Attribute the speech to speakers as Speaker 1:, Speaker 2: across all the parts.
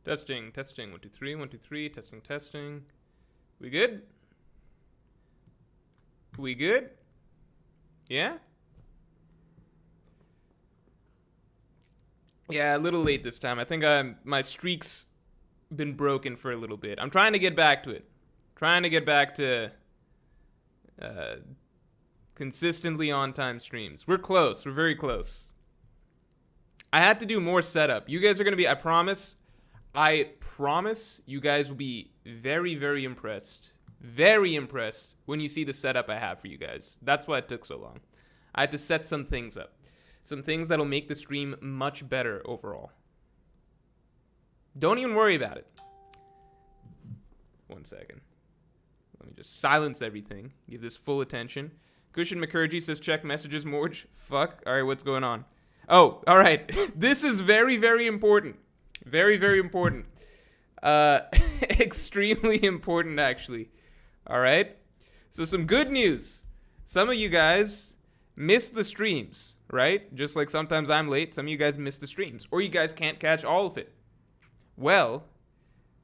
Speaker 1: Testing, testing. 1, 2, 3, 1, 2, 3. Testing, testing. We good? We good? Yeah? Yeah, a little late this time. I think my streak's been broken for a little bit. I'm trying to get back to it. Trying to get back to consistently on-time streams. We're close. We're very close. I had to do more setup. You guys are going to be, I promise you guys will be very, very impressed. Very impressed when you see the setup I have for you guys. That's why it took so long. I had to set some things up. Some things that'll make the stream much better overall. Don't even worry about it. 1 second. Let me just silence everything. Give this full attention. Cushion McCurgy says, check messages, Morj. Fuck. All right, what's going on? Oh, all right. This is very, very important. Very, very important. Extremely important, actually. All right. So some good news. Some of you guys missed the streams, right? Just like sometimes I'm late. Some of you guys missed the streams. Or you guys can't catch all of it. Well,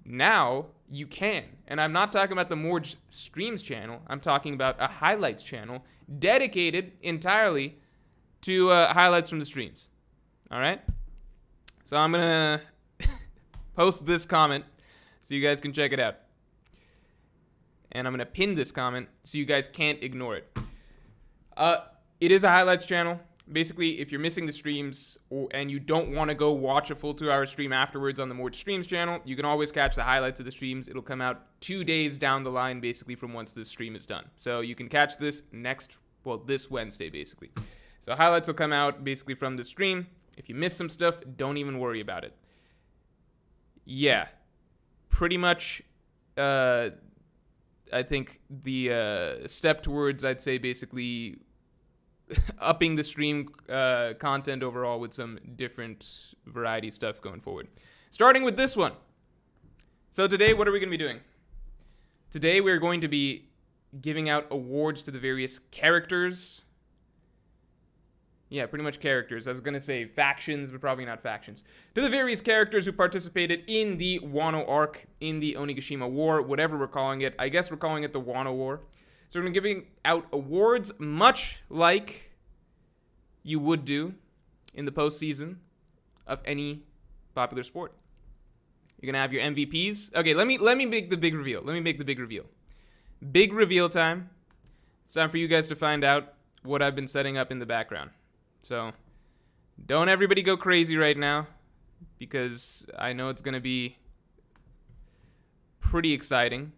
Speaker 1: now you can. And I'm not talking about the Morj Streams channel. I'm talking about a highlights channel dedicated entirely to highlights from the streams. All right? So I'm going to post this comment so you guys can check it out. And I'm going to pin this comment so you guys can't ignore it. It is a highlights channel. Basically, if you're missing the streams and you don't want to go watch a full 2-hour stream afterwards on the Morj Streams channel, you can always catch the highlights of the streams. It'll come out 2 days down the line, basically, from once this stream is done. So you can catch this this Wednesday, basically. So highlights will come out, basically, from the stream. If you miss some stuff, don't even worry about it. Yeah. Pretty much, I think the step towards, I'd say, basically upping the stream content overall with some different variety stuff going forward. Starting with this one. So today, what are we going to be doing? Today, we're going to be giving out awards to the various characters. Yeah, pretty much characters. I was going to say factions, but probably not factions. To the various characters who participated in the Wano arc, in the Onigashima War, whatever we're calling it. I guess we're calling it the Wano War. So we're going to be giving out awards much like you would do in the postseason of any popular sport. You're going to have your MVPs. Okay, let me make the big reveal. Big reveal time. It's time for you guys to find out what I've been setting up in the background. So don't everybody go crazy right now because I know it's going to be pretty exciting.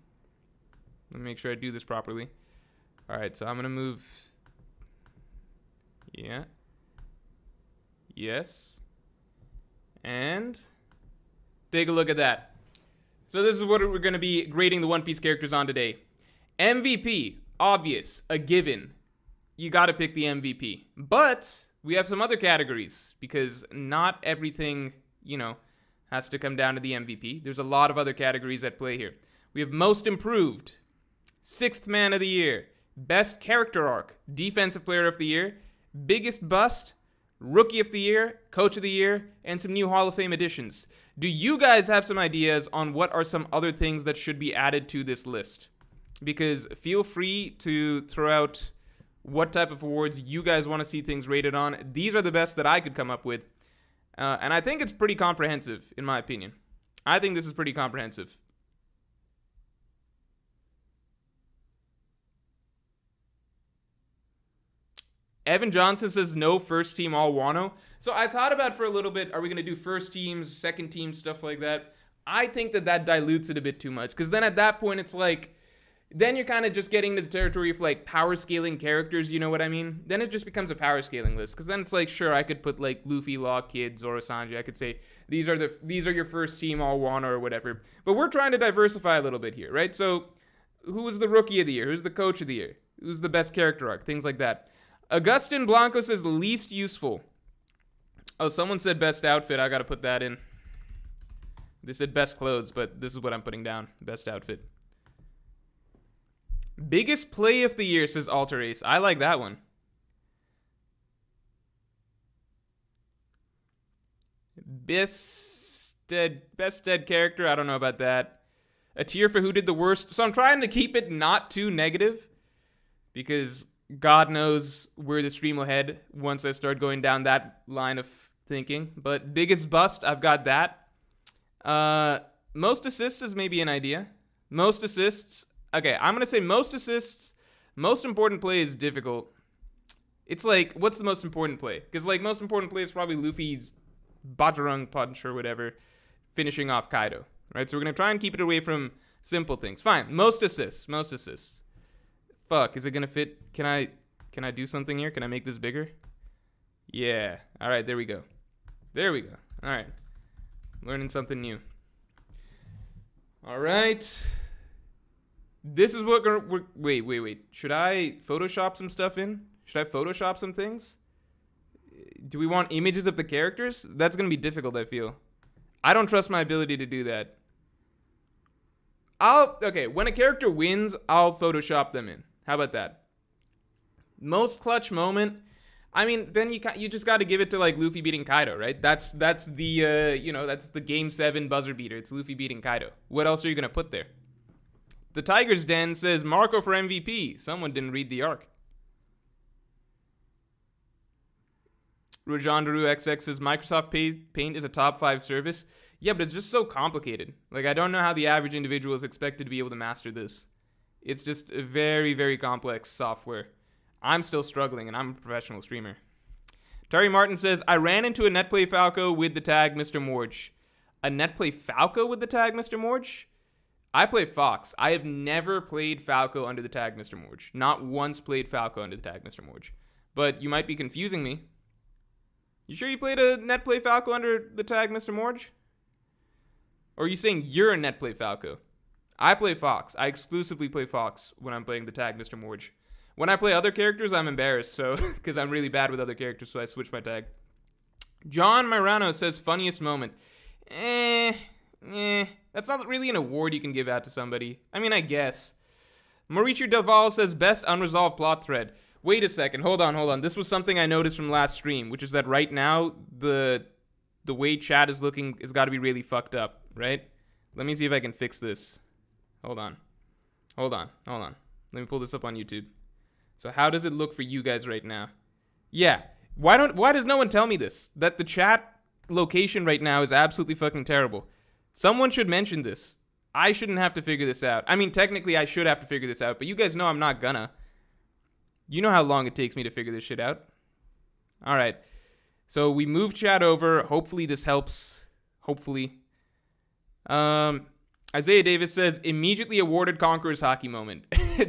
Speaker 1: Let me make sure I do this properly. All right, so I'm going to move. Yeah. Yes. And take a look at that. So this is what we're going to be grading the One Piece characters on today. MVP, obvious, a given. You got to pick the MVP. But we have some other categories because not everything, has to come down to the MVP. There's a lot of other categories at play here. We have Most Improved, Sixth Man of the Year, Best Character Arc, Defensive Player of the Year, Biggest Bust, Rookie of the Year, Coach of the Year, and some new Hall of Fame additions. Do you guys have some ideas on what are some other things that should be added to this list? Because feel free to throw out what type of awards you guys want to see things rated on. These are the best that I could come up with. And I think it's pretty comprehensive, in my opinion. I think this is pretty comprehensive. Evan Johnson says no first team all Wano. So I thought about for a little bit, are we going to do first teams, second team, stuff like that? I think that dilutes it a bit too much. Because then at that point, it's like, then you're kind of just getting to the territory of like power scaling characters, you know what I mean? Then it just becomes a power scaling list. Because then it's like, sure, I could put like Luffy, Law, Kid, Zoro, Sanji. I could say, these are your first team all Wano or whatever. But we're trying to diversify a little bit here, right? So who is the Rookie of the Year? Who's the Coach of the Year? Who's the best character arc? Things like that. Augustin Blanco says least useful. Oh, someone said best outfit. I got to put that in. They said best clothes, but this is what I'm putting down. Best outfit. Biggest play of the year, says Alter Ace. I like that one. Best best dead character. I don't know about that. A tier for who did the worst. So I'm trying to keep it not too negative because God knows where the stream will head once I start going down that line of thinking. But biggest bust, I've got that. Most assists is maybe an idea. Most assists. Okay, I'm going to say most assists. Most important play is difficult. It's like, what's the most important play? Because, like, most important play is probably Luffy's Bajirang Punch or whatever, finishing off Kaido. Right? So we're going to try and keep it away from simple things. Fine. Most assists. Most assists. Fuck, is it going to fit? Can I do something here? Can I make this bigger? Yeah. All right, there we go. There we go. All right. Learning something new. All right. This is what we're... Wait. Should I Photoshop some stuff in? Should I Photoshop some things? Do we want images of the characters? That's going to be difficult, I feel. I don't trust my ability to do that. Okay, when a character wins, I'll Photoshop them in. How about that? Most clutch moment. I mean, then you just got to give it to like Luffy beating Kaido, right? That's the that's the Game 7 buzzer beater. It's Luffy beating Kaido. What else are you gonna put there? The Tiger's Den says Marco for MVP. Someone didn't read the arc. Rajandaru XX says Microsoft Paint is a top 5 service. Yeah, but it's just so complicated. Like, I don't know how the average individual is expected to be able to master this. It's just a very, very complex software. I'm still struggling, and I'm a professional streamer. Terry Martin says, I ran into a netplay Falco with the tag Mr. Morj. A netplay Falco with the tag Mr. Morj? I play Fox. I have never played Falco under the tag Mr. Morj. Not once played Falco under the tag Mr. Morj. But you might be confusing me. You sure you played a netplay Falco under the tag Mr. Morj? Or are you saying you're a netplay Falco? I play Fox. I exclusively play Fox when I'm playing the tag Mr. Morj. When I play other characters, I'm embarrassed, so because I'm really bad with other characters, so I switch my tag. John Marano says funniest moment. That's not really an award you can give out to somebody. I mean, I guess. Mauricio Del Val says best unresolved plot thread. Wait a second. Hold on. This was something I noticed from last stream, which is that right now the way chat is looking has got to be really fucked up, right? Let me see if I can fix this. Hold on. Let me pull this up on YouTube. So how does it look for you guys right now? Yeah. Why does no one tell me this? That the chat location right now is absolutely fucking terrible. Someone should mention this. I shouldn't have to figure this out. I mean, technically I should have to figure this out, but you guys know I'm not gonna. You know how long it takes me to figure this shit out. All right. So we move chat over. Hopefully this helps. Hopefully. Isaiah Davis says, immediately awarded Conqueror's hockey moment.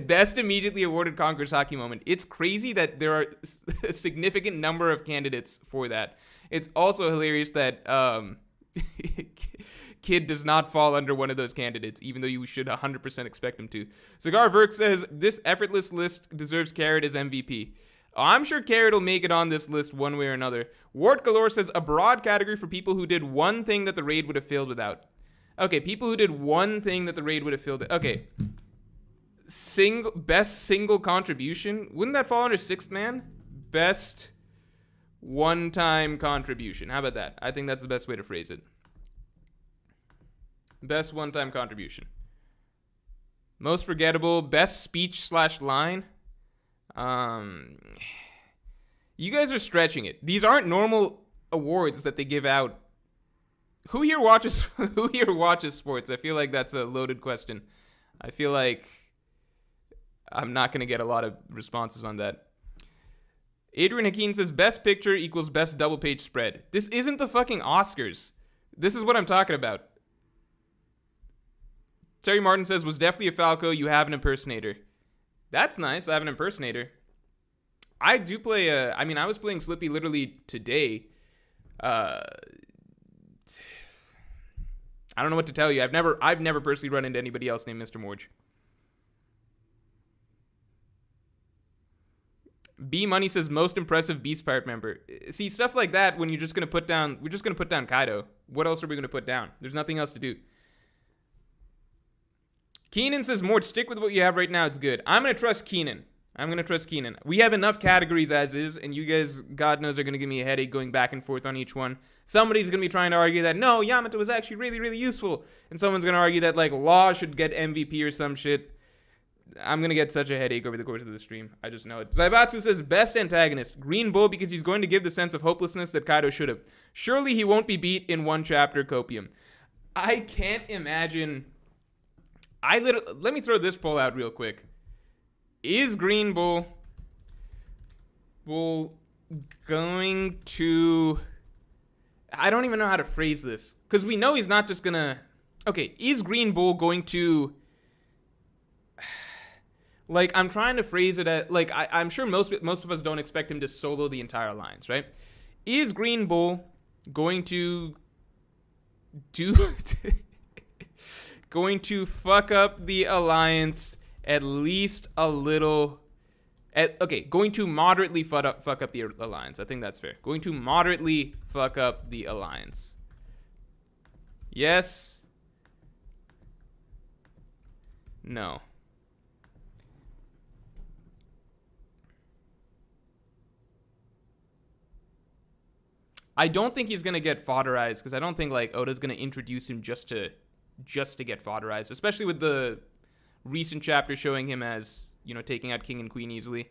Speaker 1: Best immediately awarded Conqueror's hockey moment. It's crazy that there are a significant number of candidates for that. It's also hilarious that Kid does not fall under one of those candidates, even though you should 100% expect him to. Cigar Verk says, this effortless list deserves Carrot as MVP. I'm sure Carrot will make it on this list one way or another. Ward Galore says, a broad category for people who did one thing that the raid would have failed without. Okay, people who did one thing that the raid would have filled it. Okay. Best single contribution. Wouldn't that fall under Sixth Man? Best one-time contribution. How about that? I think that's the best way to phrase it. Best one-time contribution. Most forgettable. Best speech/line. You guys are stretching it. These aren't normal awards that they give out. Who here watches sports? I feel like that's a loaded question. I feel like I'm not going to get a lot of responses on that. Adrian Hakeem says best picture equals best double page spread. This isn't the fucking Oscars. This is what I'm talking about. Terry Martin says was definitely a Falco. You have an impersonator. That's nice. I have an impersonator. I do play I was playing Slippy literally today. I don't know what to tell you. I've never personally run into anybody else named Mr. Morj. B Money says most impressive Beast Pirate member. See, stuff like that when we're just gonna put down Kaido. What else are we gonna put down? There's nothing else to do. Keenan says Morj, stick with what you have right now. It's good. I'm gonna trust Keenan. I'm going to trust Keenan. We have enough categories as is, and you guys, God knows, are going to give me a headache going back and forth on each one. Somebody's going to be trying to argue that, no, Yamato was actually really, really useful. And someone's going to argue that, like, Law should get MVP or some shit. I'm going to get such a headache over the course of the stream. I just know it. Zaibatsu says, best antagonist, Green Bull, because he's going to give the sense of hopelessness that Kaido should have. Surely he won't be beat in one chapter, Copium. I can't imagine. Let me throw this poll out real quick. Is Green Bull going to... I don't even know how to phrase this. Because we know he's not just going to... Okay, is Green Bull going to... Like, I'm trying to phrase it at... Like, I'm sure most of us don't expect him to solo the entire alliance, right? Is Green Bull going to do... going to fuck up the alliance at least a little... going to moderately fuck up the alliance. I think that's fair. Going to moderately fuck up the alliance. Yes. No. I don't think he's going to get fodderized, because I don't think, like, Oda's going to introduce him just to get fodderized, especially with the recent chapter showing him as, you know, taking out King and Queen easily.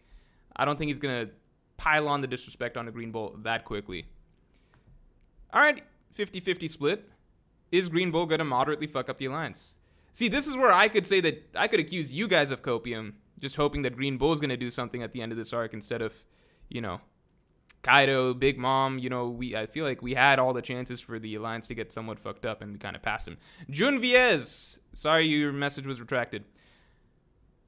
Speaker 1: I don't think he's going to pile on the disrespect on the Green Bull that quickly. All right, 50-50 split. Is Green Bull going to moderately fuck up the alliance? See, this is where I could say that I could accuse you guys of copium, just hoping that Green Bull is going to do something at the end of this arc instead of, you know, Kaido, Big Mom. You know, I feel like we had all the chances for the alliance to get somewhat fucked up, and we kind of passed him. Jun Viez, sorry your message was retracted.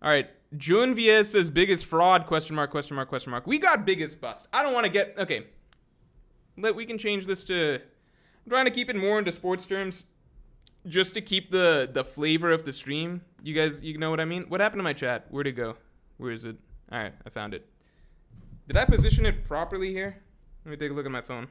Speaker 1: All right, Jun Viez says biggest fraud, question mark, question mark, question mark. We got biggest bust. I don't want to get, okay. We can change this to, I'm trying to keep it more into sports terms just to keep the flavor of the stream. You guys, you know what I mean? What happened to my chat? Where'd it go? Where is it? All right, I found it. Did I position it properly here? Let me take a look at my phone.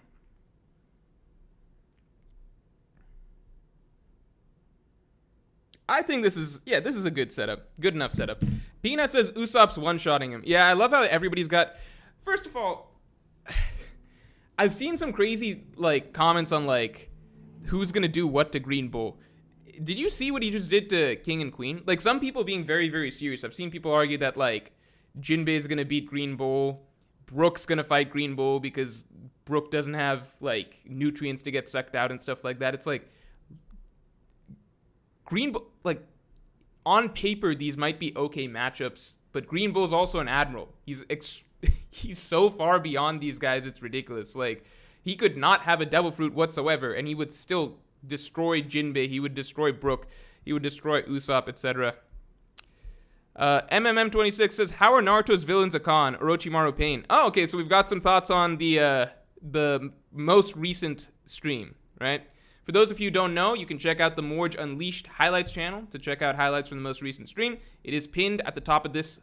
Speaker 1: I think this is a good setup. Good enough setup. Pina says Usopp's one-shotting him. Yeah, I love how everybody's got... First of all, I've seen some crazy, like, comments on, like, who's gonna do what to Green Bull. Did you see what he just did to King and Queen? Like, some people being very, very serious. I've seen people argue that, like, Jinbei is gonna beat Green Bull. Brook's gonna fight Green Bull because Brook doesn't have, like, nutrients to get sucked out and stuff like that. It's like... Green Bull, like, on paper, these might be okay matchups, but Green Bull's also an admiral. He's so far beyond these guys, it's ridiculous. Like, he could not have a devil fruit whatsoever, and he would still destroy Jinbei. He would destroy Brook. He would destroy Usopp, etc. MMM26 says, how are Naruto's villains a con? Orochimaru Pain. Oh, okay, so we've got some thoughts on the most recent stream, right? For those of you who don't know, you can check out the Morj Unleashed highlights channel to check out highlights from the most recent stream. It is pinned at the top of this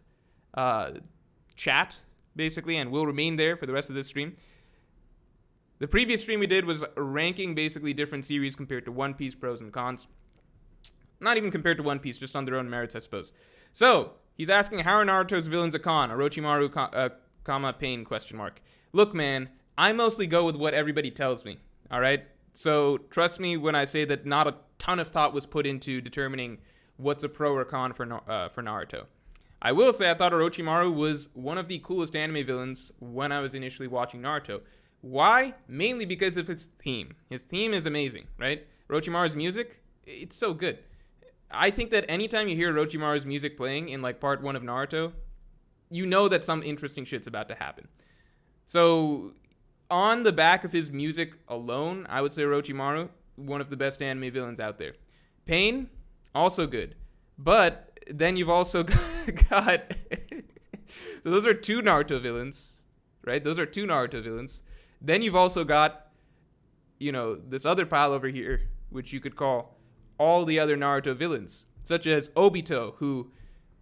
Speaker 1: chat, basically, and will remain there for the rest of this stream. The previous stream we did was ranking basically different series compared to One Piece pros and cons. Not even compared to One Piece, just on their own merits, I suppose. So, he's asking, how are Naruto's villains a con? Orochimaru, comma, Pain, question mark. Look, man, I mostly go with what everybody tells me, all right? So trust me when I say that not a ton of thought was put into determining what's a pro or con for Naruto. I will say I thought Orochimaru was one of the coolest anime villains when I was initially watching Naruto. Why? Mainly because of his theme. His theme is amazing, right? Orochimaru's music, it's so good. I think that anytime you hear Orochimaru's music playing in, like, part 1 of Naruto, you know that some interesting shit's about to happen. So... on the back of his music alone, I would say Orochimaru, one of the best anime villains out there. Pain, also good. But then you've also got... so those are 2 Naruto villains, right? Those are 2 Naruto villains. Then you've also got, you know, this other pile over here, which you could call all the other Naruto villains, such as Obito, who...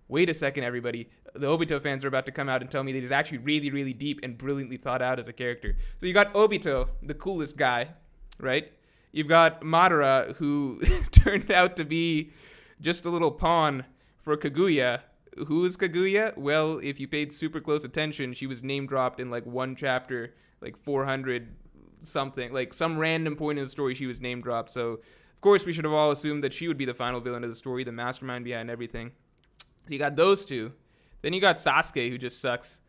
Speaker 1: Wait a second, everybody. The Obito fans are about to come out and tell me that he's actually really, really deep and brilliantly thought out as a character. So you got Obito, the coolest guy, right? You've got Madara, who turned out to be just a little pawn for Kaguya, who is Kaguya? Well, if you paid super close attention, she was name dropped in like one chapter, like 400 something, like some random point in the story she was name dropped. So of course we should have all assumed that she would be the final villain of the story, the mastermind behind everything. So you got those two. Then you got Sasuke, who just sucks.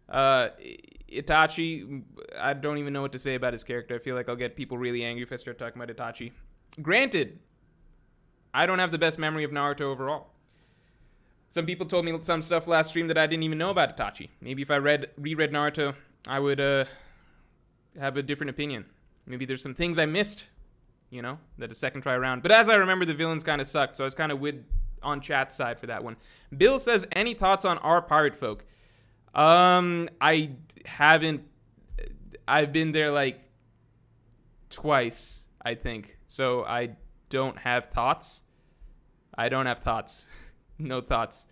Speaker 1: Itachi, I don't even know what to say about his character. I feel like I'll get people really angry if I start talking about Itachi. Granted, I don't have the best memory of Naruto overall. Some people told me some stuff last stream that I didn't even know about Itachi. Maybe if I reread Naruto, I would have a different opinion. Maybe there's some things I missed, that a second try around. But as I remember, the villains kind of sucked, so I was kind of on chat's side for that one. Bill says, any thoughts on our pirate folk? I haven't. I've been there like twice, I think. So I don't have thoughts. No thoughts.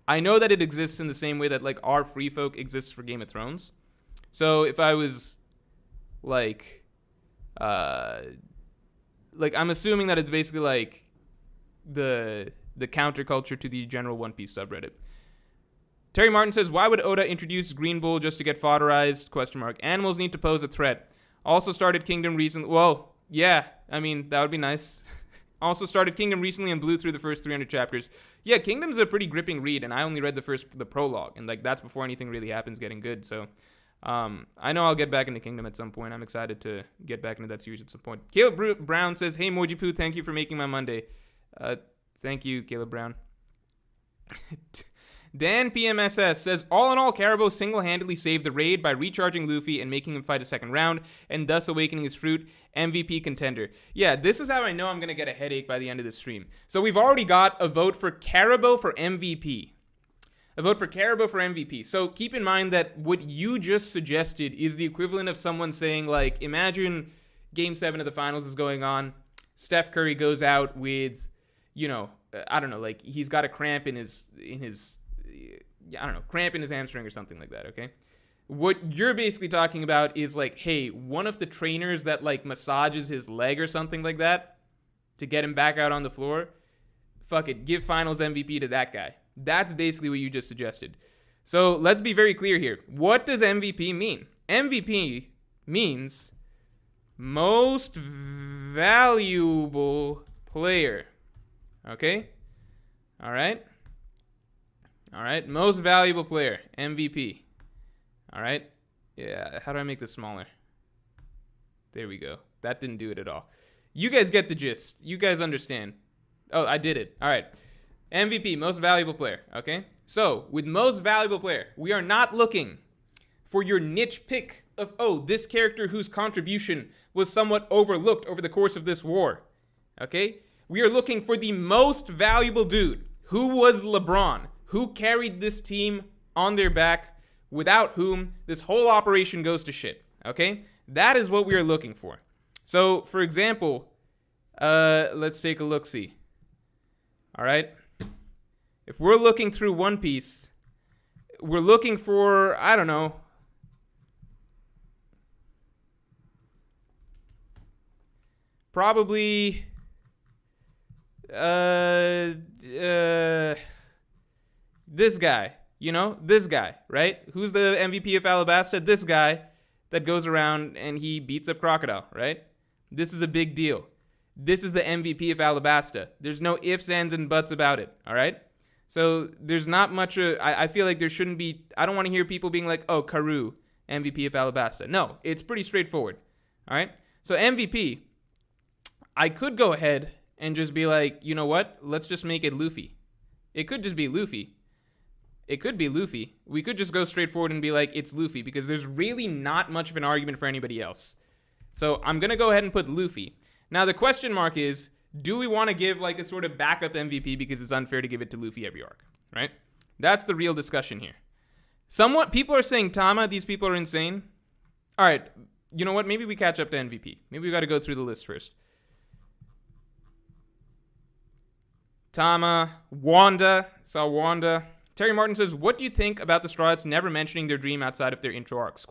Speaker 1: I know that it exists in the same way that like our free folk exists for Game of Thrones. So if I was like I'm assuming that it's basically like the counterculture to the general One Piece subreddit. Terry Martin says, why would Oda introduce Green Bull just to get fodderized? ? Animals need to pose a threat. Also started Kingdom recently. Well, yeah, I mean, that would be nice. Also started Kingdom recently and blew through the first 300 chapters. Yeah, Kingdom's a pretty gripping read, and I only read the prologue, and like that's before anything really happens getting good. So I know I'll get back into Kingdom at some point. I'm excited to get back into that series at some point. Caleb Brown says, hey, Morji Poo, thank you for making my Monday. Thank you, Caleb Brown. Dan PMSS says, all in all, Caribou single-handedly saved the raid by recharging Luffy and making him fight a second round, and thus awakening his fruit. MVP contender. Yeah, this is how I know I'm going to get a headache by the end of this stream. So we've already got a vote for Caribou for MVP. A vote for Caribou for MVP. So keep in mind that what you just suggested is the equivalent of someone saying, like, imagine Game 7 of the finals is going on. Steph Curry goes out with, I don't know, like he's got a cramp in his cramp in his hamstring or something like that, okay? What you're basically talking about is like, hey, one of the trainers that like massages his leg or something like that to get him back out on the floor, fuck it, give finals MVP to that guy. That's basically what you just suggested. So let's be very clear here. What does MVP mean? MVP means most valuable player. Okay? All right, most valuable player, MVP. All right, yeah, how do I make this smaller? There we go. That didn't do it at all. You guys get the gist. You guys understand. Oh, I did it. All right, MVP, most valuable player, okay? So, with most valuable player, we are not looking for your niche pick of, oh, this character whose contribution was somewhat overlooked over the course of this war, okay? We are looking for the most valuable dude. Who was LeBron? Who carried this team on their back, without whom this whole operation goes to shit, okay? That is what we are looking for. So, for example, let's take a look-see. All right? If we're looking through One Piece, we're looking for, I don't know, probably this guy, this guy, right? Who's the MVP of Alabasta? This guy that goes around and he beats up Crocodile, right? This is a big deal. This is the MVP of Alabasta. There's no ifs, ands, and buts about it, all right? So there's not much, I feel like there shouldn't be, I don't want to hear people being like, oh, Karoo, MVP of Alabasta. No, it's pretty straightforward, all right? So MVP, I could go ahead and just be like, you know what? Let's just make it Luffy. It could just be Luffy. It could be Luffy. We could just go straight forward and be like, it's Luffy, because there's really not much of an argument for anybody else. So I'm going to go ahead and put Luffy. Now, the question mark is, do we want to give like a sort of backup MVP because it's unfair to give it to Luffy every arc, right? That's the real discussion here. People are saying Tama, these people are insane. All right, you know what? Maybe we catch up to MVP. Maybe we got to go through the list first. Tama, Wanda, saw Wanda. Terry Martin says, what do you think about the Straw Hats never mentioning their dream outside of their intro arcs? ?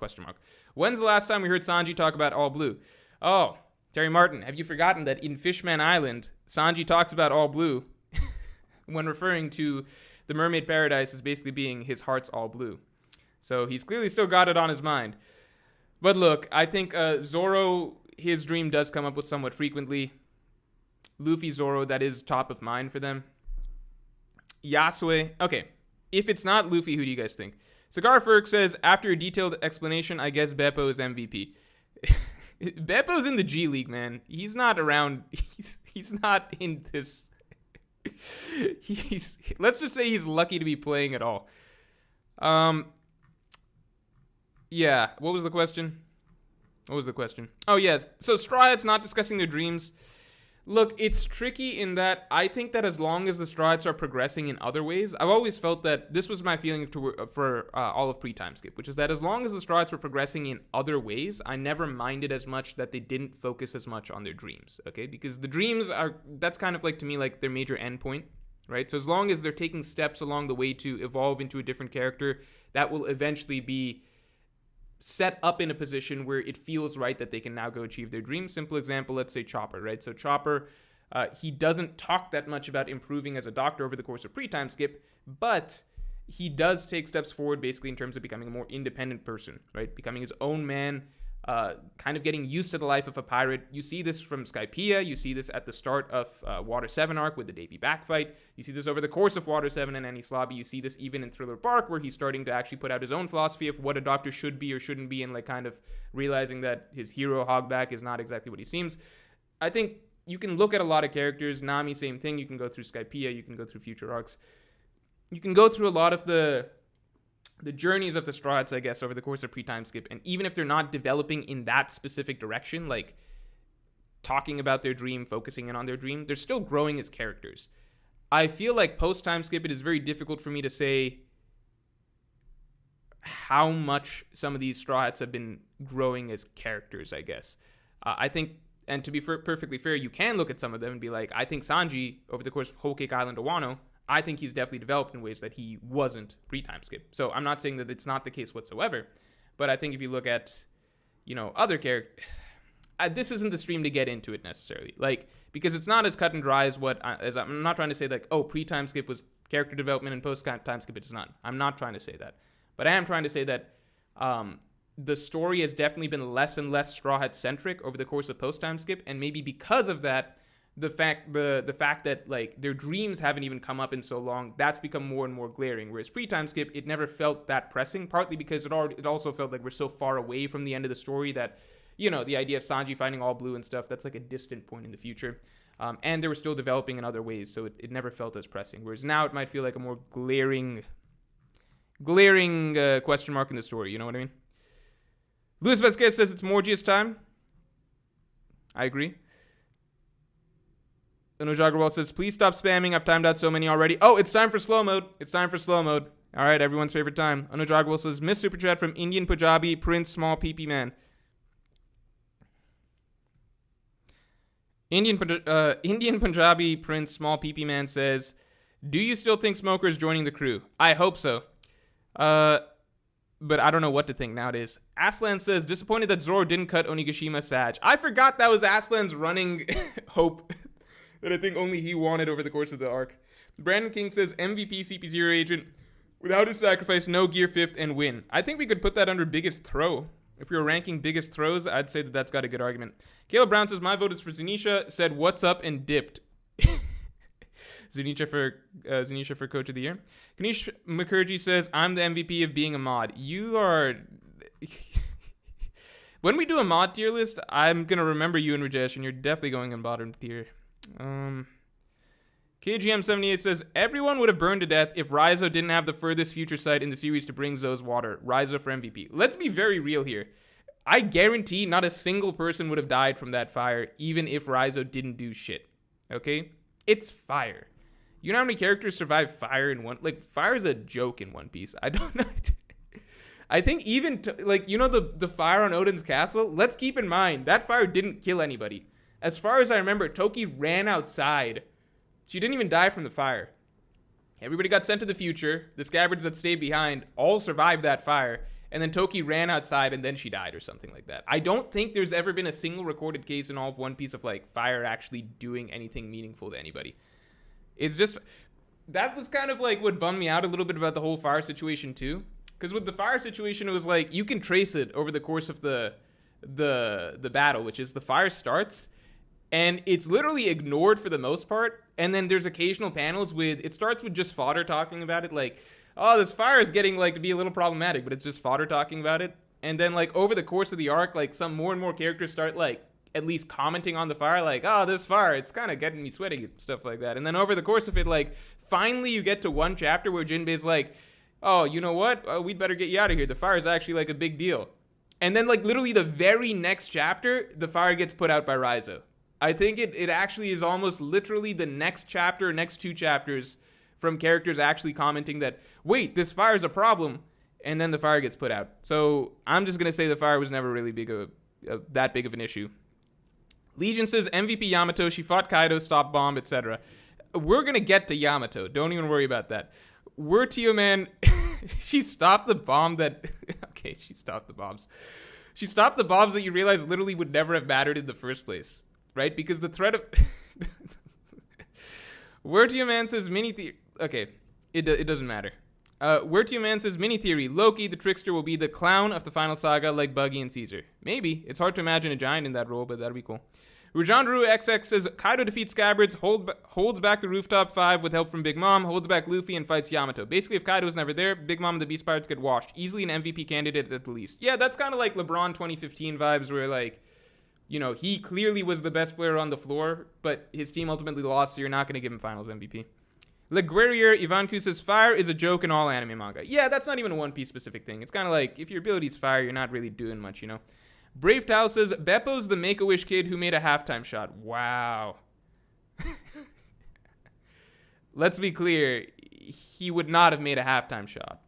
Speaker 1: When's the last time we heard Sanji talk about All Blue? Oh, Terry Martin, have you forgotten that in Fishman Island, Sanji talks about All Blue when referring to the Mermaid Paradise as basically being his heart's all blue. So he's clearly still got it on his mind. But look, I think Zoro, his dream does come up with somewhat frequently. Luffy, Zoro, that is top of mind for them. Yasue, okay. If it's not Luffy, who do you guys think? Cigar Ferg says, after a detailed explanation, I guess Beppo is MVP. Beppo's in the G League, man. He's not around. He's not in this. Let's just say he's lucky to be playing at all. Yeah, what was the question? Oh, yes. So Straw Hats not discussing their dreams. Look, it's tricky in that I think that as long as the Straw Hats are progressing in other ways, I've always felt that this was my feeling for all of pre-time skip, which is that as long as the Straw Hats were progressing in other ways, I never minded as much that they didn't focus as much on their dreams, okay? Because the dreams that's kind of like, to me, like their major endpoint, right? So as long as they're taking steps along the way to evolve into a different character, that will eventually be set up in a position where it feels right that they can now go achieve their dream. Simple example, let's say Chopper, right? So Chopper, he doesn't talk that much about improving as a doctor over the course of pre-time skip, but he does take steps forward basically in terms of becoming a more independent person, right? Becoming his own man, kind of getting used to the life of a pirate. You see this from Skypiea. You see this at the start of Water 7 arc with the Davy Back fight. You see this over the course of Water 7 and Enies Lobby. You see this even in Thriller Bark, where he's starting to actually put out his own philosophy of what a doctor should be or shouldn't be, and like kind of realizing that his hero Hogback is not exactly what he seems. I think you can look at a lot of characters. Nami, same thing. You can go through Skypiea. You can go through future arcs. You can go through a lot of the journeys of the Straw Hats, I guess, over the course of pre-time skip. And even if they're not developing in that specific direction, like talking about their dream, focusing in on their dream, they're still growing as characters. I feel like post-time skip, it is very difficult for me to say how much some of these Straw Hats have been growing as characters, I guess. I think, and to be perfectly fair, you can look at some of them and be like, I think Sanji, over the course of Whole Cake Island to Wano, I think he's definitely developed in ways that he wasn't pre-time skip. So I'm not saying that it's not the case whatsoever, but I think if you look at, other characters, this isn't the stream to get into it necessarily, like, because it's not as cut and dry as I'm not trying to say like, oh, pre-time skip was character development and post-time skip it's not. I'm not trying to say that, but I am trying to say that the story has definitely been less and less Straw Hat centric over the course of post-time skip, and maybe because of that, the fact that like their dreams haven't even come up in so long, that's become more and more glaring. Whereas pre-time skip, it never felt that pressing, partly because it also felt like we're so far away from the end of the story that, the idea of Sanji finding all blue and stuff, that's like a distant point in the future. And they were still developing in other ways, so it never felt as pressing. Whereas now it might feel like a more glaring question mark in the story, you know what I mean? Luis Vasquez says it's Morji's time. I agree. Anuj Agarwal says, please stop spamming. I've timed out so many already. Oh, it's time for slow mode. All right, everyone's favorite time. Anuj Agarwal says, miss super chat from Indian Punjabi Prince Small PP Man. Indian Punjabi Prince Small PP Man says, do you still think Smoker is joining the crew? I hope so. But I don't know what to think nowadays. Aslan says, disappointed that Zoro didn't cut Onigashima Sag. I forgot that was Aslan's running hope that I think only he wanted over the course of the arc. Brandon King says, MVP CP0 agent, without his sacrifice, no gear 5th and win. I think we could put that under biggest throw. If we were ranking biggest throws, I'd say that that's got a good argument. Caleb Brown says, my vote is for Zunisha, said, what's up, and dipped. Zunisha for Coach of the Year. Kanish Mukherjee says, I'm the MVP of being a mod. You are... When we do a mod tier list, I'm going to remember you and Rajesh, and you're definitely going in bottom tier. KGM78 says, everyone would have burned to death if Raizo didn't have the furthest future sight in the series to bring Zoe's water. Raizo for MVP. Let's be very real here. I guarantee not a single person would have died from that fire, even if Raizo didn't do shit. Okay? It's fire. You know how many characters survive fire in one? Like, fire is a joke in One Piece. I don't know. I think even, the fire on Odin's castle? Let's keep in mind, that fire didn't kill anybody. As far as I remember, Toki ran outside. She didn't even die from the fire. Everybody got sent to the future. The scabbards that stayed behind all survived that fire. And then Toki ran outside and then she died or something like that. I don't think there's ever been a single recorded case in all of One Piece of, like, fire actually doing anything meaningful to anybody. It's just... that was kind of like what bummed me out a little bit about the whole fire situation too. Because with the fire situation, it was like you can trace it over the course of the battle, which is the fire starts and it's literally ignored for the most part. And then there's occasional panels with, it starts with just fodder talking about it, like, oh, this fire is getting like to be a little problematic, but it's just fodder talking about it. And then like over the course of the arc, like some more and more characters start like at least commenting on the fire, like, oh, this fire, it's kind of getting me sweaty and stuff like that. And then over the course of it, like finally you get to one chapter where Jinbei's like, oh, you know what? We'd better get you out of here. The fire is actually like a big deal. And then like literally the very next chapter, the fire gets put out by Raizo. I think it actually is almost literally the next chapter, next two chapters from characters actually commenting that, wait, this fire is a problem. And then the fire gets put out. So I'm just going to say the fire was never really that big of an issue. Legion says MVP Yamato, she fought Kaido, stopped bomb, etc. We're going to get to Yamato. Don't even worry about that. We're Tio Man. She stopped the bomb that... Okay, she stopped the bombs. She stopped the bombs that you realize literally would never have mattered in the first place. Right? Because the threat of... Word to your man says mini theory... Okay, it doesn't matter. Word to your man says mini theory. Loki, the trickster, will be the clown of the final saga like Buggy and Caesar. Maybe. It's hard to imagine a giant in that role, but that'd be cool. Rujandru XX says Kaido defeats Scabbards, holds back the Rooftop 5 with help from Big Mom, holds back Luffy, and fights Yamato. Basically, if Kaido was never there, Big Mom and the Beast Pirates get washed. Easily an MVP candidate at the least. Yeah, that's kind of like LeBron 2015 vibes where like... You know, he clearly was the best player on the floor, but his team ultimately lost, so you're not going to give him finals MVP. Le Guerrier Ivanku says, fire is a joke in all anime manga. Yeah, that's not even a One Piece specific thing. It's kind of like, if your ability's fire, you're not really doing much, you know? Brave Tao says, Beppo's the Make-A-Wish kid who made a halftime shot. Wow. Let's be clear, he would not have made a halftime shot.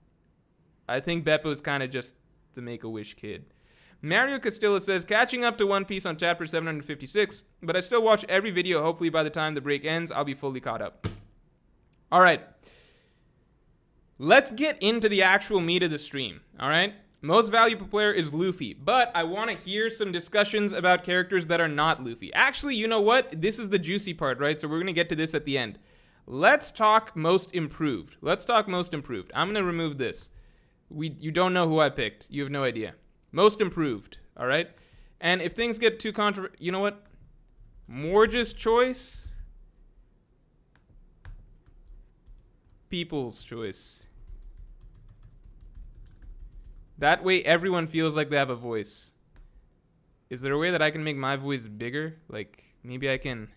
Speaker 1: I think Beppo's kind of just the Make-A-Wish kid. Mario Castillo says, catching up to One Piece on chapter 756, but I still watch every video. Hopefully by the time the break ends, I'll be fully caught up. All right. Let's get into the actual meat of the stream, all right? Most valuable player is Luffy, but I want to hear some discussions about characters that are not Luffy. Actually, you know what? This is the juicy part, right? So we're going to get to this at the end. Let's talk most improved. Let's talk most improved. I'm going to remove this. You don't know who I picked. You have no idea. Most improved, all right? And if things get too controversial, you know what? Morj's choice. People's choice. That way everyone feels like they have a voice. Is there a way that I can make my voice bigger? Like, maybe I can...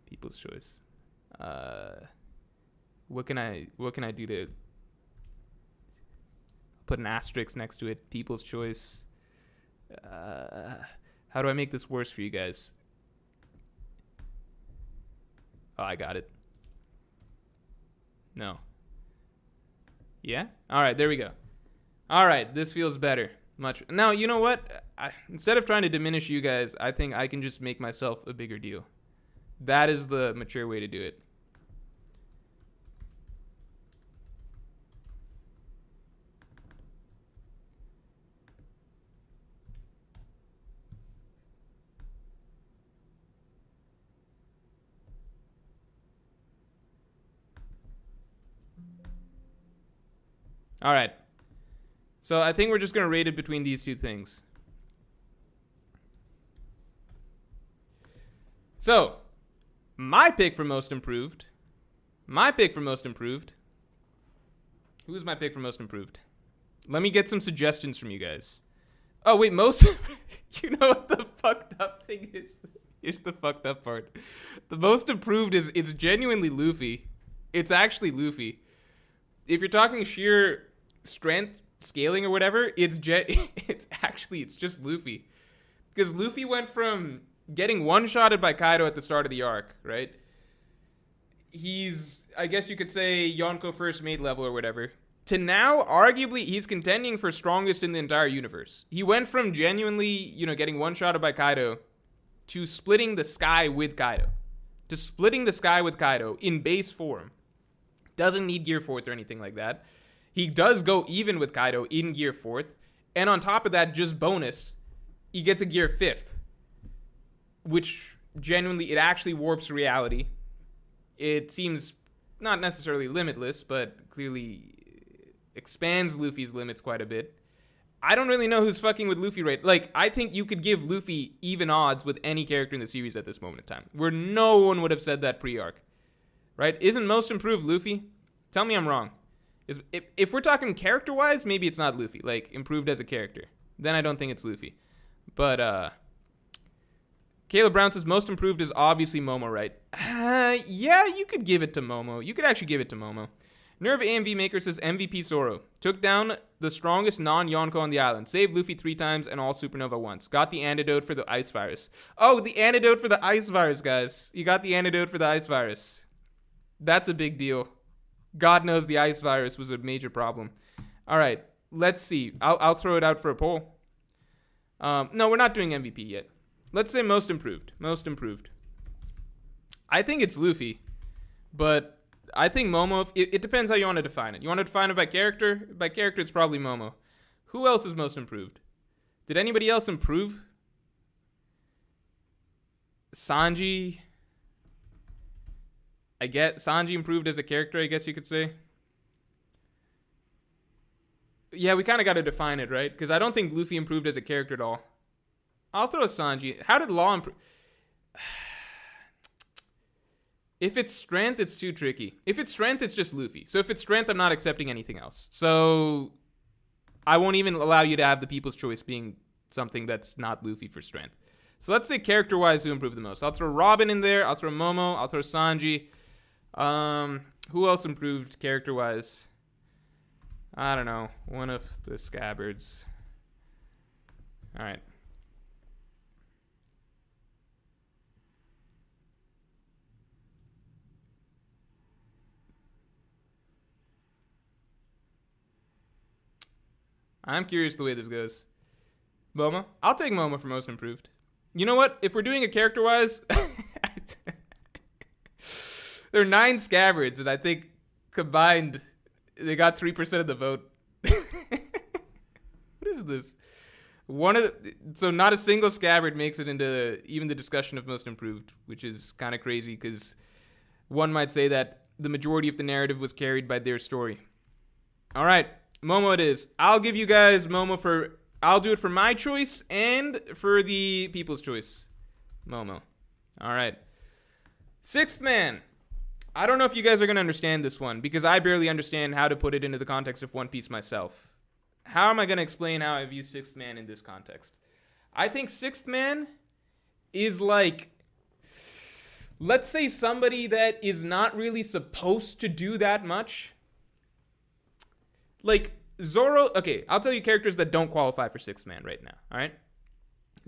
Speaker 1: People's choice. What can I do to... Put an asterisk next to it. People's choice. How do I make this worse for you guys? Oh, I got it. No. Yeah? All right, there we go. All right, this feels better. Much. Now, you know what? Instead of trying to diminish you guys, I think I can just make myself a bigger deal. That is the mature way to do it. All right. So I think we're just going to rate it between these two things. So, my pick for most improved. Who's my pick for most improved? Let me get some suggestions from you guys. Oh, wait, you know what the fucked up thing is? Here's the fucked up part. The most improved is, it's genuinely Luffy. It's actually Luffy. If you're talking sheer strength, scaling or whatever, it's just Luffy. Because Luffy went from getting one-shotted by Kaido at the start of the arc, right? He's, I guess you could say, Yonko first mate level or whatever, to now, arguably, he's contending for strongest in the entire universe. He went from genuinely, getting one-shotted by Kaido to splitting the sky with Kaido. In base form. Doesn't need Gear 4th or anything like that. He does go even with Kaido in Gear 4th. And on top of that, just bonus, he gets a Gear 5th. Which, genuinely, it actually warps reality. It seems not necessarily limitless, but clearly expands Luffy's limits quite a bit. I don't really know who's fucking with Luffy right. Like, I think you could give Luffy even odds with any character in the series at this moment in time, where no one would have said that pre-arc. Right? Isn't most improved Luffy? Tell me I'm wrong. If we're talking character-wise, maybe it's not Luffy. Like, improved as a character. Then I don't think it's Luffy. But, Caleb Brown says most improved is obviously Momo, right? Yeah, you could give it to Momo. You could actually give it to Momo. Nerve AMV Maker says MVP Zoro. Took down the strongest non-Yonko on the island. Saved Luffy 3 times and all Supernova once. Got the antidote for the ice virus. Oh, the antidote for the ice virus, guys. You got the antidote for the ice virus. That's a big deal. God knows the ice virus was a major problem. All right, let's see. I'll throw it out for a poll. No, we're not doing MVP yet. Let's say most improved. Most improved. I think it's Luffy, but I think Momo, it depends how you want to define it. You want to define it by character? By character, it's probably Momo. Who else is most improved? Did anybody else improve? Sanji. I get Sanji improved as a character, I guess you could say. Yeah, we kind of got to define it, right? Because I don't think Luffy improved as a character at all. I'll throw Sanji. How did Law improve? If it's strength, it's too tricky. If it's strength, it's just Luffy. So if it's strength, I'm not accepting anything else. So I won't even allow you to have the people's choice being something that's not Luffy for strength. So let's say character-wise, who improved the most? I'll throw Robin in there. I'll throw Momo. I'll throw Sanji. Who else improved character-wise? I don't know. One of the scabbards. All right. I'm curious the way this goes. Momo? I'll take Momo for most improved. You know what? If we're doing it character-wise, there are 9 scabbards, and I think combined, they got 3% of the vote. What is this? So not a single scabbard makes it into even the discussion of most improved, which is kind of crazy, because one might say that the majority of the narrative was carried by their story. All right. Momo it is. I'll give you guys Momo for... I'll do it for my choice and for the people's choice. Momo. All right. Sixth Man. I don't know if you guys are going to understand this one because I barely understand how to put it into the context of One Piece myself. How am I going to explain how I view Sixth Man in this context? I think Sixth Man is like... Let's say somebody that is not really supposed to do that much... Like, Zoro... Okay, I'll tell you characters that don't qualify for Sixth Man right now, all right?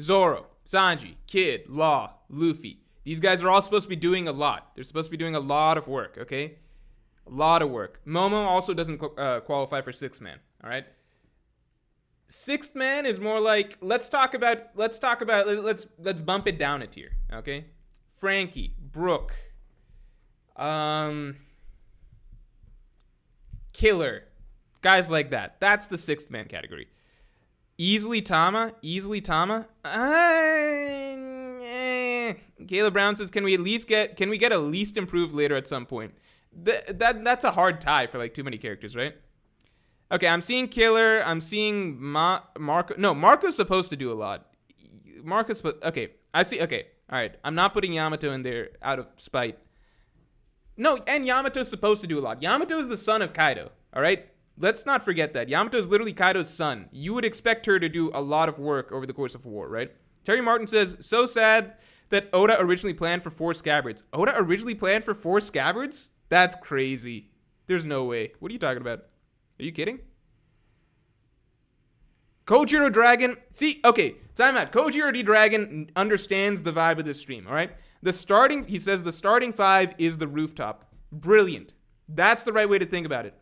Speaker 1: Zoro, Sanji, Kid, Law, Luffy. These guys are all supposed to be doing a lot. They're supposed to be doing a lot of work, okay? A lot of work. Momo also doesn't qualify for Sixth Man, all right? Sixth Man is more like... Let's bump it down a tier, okay? Frankie, Brook, Killer... Guys like that. That's the Sixth Man category. Easily Tama. Caleb Brown says, can we get a least improved later at some point? That's a hard tie for like too many characters, right? Okay, I'm seeing Killer. I'm seeing Marco. No, Marco's supposed to do a lot. Okay, I see. Okay, all right. I'm not putting Yamato in there out of spite. No, and Yamato's supposed to do a lot. Yamato is the son of Kaido, all right? Let's not forget that. Yamato is literally Kaido's son. You would expect her to do a lot of work over the course of war, right? Terry Martin says, so sad that Oda originally planned for 4 scabbards. Oda originally planned for 4 scabbards? That's crazy. There's no way. What are you talking about? Are you kidding? Kojiro Dragon. See, okay, time out. Kojiro D. Dragon understands the vibe of this stream, all right? He says the starting 5 is the rooftop. Brilliant. That's the right way to think about it.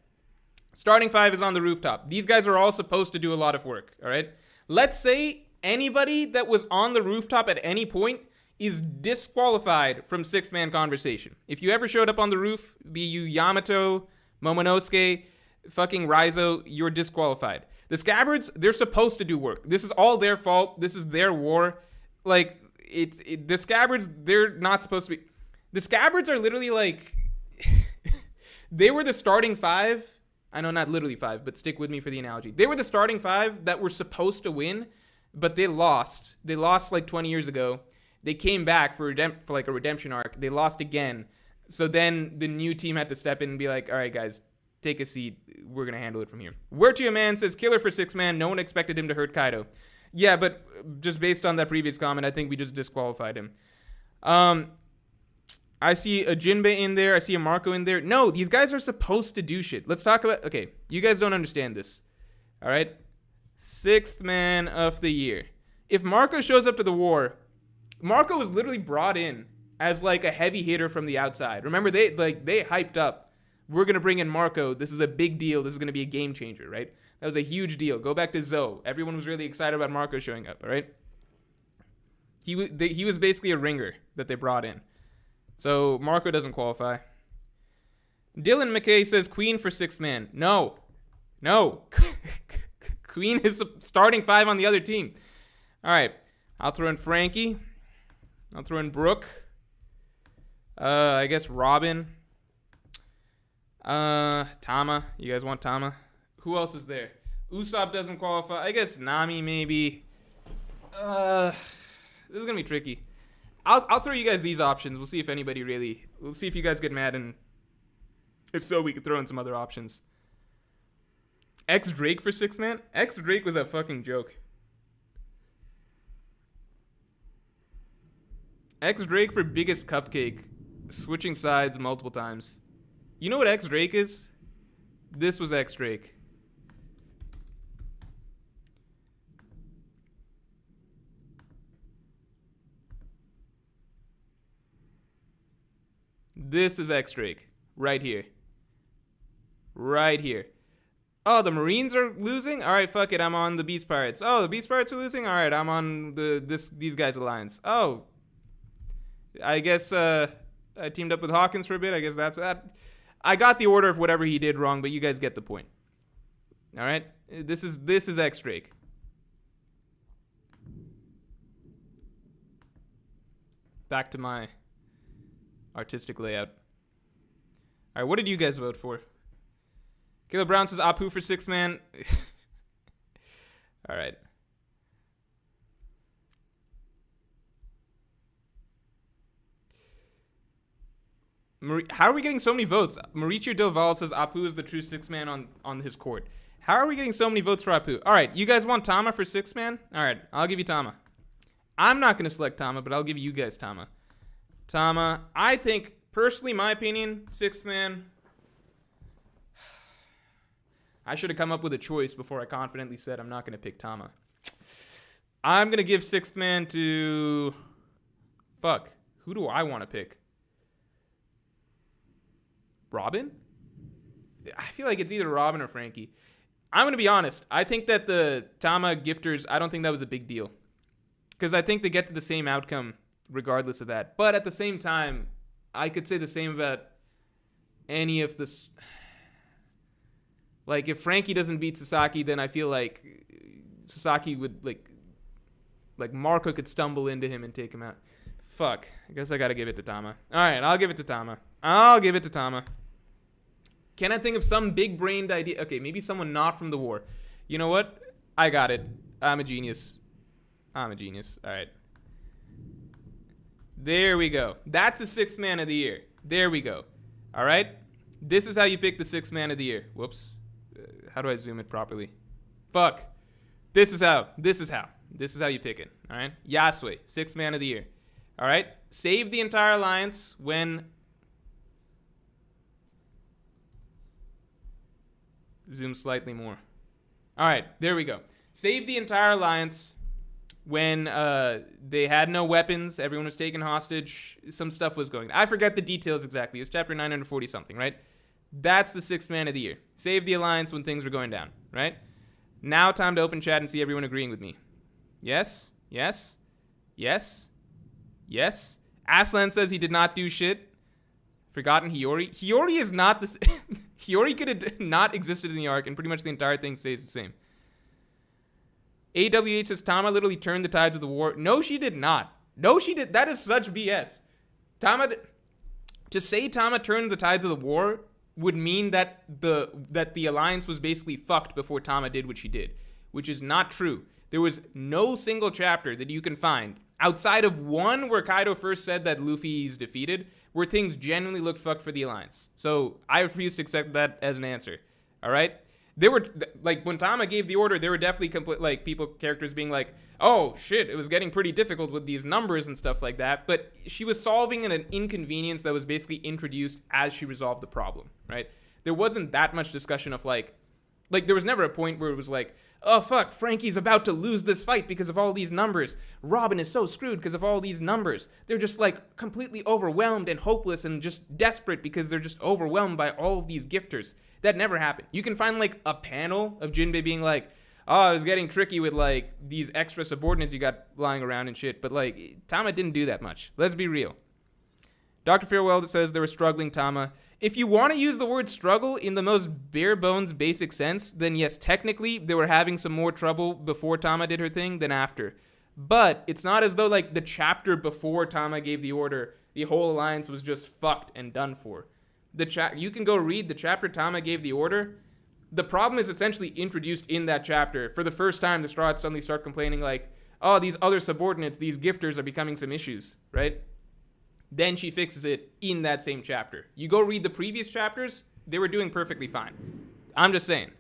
Speaker 1: Starting 5 is on the rooftop. These guys are all supposed to do a lot of work, all right? Let's say anybody that was on the rooftop at any point is disqualified from Sixth Man conversation. If you ever showed up on the roof, be you Yamato, Momonosuke, fucking Raizo, you're disqualified. The Scabbards, they're supposed to do work. This is all their fault. This is their war. Like, the Scabbards, they're not supposed to be... The Scabbards are literally like... They were the starting five. I know not literally five, but stick with me for the analogy. They were the starting five that were supposed to win, but they lost. They lost like 20 years ago. They came back for like a redemption arc. They lost again. So then the new team had to step in and be like, all right, guys, take a seat. We're going to handle it from here. Word to a man says, killer for 6-man. No one expected him to hurt Kaido. Yeah, but just based on that previous comment, I think we just disqualified him. I see a Jinbei in there. I see a Marco in there. No, these guys are supposed to do shit. Let's talk about... Okay, you guys don't understand this. All right? 6th man of the year. If Marco shows up to the war, Marco was literally brought in as like a heavy hitter from the outside. Remember, they hyped up. We're going to bring in Marco. This is a big deal. This is going to be a game changer, right? That was a huge deal. Go back to Zoe. Everyone was really excited about Marco showing up, all right? He was basically a ringer that they brought in. So Marco doesn't qualify. Dylan McKay says Queen for 6th man. No. Queen is starting 5 on the other team. All right. I'll throw in Frankie. I'll throw in Brooke. I guess Robin. Tama. You guys want Tama? Who else is there? Usopp doesn't qualify. I guess Nami maybe. This is going to be tricky. I'll throw you guys these options. We'll see if anybody really... We'll see if you guys get mad, and if so, we could throw in some other options. X Drake for 6 man? X Drake was a fucking joke. X Drake for biggest cupcake. Switching sides multiple times. You know what X Drake is? This was X Drake. This is X Drake. Right here. Right here. Oh, the Marines are losing? Alright, fuck it. I'm on the Beast Pirates. Oh, the Beast Pirates are losing? Alright, I'm on these guys' alliance. Oh. I guess I teamed up with Hawkins for a bit. I guess that's that. I got the order of whatever he did wrong, but you guys get the point. Alright? This is X Drake. Back to my artistic layout. All right, what did you guys vote for? Caleb Brown says Apu for 6 man. All right. How are we getting so many votes? Mauricio Doval says Apu is the true 6 man on his court. How are we getting so many votes for Apu? All right, you guys want Tama for 6 man? All right, I'll give you Tama. I'm not going to select Tama, but I'll give you guys Tama. Tama, I think, personally, my opinion, 6th man. I should have come up with a choice before I confidently said I'm not going to pick Tama. I'm going to give 6th man to... Fuck. Who do I want to pick? Robin? I feel like it's either Robin or Frankie. I'm going to be honest. I think that the Tama gifters, I don't think that was a big deal. Because I think they get to the same outcome regardless of that. But at the same time, I could say the same about any of this. Like, if Frankie doesn't beat Sasaki, then I feel like Sasaki would, like Marco could stumble into him and take him out. Fuck. I guess I got to give it to Tama. All right, I'll give it to Tama. Can I think of some big-brained idea? Okay, maybe someone not from the war. You know what? I got it. I'm a genius. All right. There we go. That's the 6th man of the year. There we go. All right? This is how you pick the 6th man of the year. Whoops. How do I zoom it properly? Fuck. This is how you pick it. All right? Yasue, 6th man of the year. All right? Save the entire alliance when... Zoom slightly more. All right. There we go. Save the entire alliance when they had no weapons, everyone was taken hostage, some stuff was going on. I forget the details exactly. It was chapter 940-something, right? That's the 6th man of the year. Save the alliance when things were going down, right? Now time to open chat and see everyone agreeing with me. Yes? Yes? Yes? Yes? Aslan says he did not do shit. Forgotten Hiyori. Hiyori is not the... Hiyori could have not existed in the arc, and pretty much the entire thing stays the same. AWH says Tama literally turned the tides of the war. No, she did not. No, she did. That is such BS. To say Tama turned the tides of the war would mean that the alliance was basically fucked before Tama did what she did, which is not true. There was no single chapter that you can find outside of one where Kaido first said that Luffy's defeated, where things genuinely looked fucked for the alliance. So I refuse to accept that as an answer. All right. There were, like, when Tama gave the order, there were definitely characters being like, oh shit, it was getting pretty difficult with these numbers and stuff like that. But she was solving an inconvenience that was basically introduced as she resolved the problem, right? There wasn't that much discussion of like there was never a point where it was like, oh fuck, Frankie's about to lose this fight because of all these numbers. Robin is so screwed because of all these numbers. They're just like completely overwhelmed and hopeless and just desperate because they're just overwhelmed by all of these gifters. That never happened. You can find like a panel of Jinbei being like, oh, it was getting tricky with like these extra subordinates you got lying around and shit. But like Tama didn't do that much. Let's be real. Dr. Farewell that says they were struggling Tama. If you want to use the word struggle in the most bare bones basic sense, then yes, technically they were having some more trouble before Tama did her thing than after. But it's not as though like the chapter before Tama gave the order, the whole alliance was just fucked and done for. You can go read the chapter Tama gave the order. The problem is essentially introduced in that chapter. For the first time, the Straw Hats suddenly start complaining like, oh, these other subordinates, these gifters are becoming some issues, right? Then she fixes it in that same chapter. You go read the previous chapters, they were doing perfectly fine. I'm just saying.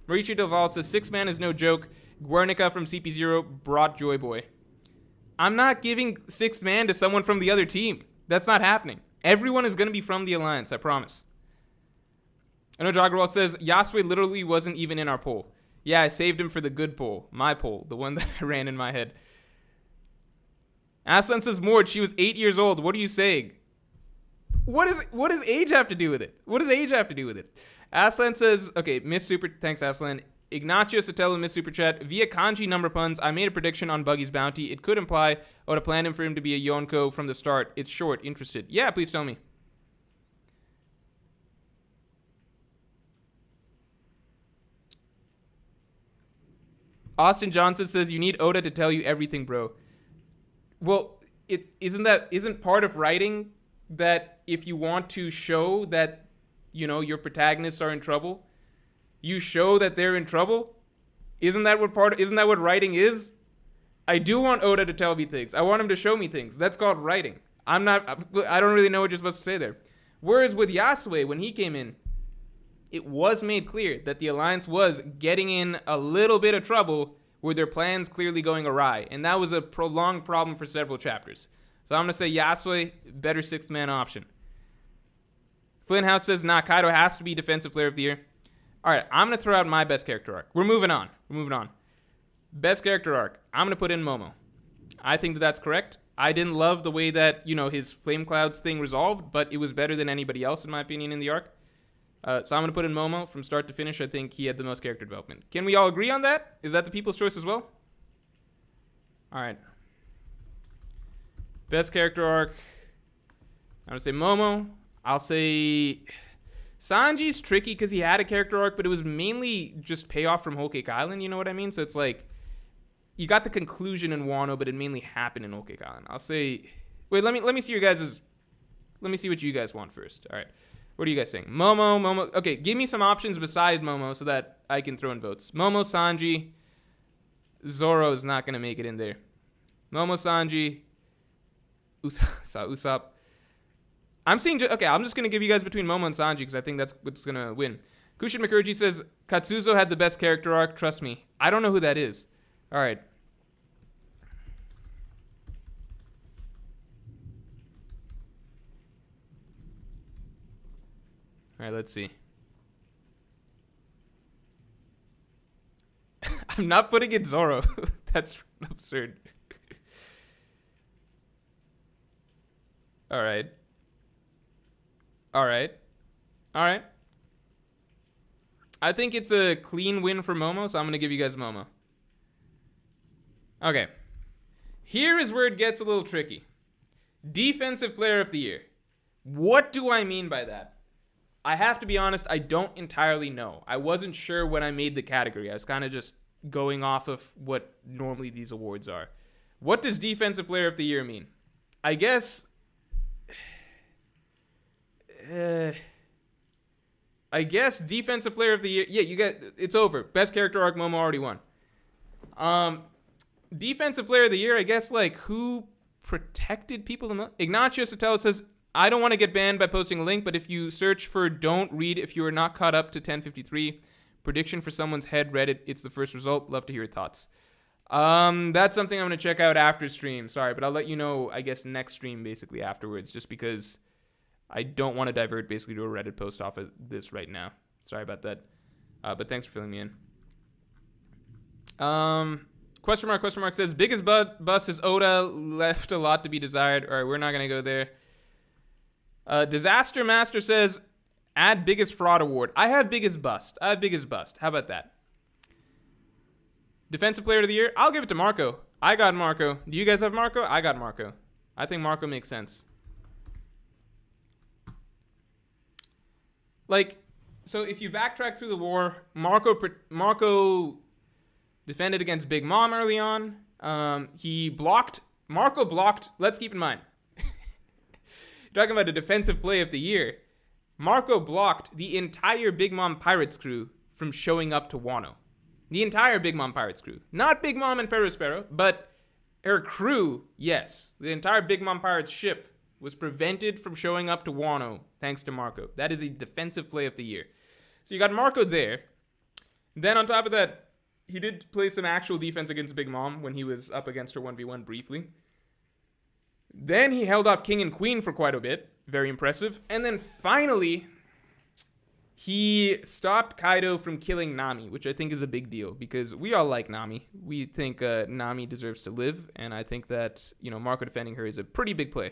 Speaker 1: Mauricio Del Val says, 6-man is no joke. Guernica from CP0 brought Joy Boy. I'm not giving 6th man to someone from the other team. That's not happening. Everyone is going to be from the alliance, I promise. I know Jagrawal says, Yasue literally wasn't even in our poll. Yeah, I saved him for the good poll. My poll. The one that I ran in my head. Aslan says, Morj, she was 8 years old. What are you saying? What does age have to do with it? What does age have to do with it? Aslan says, okay, Miss Super, thanks Aslan. Ignacio Sotelo, Miss Super Chat. Via kanji number puns, I made a prediction on Buggy's bounty. It could imply I would have planned for him to be a Yonko from the start. It's short. Interested. Yeah, please tell me. Austin Johnson says, you need Oda to tell you everything, bro. Well, isn't part of writing that if you want to show that, you know, your protagonists are in trouble, you show that they're in trouble? Isn't that what writing is? I do want Oda to tell me things. I want him to show me things. That's called writing. I don't really know what you're supposed to say there. Whereas with Yasue, when he came in, it was made clear that the alliance was getting in a little bit of trouble with their plans clearly going awry. And that was a prolonged problem for several chapters. So I'm going to say Yasue, better 6th man option. Flynn House says, nah, Kaido has to be defensive player of the year. All right, I'm going to throw out my best character arc. We're moving on. Best character arc. I'm going to put in Momo. I think that that's correct. I didn't love the way that, you know, his Flame Clouds thing resolved, but it was better than anybody else, in my opinion, in the arc. So I'm going to put in Momo from start to finish. I think he had the most character development. Can we all agree on that? Is that the people's choice as well? All right. Best character arc. I'm going to say Momo. I'll say Sanji's tricky because he had a character arc, but it was mainly just payoff from Whole Cake Island. You know what I mean? So it's like you got the conclusion in Wano, but it mainly happened in Whole Cake Island. I'll say, wait, let me see your guys's. Let me see what you guys want first. All right. What are you guys saying? Momo. Okay, give me some options besides Momo so that I can throw in votes. Momo, Sanji. Zoro's not going to make it in there. Momo, Sanji. Usopp. I'm seeing... Okay, I'm just going to give you guys between Momo and Sanji because I think that's what's going to win. Kushin Makurji says, Katsuzo had the best character arc. Trust me. I don't know who that is. All right. All right, let's see. I'm not putting in Zoro. That's absurd. All right. I think it's a clean win for Momo, so I'm going to give you guys Momo. Okay. Here is where it gets a little tricky. Defensive player of the year. What do I mean by that? I have to be honest, I don't entirely know. I wasn't sure when I made the category. I was kind of just going off of what normally these awards are. What does defensive player of the year mean? I guess I guess defensive player of the year. Yeah, you got it's over. Best character arc, Momo already won. Defensive player of the year, I guess, like, who protected people the most? Ignacio Sotelo says, I don't want to get banned by posting a link, but if you search for don't read if you are not caught up to 1053, prediction for someone's head Reddit, it's the first result. Love to hear your thoughts. That's something I'm going to check out after stream. Sorry, but I'll let you know, I guess, next stream, basically, afterwards, just because I don't want to divert, basically, to a Reddit post off of this right now. Sorry about that. But thanks for filling me in. Question mark says, biggest bust is Oda, left a lot to be desired. All right, we're not going to go there. Disaster Master says, add biggest fraud award. I have biggest bust. How about that? Defensive player of the year, I'll give it to Marco. I got Marco. Do you guys have Marco? I got Marco. I think Marco makes sense. Like, so if you backtrack through the war, Marco defended against Big Mom early on. Marco blocked, let's keep in mind, you're talking about a defensive play of the year. Marco blocked the entire Big Mom Pirates crew from showing up to Wano. The entire Big Mom Pirates crew. Not Big Mom and Perospero, but her crew, yes. The entire Big Mom Pirates ship was prevented from showing up to Wano thanks to Marco. That is a defensive play of the year. So you got Marco there. Then on top of that, he did play some actual defense against Big Mom when he was up against her 1v1 briefly. Then he held off King and Queen for quite a bit. Very impressive. And then finally, he stopped Kaido from killing Nami, which I think is a big deal because we all like Nami. We think Nami deserves to live, and I think that, Marco defending her is a pretty big play.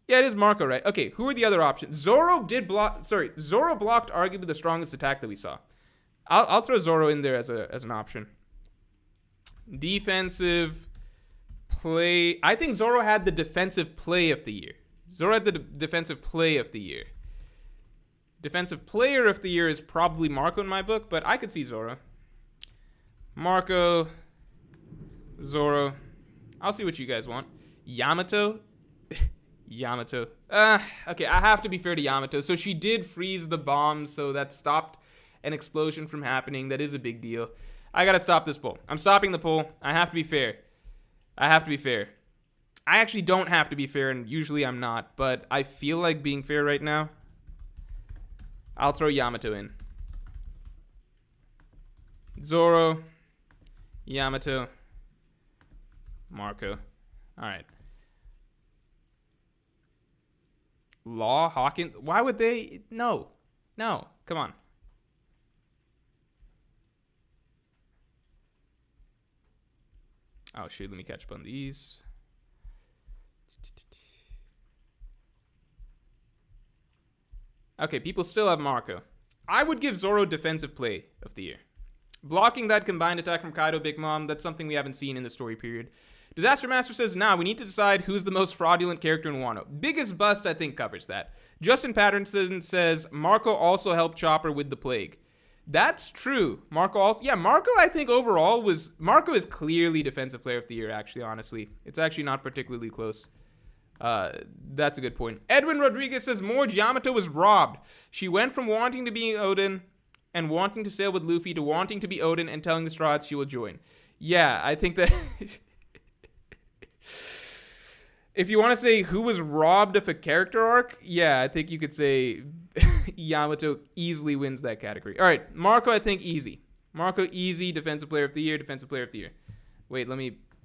Speaker 1: Yeah, it is Marco, right? Okay, who are the other options? Zoro blocked arguably the strongest attack that we saw. I'll throw Zoro in there as an option. Defensive play. I think Zoro had the defensive play of the year. Defensive player of the year is probably Marco in my book, but I could see Zoro. Marco, Zoro. I'll see what you guys want. Yamato. Okay, I have to be fair to Yamato. So she did freeze the bomb, so that stopped an explosion from happening. That is a big deal. I gotta stop this poll. I'm stopping the poll. I have to be fair. I actually don't have to be fair, and usually I'm not, but I feel like being fair right now. I'll throw Yamato in. Zoro, Yamato, Marco. All right. Law, Hawkins. Why would they? No. Come on. Oh, shoot. Let me catch up on these. Okay, people still have Marco. I would give Zoro defensive play of the year. Blocking that combined attack from Kaido, Big Mom, that's something we haven't seen in the story period. Disaster Master says, we need to decide who's the most fraudulent character in Wano. Biggest bust, I think, covers that. Justin Patterson says, Marco also helped Chopper with the plague. That's true. Marco, I think overall Marco is clearly defensive player of the year, actually, honestly. It's actually not particularly close. That's a good point. Edwin Rodriguez says, Morj, Yamato was robbed. She went from wanting to be Odin and wanting to sail with Luffy to wanting to be Odin and telling the Straw Hats she will join. Yeah, I think that... If you want to say who was robbed of a character arc, yeah, I think you could say Yamato easily wins that category. All right, Marco, I think easy. Marco, easy, defensive player of the year. Wait,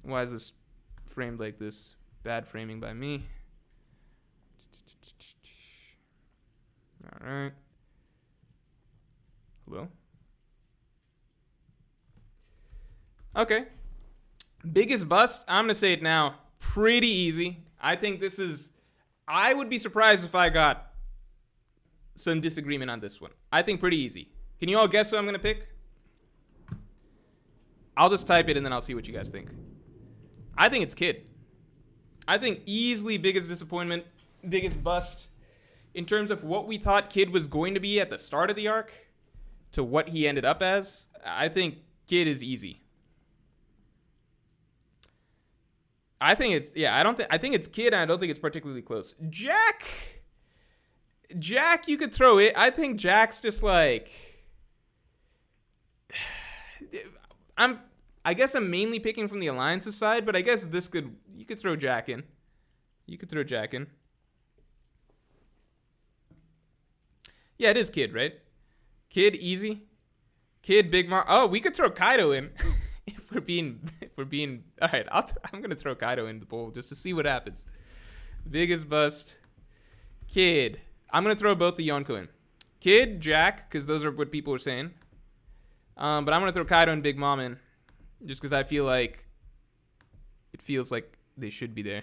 Speaker 1: why is this framed like this? Bad framing by me. All right. Hello? Okay. Biggest bust, I'm going to say it now. Pretty easy. I think I would be surprised if I got some disagreement on this one. I think pretty easy. Can you all guess who I'm going to pick? I'll just type it and then I'll see what you guys think. I think it's Kid. I think easily biggest disappointment, biggest bust. In terms of what we thought Kid was going to be at the start of the arc to what he ended up as, I think Kid is easy. I think it's Kid, and I don't think it's particularly close. Jack, Jack, you could throw it. I think Jack's just like... I guess I'm mainly picking from the Alliance's side, but I guess you could throw Jack in. You could throw Jack in. Yeah, it is Kid, right? Kid, easy. Kid, Big Mom. Oh, we could throw Kaido in. if we're being. All right, I'm gonna throw Kaido in the bowl just to see what happens. Biggest bust. Kid. I'm gonna throw both the Yonko in. Kid, Jack, because those are what people are saying. But I'm gonna throw Kaido and Big Mom in, just because I feel like it feels like they should be there.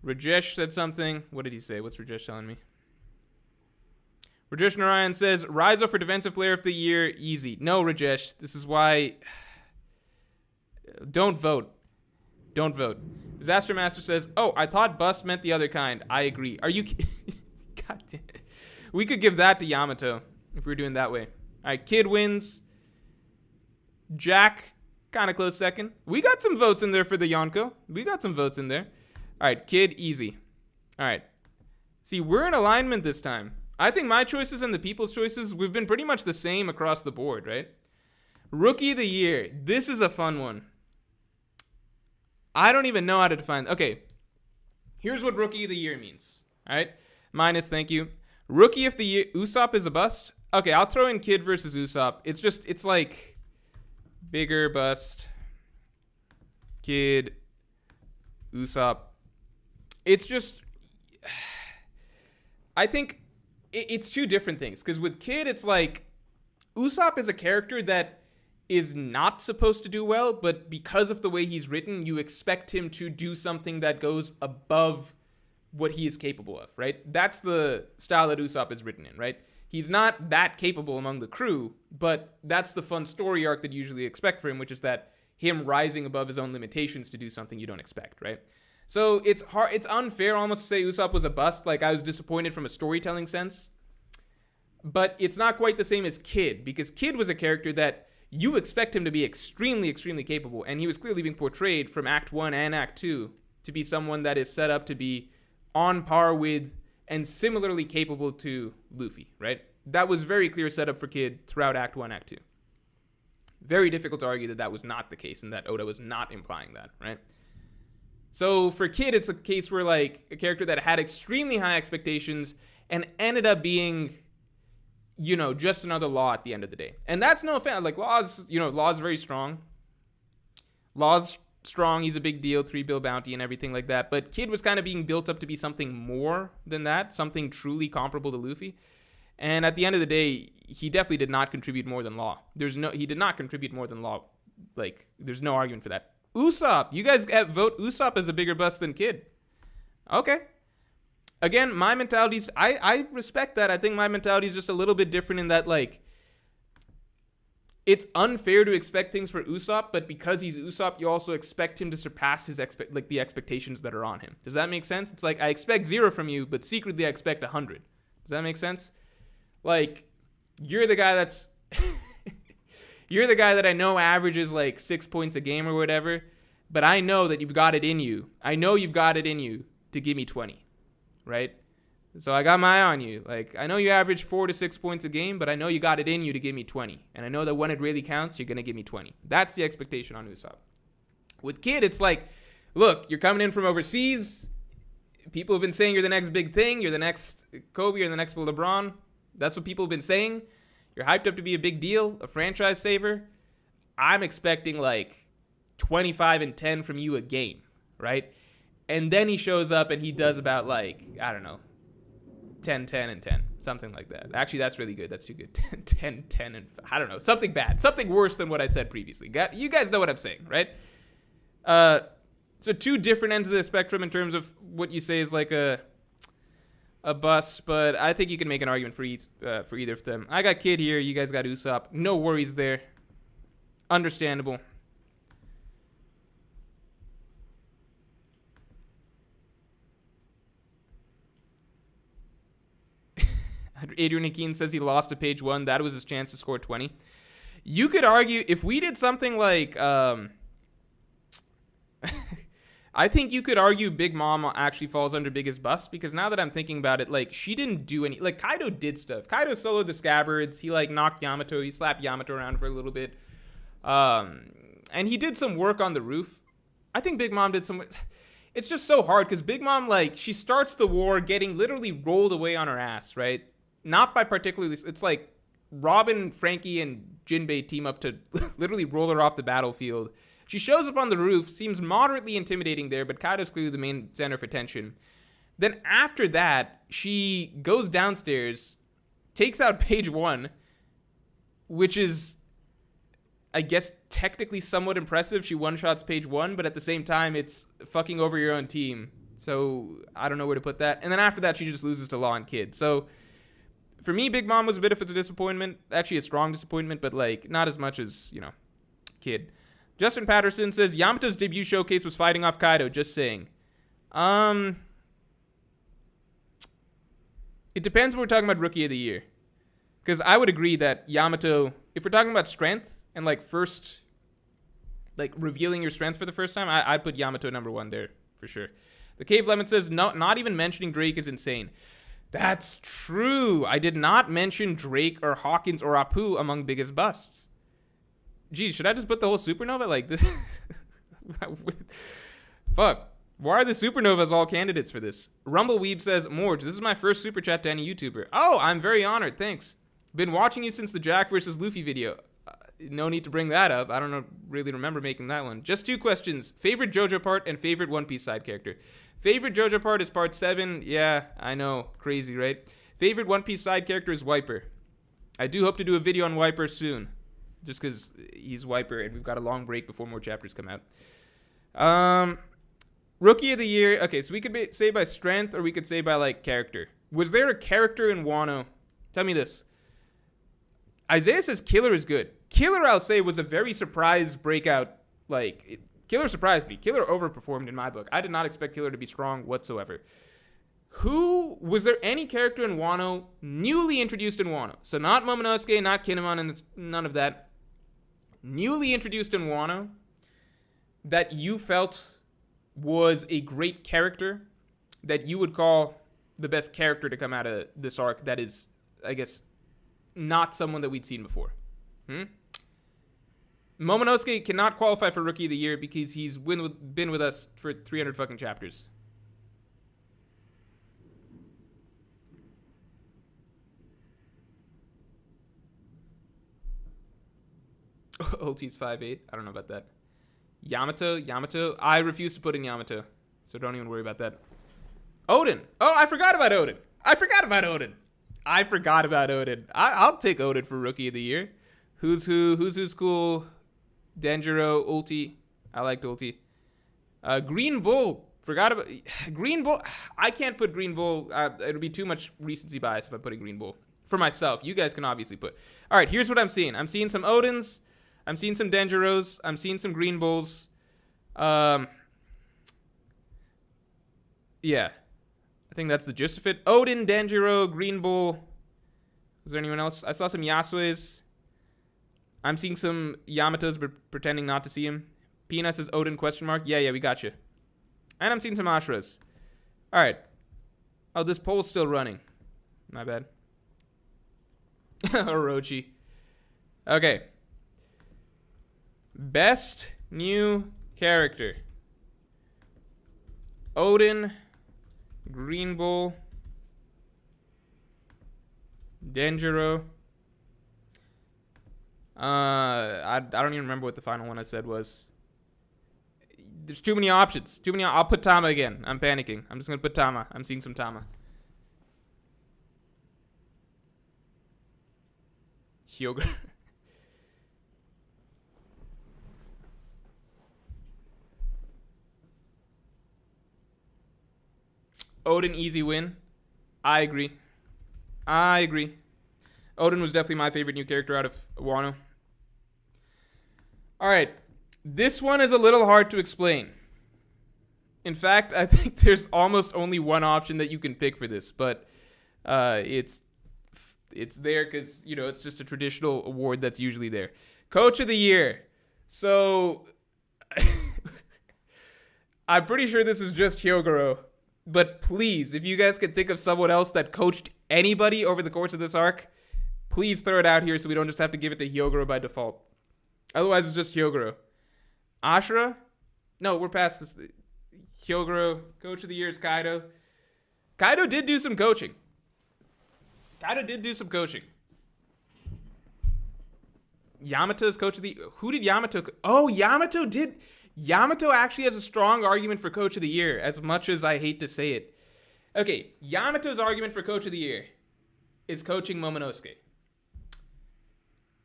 Speaker 1: Rajesh said something. What did he say? What's Rajesh telling me? Rajesh Narayan says, Rizzo for Defensive Player of the Year, easy. No, Rajesh. This is why... Don't vote. Don't vote. Disaster Master says, oh, I thought bust meant the other kind. I agree. Are you... God damn it. We could give that to Yamato if we were doing that way. All right, Kid wins. Jack, kind of close second. We got some votes in there for the Yonko. We got some votes in there. All right, Kid, easy. All right. See, we're in alignment this time. I think my choices and the people's choices, we've been pretty much the same across the board, right? Rookie of the Year. This is a fun one. I don't even know how to define... Okay. Here's what Rookie of the Year means. All right? Minus, thank you. Rookie of the Year. Usopp is a bust? Okay, I'll throw in Kid versus Usopp. It's like... Bigger bust. Kid. Usopp. It's just... I think... It's two different things, because with Kid, it's like Usopp is a character that is not supposed to do well, but because of the way he's written, you expect him to do something that goes above what he is capable of, right? That's the style that Usopp is written in, right? He's not that capable among the crew, but that's the fun story arc that you usually expect for him, which is that him rising above his own limitations to do something you don't expect, right? So it's hard, it's unfair almost to say Usopp was a bust. Like, I was disappointed from a storytelling sense. But it's not quite the same as Kid, because Kid was a character that you expect him to be extremely, extremely capable. And he was clearly being portrayed from Act 1 and Act 2 to be someone that is set up to be on par with and similarly capable to Luffy, right? That was very clear setup for Kid throughout Act 1, Act 2. Very difficult to argue that that was not the case and that Oda was not implying that, right? So for Kid, it's a case where, like, a character that had extremely high expectations and ended up being, you know, just another Law at the end of the day. And that's no offense. Like, Law's very strong. Law's strong. He's a big deal. 3 bill bounty and everything like that. But Kid was kind of being built up to be something more than that. Something truly comparable to Luffy. And at the end of the day, he definitely did not contribute more than Law. He did not contribute more than Law. Like, there's no argument for that. Usopp. You guys vote Usopp as a bigger bust than Kid. Okay. Again, my mentality's... I respect that. I think my mentality is just a little bit different in that, like... It's unfair to expect things for Usopp, but because he's Usopp, you also expect him to surpass his the expectations that are on him. Does that make sense? It's like, I expect 0 from you, but secretly I expect 100. Does that make sense? Like, you're the guy that's... You're the guy that I know averages like 6 points a game or whatever, but I know that you've got it in you. I know you've got it in you to give me 20, right? So I got my eye on you. Like, I know you average 4 to 6 points a game, but I know you got it in you to give me 20. And I know that when it really counts, you're going to give me 20. That's the expectation on Usopp. With Kid, it's like, look, you're coming in from overseas. People have been saying you're the next big thing. You're the next Kobe. You're the next LeBron. That's what people have been saying. You're hyped up to be a big deal, a franchise saver. I'm expecting like 25 and 10 from you a game, right? And then he shows up and he does about like, I don't know, 10, 10, and 10. Something like that. Actually, that's really good. That's too good. 10, 10, 10, and I don't know. Something bad. Something worse than what I said previously. You guys know what I'm saying, right? So two different ends of the spectrum in terms of what you say is like a bust, but I think you can make an argument for either of them. I got Kid here. You guys got Usopp. No worries there. Understandable. Adrian Akeen says he lost to page 1. That was his chance to score 20. You could argue if we did something like... I'll I think you could argue Big Mom actually falls under biggest bust, because now that I'm thinking about it, like, she didn't do any, like, Kaido did stuff. Kaido soloed the Scabbards. He, like, knocked Yamato. He slapped Yamato around for a little bit. And he did some work on the roof. I think Big Mom did some. It's just so hard because Big Mom, like, she starts the war getting literally rolled away on her ass, right? Not by particularly. It's like Robin, Frankie, and Jinbei team up to literally roll her off the battlefield. She shows up on the roof, seems moderately intimidating there, but Kaido's clearly the main center of attention. Then after that, she goes downstairs, takes out Page One, which is, I guess, technically somewhat impressive. She one-shots Page One, but at the same time, it's fucking over your own team. So I don't know where to put that. And then after that, she just loses to Law and Kid. So for me, Big Mom was a bit of a disappointment. Actually, a strong disappointment, but, like, not as much as, you know, Kid. Justin Patterson says, Yamato's debut showcase was fighting off Kaido. Just saying. It depends when we're talking about Rookie of the Year. Because I would agree that Yamato, if we're talking about strength and, like, first, like, revealing your strength for the first time, I'd put Yamato number one there for sure. The Cave Lemon says, no, not even mentioning Drake is insane. That's true. I did not mention Drake or Hawkins or Apu among biggest busts. Geez, should I just put the whole supernova like this? Fuck. Why are the supernovas all candidates for this? Rumbleweeb says, Morj, this is my first super chat to any YouTuber. Oh, I'm very honored. Thanks. Been watching you since the Jack versus Luffy video. No need to bring that up. I don't really remember making that one. Just 2 questions. Favorite JoJo part and favorite One Piece side character. Favorite JoJo part is part 7. Yeah, I know. Crazy, right? Favorite One Piece side character is Wiper. I do hope to do a video on Wiper soon. Just because he's Wiper and we've got a long break before more chapters come out. Rookie of the Year. Okay, so we could say by strength or we could say by, like, character. Was there a character in Wano? Tell me this. Isaiah says Killer is good. Killer, I'll say, was a very surprise breakout. Like, Killer surprised me. Killer overperformed in my book. I did not expect Killer to be strong whatsoever. Was there any character in Wano newly introduced in Wano? So not Momonosuke, not Kinemon, and none of that. Newly introduced in Wano that you felt was a great character that you would call the best character to come out of this arc that is, I guess, not someone that we'd seen before. Momonosuke cannot qualify for Rookie of the Year because he's been with us for 300 fucking chapters. Ulti's 5'8". I don't know about that. Yamato. I refuse to put in Yamato, so don't even worry about that. Odin. Oh, I forgot about Odin. I'll take Odin for Rookie of the Year. Who's cool? Denjiro, Ulti. I liked Ulti. Green Bull. Forgot about Green Bull. I can't put Green Bull. It'll be too much recency bias if I put in Green Bull. For myself. You guys can obviously put. All right, here's what I'm seeing. I'm seeing some Odins. I'm seeing some Denjiros. I'm seeing some Green Bulls. Yeah. I think that's the gist of it. Odin, Denjiro, Green Bull. Was there anyone else? I saw some Yasues. I'm seeing some Yamatos, but pretending not to see him. Pina says Odin ? Yeah, we got you. And I'm seeing some Ashuras. All right. Oh, this poll's still running. My bad. Orochi. Okay. Best new character. Odin, Green Bull, Denjiro. I don't even remember what the final one I said was. There's too many options. I'll put Tama again. I'm panicking. I'm just going to put Tama. I'm seeing some Tama. Hyogre. Odin, easy win. I agree. Odin was definitely my favorite new character out of Wano. All right. This one is a little hard to explain. In fact, I think there's almost only one option that you can pick for this, but it's there because, you know, it's just a traditional award that's usually there. Coach of the Year. So I'm pretty sure this is just Hyogoro. But please, if you guys could think of someone else that coached anybody over the course of this arc, please throw it out here so we don't just have to give it to Hyogoro by default. Otherwise, it's just Hyogoro. Ashura? No, we're past this. Hyogoro, Coach of the Year is Kaido. Kaido did do some coaching. Yamato's Coach of the... Who did Yamato... Oh, Yamato did... Yamato actually has a strong argument for Coach of the Year, as much as I hate to say it. Okay, Yamato's argument for Coach of the Year is coaching Momonosuke.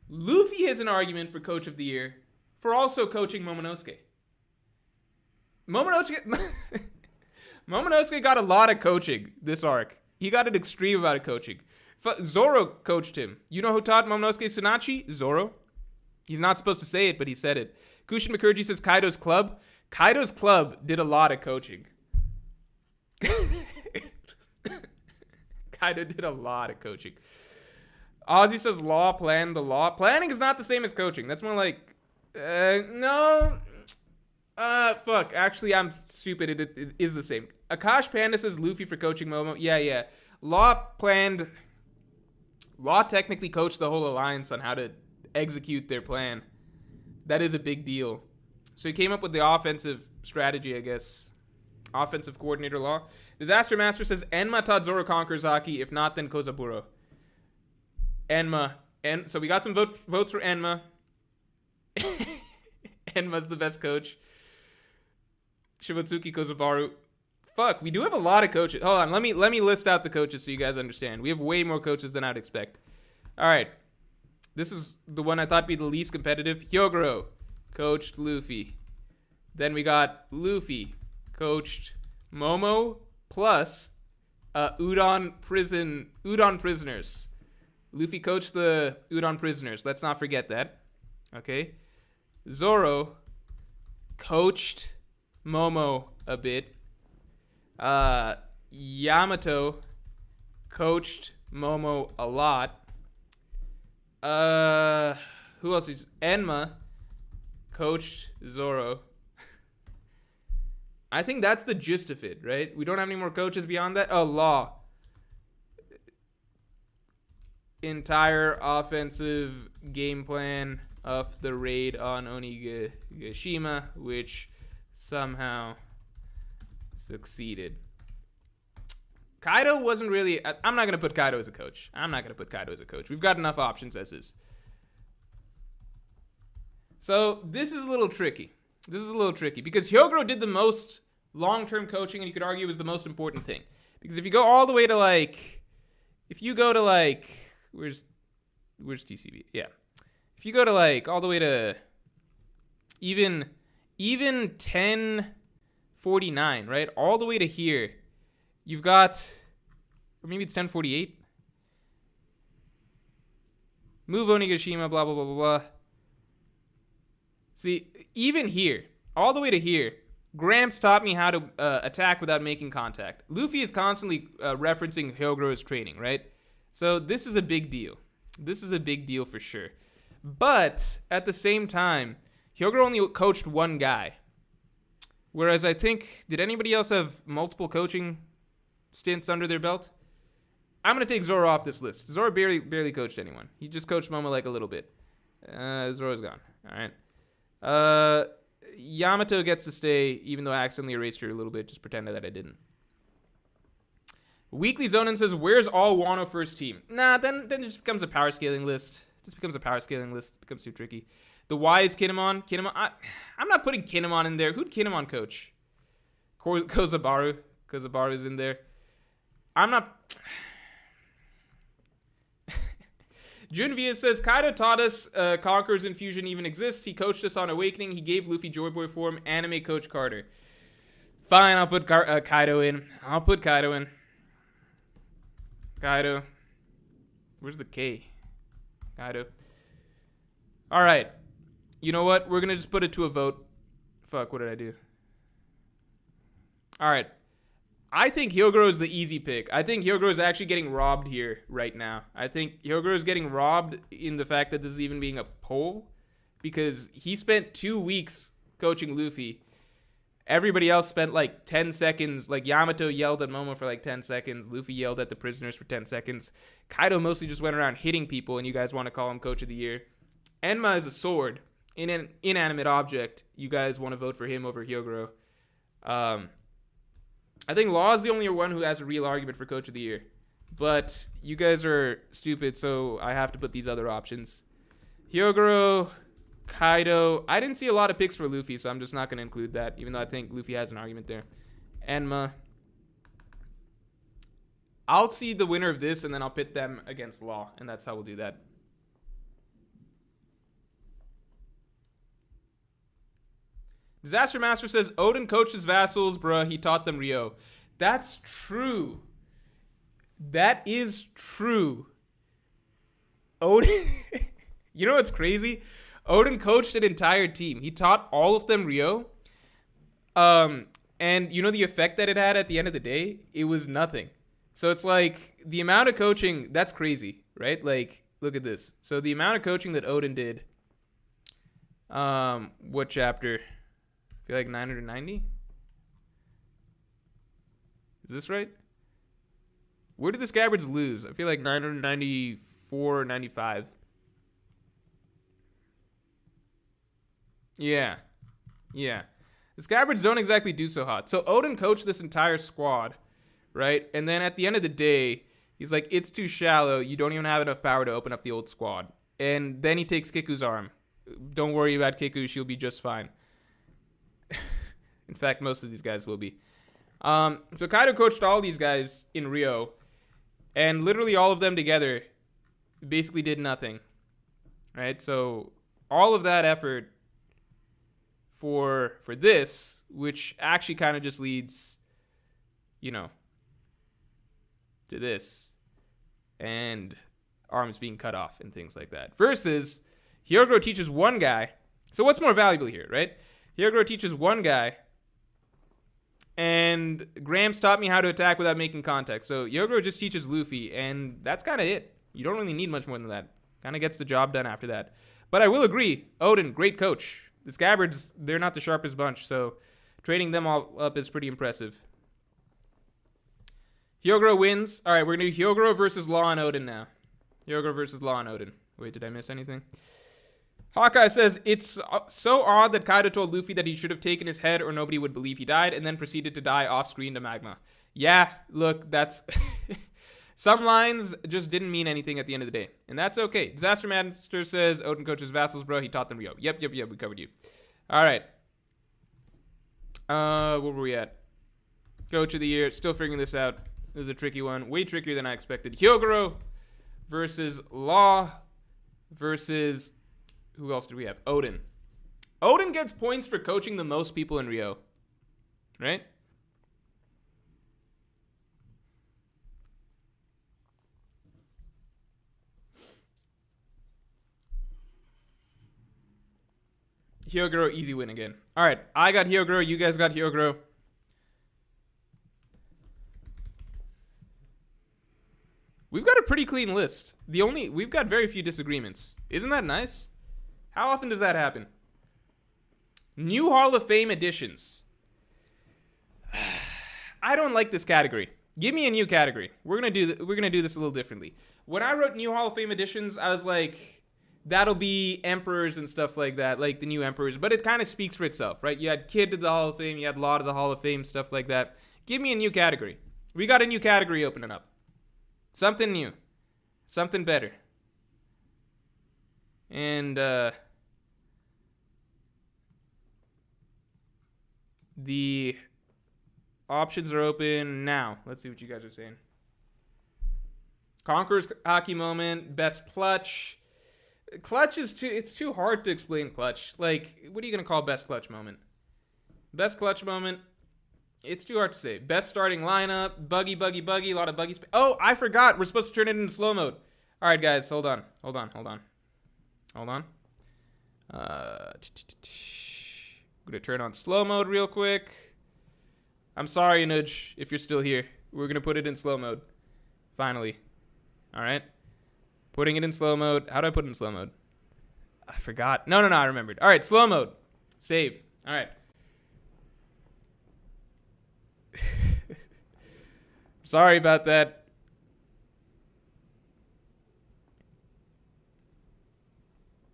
Speaker 1: Luffy has an argument for Coach of the Year for also coaching Momonosuke. Momonosuke got a lot of coaching this arc. He got an extreme amount of coaching. Zoro coached him. You know who taught Momonosuke Tsunachi? Zoro. He's not supposed to say it, but he said it. Kushin Mikurji says Kaido's club. Kaido's club did a lot of coaching. Kaido did a lot of coaching. Ozzy says law, plan, the law. Planning is not the same as coaching. That's more like... no... fuck. Actually, I'm stupid. It is the same. Akash Panda says Luffy for coaching Momo. Yeah. Law technically coached the whole alliance on how to execute their plan. That is a big deal. So he came up with the offensive strategy, I guess. Offensive coordinator Law. Disaster Master says Enma taught Zoro conquers Haki. If not, then Kozaburo. Enma. So we got some votes for Enma. Enma's the best coach. Shibotsuki Kozabaru. Fuck, we do have a lot of coaches. Hold on, let me list out the coaches so you guys understand. We have way more coaches than I'd expect. All right. This is the one I thought would be the least competitive. Hyogoro coached Luffy. Then we got Luffy coached Momo plus Udon prisoners. Luffy coached the Udon prisoners. Let's not forget that. Okay. Zoro coached Momo a bit. Yamato coached Momo a lot. Who else is... Enma coached Zoro. I think that's the gist of it, right? We don't have any more coaches beyond that. Oh, Law. Entire offensive game plan of the raid on Onigashima, which somehow succeeded. Kaido wasn't really... I'm not going to put Kaido as a coach. We've got enough options as is. So this is a little tricky. Because Hyogoro did the most long-term coaching, and you could argue was the most important thing. Because if you go all the way to like... If you go to like... Where's TCB? Yeah. If you go to like all the way to even 1049, right? All the way to here. You've got, or maybe it's 1048. Move Onigashima, blah, blah, blah, blah, blah. See, even here, all the way to here, Gramps taught me how to attack without making contact. Luffy is constantly referencing Hyogoro's training, right? So this is a big deal. This is a big deal for sure. But at the same time, Hyogoro only coached one guy. Whereas I think, did anybody else have multiple coaching stints under their belt? I'm going to take Zoro off this list. Zoro barely coached anyone. He just coached Momo like a little bit. Zoro's gone. All right. Yamato gets to stay, even though I accidentally erased her a little bit. Just pretended that I didn't. Weekly Zonin says, where's all Wano first team? Nah, then it just becomes a power scaling list. It becomes too tricky. The Y is Kinemon. I'm not putting Kinemon in there. Who'd Kinemon coach? Kozabaru. Kozabaru is in there. I'm not... Junvia says, Kaido taught us Conqueror's Infusion even exists. He coached us on Awakening. He gave Luffy Joy Boy form. Anime Coach Carter. Fine, I'll put Kaido in. Kaido. Where's the K? Kaido. All right. You know what? We're going to just put it to a vote. Fuck, what did I do? All right. I think Hyogoro is the easy pick. I think Hyogoro is actually getting robbed here right now. I think Hyogoro is getting robbed in the fact that this is even being a poll, because he spent 2 weeks coaching Luffy, Everybody else spent like 10 seconds. Like Yamato yelled at Momo for like 10 seconds. Luffy yelled at the prisoners for 10 seconds. Kaido mostly just went around hitting people, and you guys want to call him Coach of the Year. Enma is a sword in an inanimate object. You guys want to vote for him over Hyogoro. I think Law is the only one who has a real argument for Coach of the Year. But you guys are stupid, so I have to put these other options. Hyogoro, Kaido. I didn't see a lot of picks for Luffy, so I'm just not going to include that, even though I think Luffy has an argument there. Enma. I'll see the winner of this, and then I'll pit them against Law, and that's how we'll do that. Disaster Master says, Oden coached his vassals, bruh. He taught them Ryo. That's true. That is true. Oden... You know what's crazy? Oden coached an entire team. He taught all of them Ryo. And you know the effect that it had at the end of the day? It was nothing. So it's like the amount of coaching, that's crazy, right? Like, look at this. So the amount of coaching that Oden did, what chapter? I feel like 990? Is this right? Where did the Scabbards lose? I feel like 994 or 95. Yeah. The Scabbards don't exactly do so hot. So Oden coached this entire squad, right? And then at the end of the day, he's like, it's too shallow. You don't even have enough power to open up the old squad. And then he takes Kiku's arm. Don't worry about Kiku. She'll be just fine. In fact, most of these guys will be. So Kaido coached all these guys in Ryo. And literally all of them together basically did nothing. Right? So all of that effort for this, which actually kind of just leads, to this. And arms being cut off and things like that. Versus Hyogoro teaches one guy. So what's more valuable here, right? Hyogoro teaches one guy. And Gramps taught me how to attack without making contact. So Hyogoro just teaches Luffy, and that's kind of it. You don't really need much more than that. Kind of gets the job done after that. But I will agree, Oden, great coach. The Scabbards, they're not the sharpest bunch, so trading them all up is pretty impressive. Hyogoro wins. All right, we're going to do Hyogoro versus Law and Oden now. Hyogoro versus Law and Oden. Wait, did I miss anything? Hawkeye says, it's so odd that Kaido told Luffy that he should have taken his head or nobody would believe he died, and then proceeded to die off-screen to magma. Yeah, look, that's... Some lines just didn't mean anything at the end of the day. And that's okay. Disaster Master says, Oden coaches vassals, bro. He taught them Ryo. Yep. We covered you. All right. Where were we at? Coach of the Year. Still figuring this out. This is a tricky one. Way trickier than I expected. Hyogoro versus Law versus... Who else did we have? Oden. Oden gets points for coaching the most people in Ryo. Right? Hyogoro, easy win again. All right, I got Hyogoro. You guys got Hyogoro. We've got a pretty clean list. We've got very few disagreements. Isn't that nice? How often does that happen? New Hall of Fame additions. I don't like this category. Give me a new category. We're gonna do this a little differently. When I wrote New Hall of Fame additions, I was like, that'll be emperors and stuff like that, like the new emperors. But it kind of speaks for itself, right? You had Kid to the Hall of Fame, you had Law to the Hall of Fame, stuff like that. Give me a new category. We got a new category opening up. Something new. Something better. And the options are open now. Let's see what you guys are saying. Conqueror's hockey moment, best clutch. Clutch is it's too hard to explain clutch. Like, what are you going to call best clutch moment? Best clutch moment, it's too hard to say. Best starting lineup, buggy, a lot of buggy space. Oh, I forgot. We're supposed to turn it into slow mode. All right, guys, hold on. I'm going to turn on slow mode real quick. I'm sorry, Nudge, if you're still here. We're going to put it in slow mode. Finally. All right. Putting it in slow mode. How do I put it in slow mode? I forgot. No, I remembered. All right, slow mode. Save. All right. Sorry about that.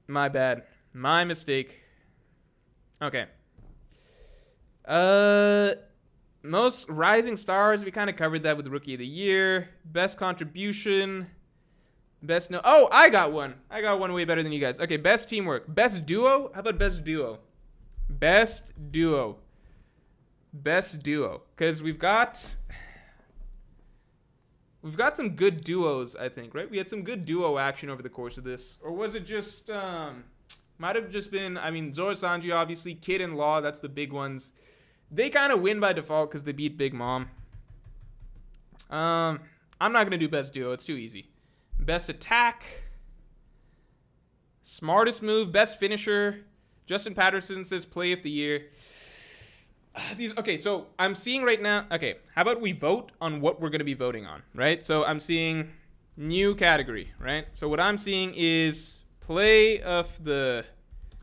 Speaker 1: My bad. My mistake. Okay. Most rising stars, we kind of covered that with Rookie of the Year. Best contribution. Best no. Oh, I got one. I got one way better than you guys. Okay, best teamwork. Best duo? How about best duo? Best duo. Best duo. Because we've got some good duos, I think, right? We had some good duo action over the course of this. Or was it just might have just been, I mean, Zoro Sanji, obviously, Kid and Law, that's the big ones. They kind of win by default because they beat Big Mom. I'm not going to do best duo. It's too easy. Best attack. Smartest move. Best finisher. Justin Patterson says play of the year. Okay, so I'm seeing right now. Okay, how about we vote on what we're going to be voting on, right? So I'm seeing new category, right? So what I'm seeing is play of the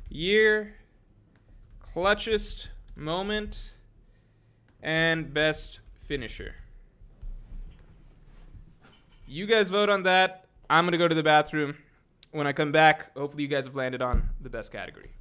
Speaker 1: year, clutchest moment, and best finisher. You guys vote on that. I'm going to go to the bathroom. When I come back, hopefully you guys have landed on the best category.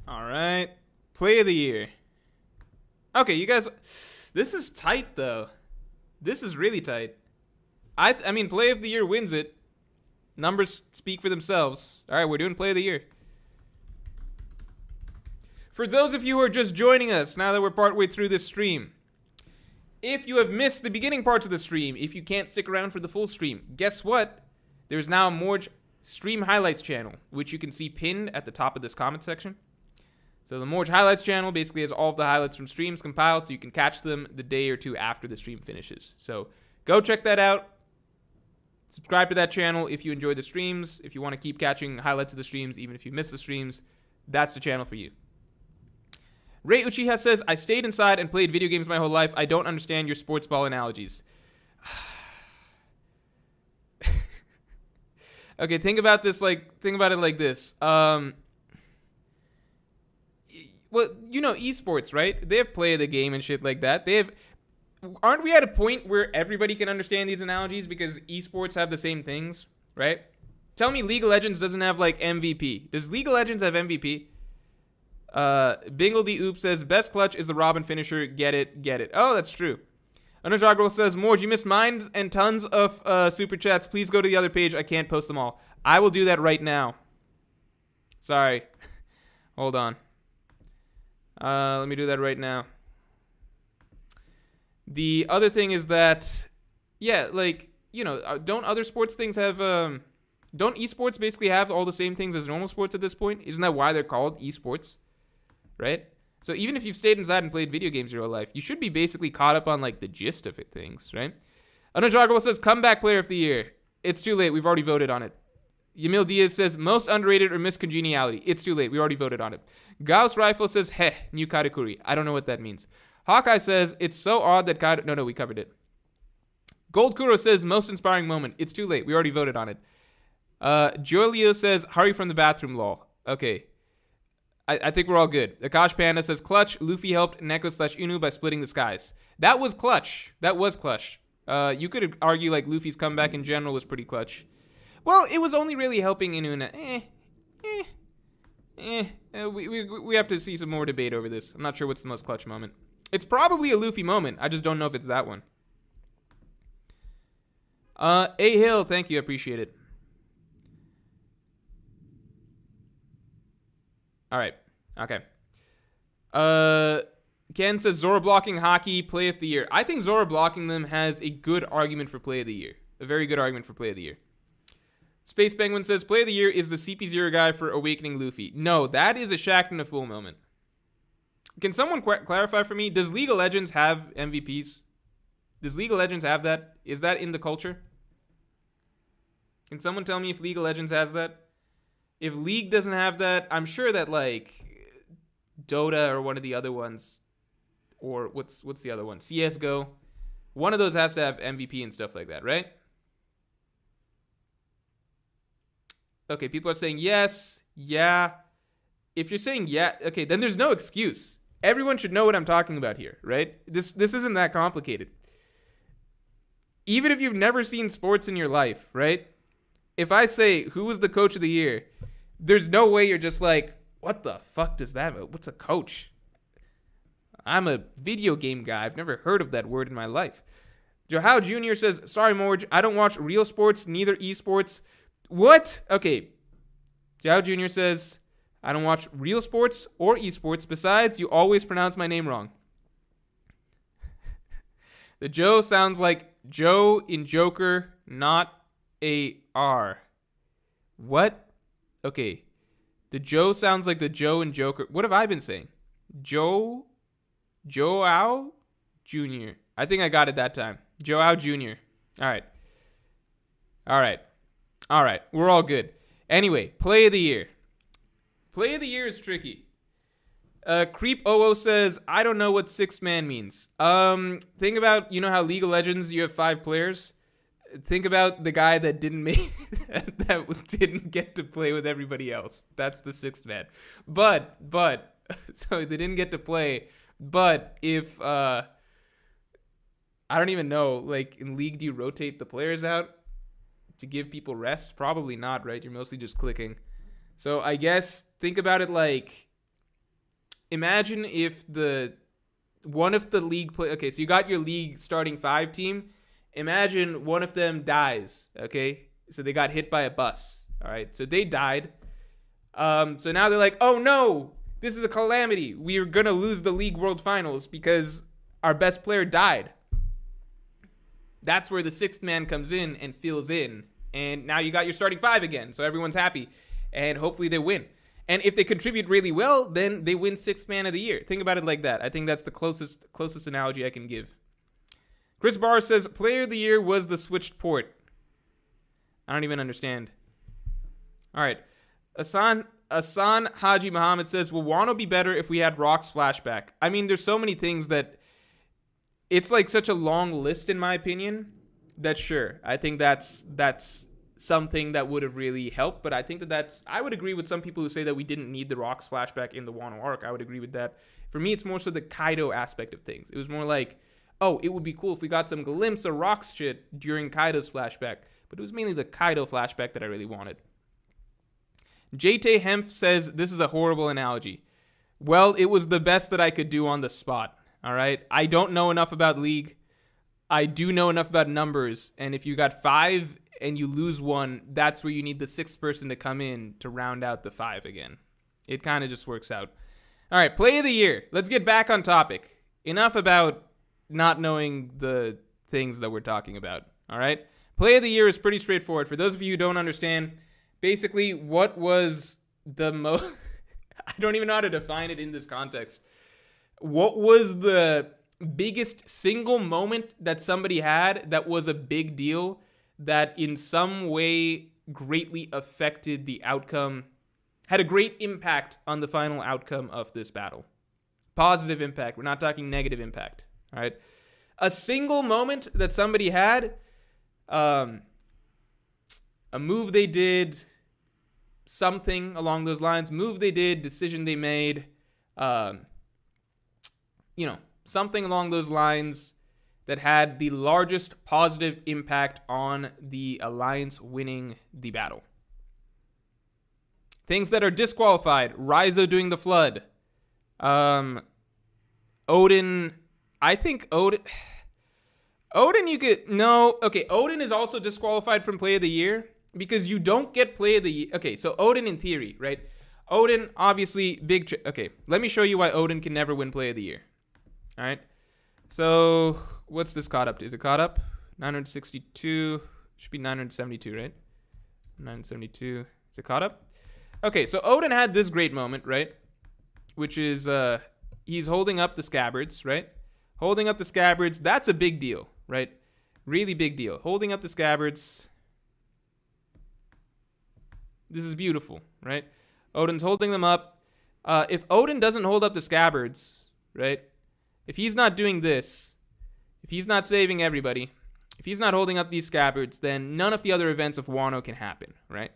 Speaker 1: All right. Play of the year. Okay, you guys. This is tight, though. This is really tight. I mean, play of the year wins it. Numbers speak for themselves. All right, we're doing play of the year. For those of you who are just joining us, now that we're partway through this stream, if you have missed the beginning parts of the stream, if you can't stick around for the full stream, guess what? There's now a Morj stream highlights channel, which you can see pinned at the top of this comment section. So the Morj highlights channel basically has all of the highlights from streams compiled, so you can catch them the day or two after the stream finishes. So go check that out. Subscribe to that channel if you enjoy the streams. If you want to keep catching highlights of the streams, even if you miss the streams, that's the channel for you. Ray Uchiha says, I stayed inside and played video games my whole life. I don't understand your sports ball analogies. Okay, think about it like this. Well, you know, esports, right? They have play of the game and shit like that. Aren't we at a point where everybody can understand these analogies because esports have the same things, right? Tell me League of Legends doesn't have, like, MVP. Does League of Legends have MVP? Bingle D Oop says, best clutch is the Robin finisher. Get it. Oh, that's true. Anujagro says, Morj, you missed mine and tons of super chats. Please go to the other page. I can't post them all. I will do that right now. Sorry. Hold on. Let me do that right now. The other thing is that, yeah, like, you know, don't other sports things have, don't esports basically have all the same things as normal sports at this point? Isn't that why they're called esports? Right? So even if you've stayed inside and played video games your whole life, you should be basically caught up on, like, the gist of it things, right? Unajargable says comeback player of the year. It's too late. We've already voted on it. Yamil Diaz says most underrated or miscongeniality. It's too late. We already voted on it. Gauss Rifle says heh, new Katakuri. I don't know what that means. Hawkeye says it's so odd that Kaido... No, we covered it. Gold Kuro says most inspiring moment. It's too late. We already voted on it. Julio says hurry from the bathroom, lol. Okay. I think we're all good. Akash Panda says clutch. Luffy helped Neko/Inu by splitting the skies. That was clutch. You could argue like Luffy's comeback in general was pretty clutch. Well, it was only really helping Inuna. We have to see some more debate over this. I'm not sure what's the most clutch moment. It's probably a Luffy moment. I just don't know if it's that one. A Hill, thank you. I appreciate it. All right. Okay. Ken says Zoro blocking Hockey, play of the year. I think Zoro blocking them has a good argument for play of the year. A very good argument for play of the year. Space Penguin says play of the year is the CP0 guy for Awakening Luffy. No, that is a Shaq a Fool moment. Can someone clarify for me? Does League of Legends have MVPs? Does League of Legends have that? Is that in the culture? Can someone tell me if League of Legends has that? If League doesn't have that, I'm sure that like Dota or one of the other ones, or what's the other one? CS:GO. One of those has to have MVP and stuff like that, right? Okay, people are saying yes, yeah. If you're saying yeah, okay, then there's no excuse. Everyone should know what I'm talking about here, right? This isn't that complicated. Even if you've never seen sports in your life, right? If I say who was the coach of the year, there's no way you're just like, what the fuck does that mean? What's a coach? I'm a video game guy. I've never heard of that word in my life. Johao Jr. says, sorry, Morj, I don't watch real sports, neither esports. What? Okay. Johao Jr. says, I don't watch real sports or esports. Besides, you always pronounce my name wrong. The Joe sounds like Joe in Joker, not a R. What? Okay. The Joe sounds like the Joe in Joker. What have I been saying? Joao Jr. I think I got it that time. Joao Jr. All right. We're all good. Anyway, play of the year. Play of the year is tricky. Creep OO says, I don't know what sixth man means. Think about, you know how League of Legends, you have 5 players? Think about the guy that didn't that didn't get to play with everybody else. That's the sixth man. But, so they didn't get to play. But if, I don't even know, like in League, do you rotate the players out to give people rest? Probably not, right? You're mostly just clicking. So I guess think about it like, imagine if one of the league okay, so you got your league starting 5 team. Imagine one of them dies, okay? So they got hit by a bus, all right? So they died. So now they're like, oh no, this is a calamity. We're going to lose the League World Finals because our best player died. That's where the sixth man comes in and fills in. And now you got your starting 5 again, so everyone's happy. And hopefully they win. And if they contribute really well, then they win sixth man of the year. Think about it like that. I think that's the closest analogy I can give. Chris Barr says, player of the year was the switched port. I don't even understand. All right. Asan Haji Muhammad says, will Wano be better if we had Rock's flashback? I mean, there's so many things that it's like such a long list in my opinion that sure, I think that's something that would have really helped. But I think I would agree with some people who say that we didn't need the Rock's flashback in the Wano arc. I would agree with that. For me, it's more so the Kaido aspect of things. It was more like, oh, it would be cool if we got some glimpse of Rock's shit during Kaido's flashback. But it was mainly the Kaido flashback that I really wanted. JT Hemph says, this is a horrible analogy. Well, it was the best that I could do on the spot. All right? I don't know enough about League. I do know enough about numbers. And if you got 5 and you lose 1, that's where you need the 6th person to come in to round out the 5 again. It kind of just works out. All right, play of the year. Let's get back on topic. Enough about not knowing the things that we're talking about. All right? Play of the year is pretty straightforward. For those of you who don't understand, basically what was the most... I don't even know how to define it in this context. What was the biggest single moment that somebody had that was a big deal, that in some way greatly affected the outcome, had a great impact on the final outcome of this battle. Positive impact. We're not talking negative impact. All right. A single moment that somebody had, a move they did, something along those lines, move they did, decision they made, something along those lines that had the largest positive impact on the alliance winning the battle. Things that are disqualified: Raizo doing the flood. Odin, I think Odin, you could, no, okay, Odin is also disqualified from Play of the Year because you don't get Play of the Year. Okay, so Odin in theory, right? Odin, obviously, okay, let me show you why Odin can never win Play of the Year. All right, so what's this caught up to? Is it caught up? 962, should be 972, right? 972, is it caught up? Okay, so Odin had this great moment, right? Which is, he's holding up the scabbards, right? Holding up the scabbards, that's a big deal, right? Really big deal. Holding up the scabbards. This is beautiful, right? Odin's holding them up. If Odin doesn't hold up the scabbards, right? If he's not doing this, if he's not saving everybody, if he's not holding up these scabbards, then none of the other events of Wano can happen, right?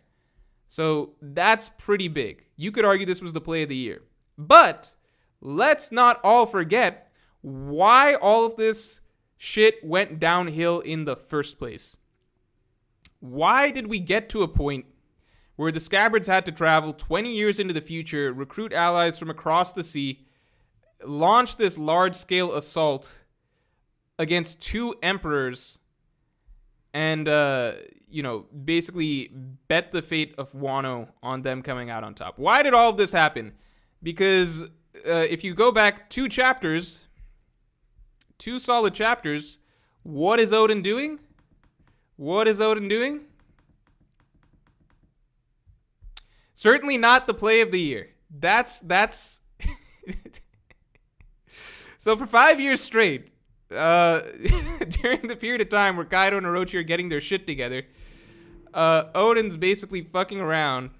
Speaker 1: So that's pretty big. You could argue this was the Play of the Year. But let's not all forget why all of this shit went downhill in the first place. Why did we get to a point where the Scabbards had to travel 20 years into the future, recruit allies from across the sea, launch this large-scale assault against two emperors, and, basically bet the fate of Wano on them coming out on top? Why did all of this happen? Because if you go back 2 solid chapters, what is Odin doing? Certainly not the Play of the Year. That's So for 5 years straight, during the period of time where Kaido and Orochi are getting their shit together, Odin's basically fucking around,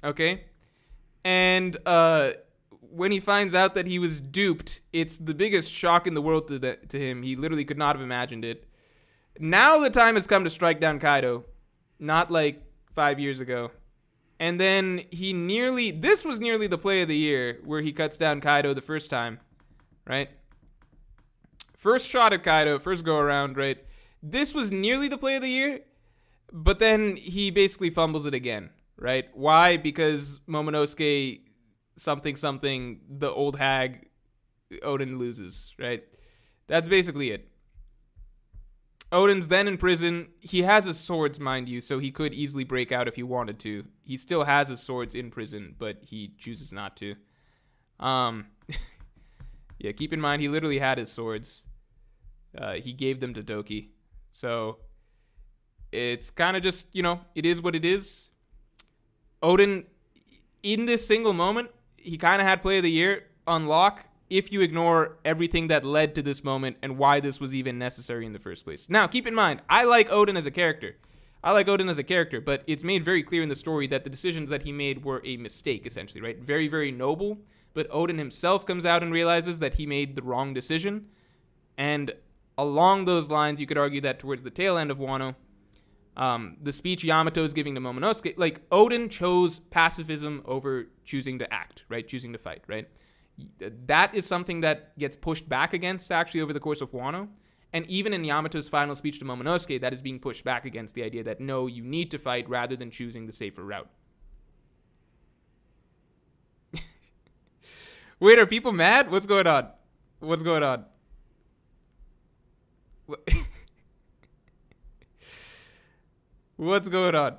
Speaker 1: okay? And when he finds out that he was duped, it's the biggest shock in the world to him. He literally could not have imagined it. Now the time has come to strike down Kaido, not like 5 years ago. And then this was nearly the Play of the Year, where he cuts down Kaido the first time, right? First shot at Kaido, first go around, right? This was nearly the Play of the Year, but then he basically fumbles it again, right? Why? Because Momonosuke something, the old hag, Odin loses, right? That's basically it. Odin's then in prison. He has his swords, mind you, so he could easily break out if he wanted to. He still has his swords in prison, but he chooses not to. Yeah, keep in mind, he literally had his swords. He gave them to Doki. So it's kind of just, it is what it is. Odin, in this single moment, he kind of had Play of the Year on lock if you ignore everything that led to this moment and why this was even necessary in the first place. Now, keep in mind, I like Odin as a character, but it's made very clear in the story that the decisions that he made were a mistake, essentially, right? Very, very noble, but Odin himself comes out and realizes that he made the wrong decision. And along those lines, you could argue that towards the tail end of Wano, the speech Yamato is giving to Momonosuke, like, Odin chose pacifism over choosing to act, right? Choosing to fight, right? That is something that gets pushed back against, actually, over the course of Wano. And even in Yamato's final speech to Momonosuke, that is being pushed back against the idea that, no, you need to fight rather than choosing the safer route. Wait, are people mad? What's going on? What's going on? What's going on?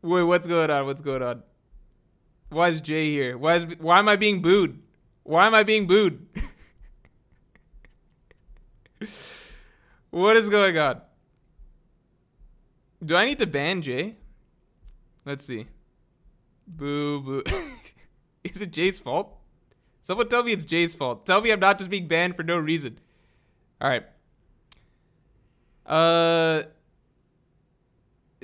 Speaker 1: Wait, what's going on? What's going on? Why is Jay here? Why am I being booed? Why am I being booed? What is going on? Do I need to ban Jay? Let's see. Boo, boo. Is it Jay's fault? Someone tell me it's Jay's fault. Tell me I'm not just being banned for no reason. All right.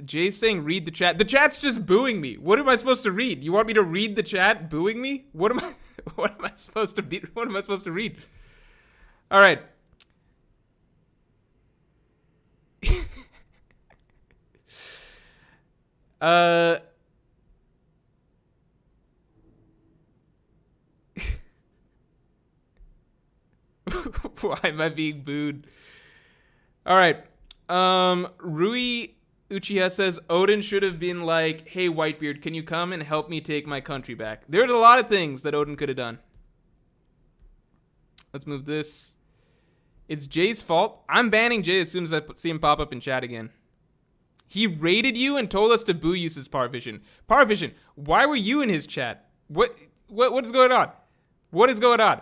Speaker 1: Jay's saying read the chat. The chat's just booing me. What am I supposed to read? You want me to read the chat booing me? What am I supposed to be? What am I supposed to read? All right. Why am I being booed? All right. Rui Uchiha says Odin should have been like, "Hey, Whitebeard, can you come and help me take my country back?" There's a lot of things that Odin could have done. Let's move this. It's Jay's fault. I'm banning Jay as soon as I see him pop up in chat again. He raided you and told us to boo you, says Parvision. Parvision, why were you in his chat? What is going on? What is going on?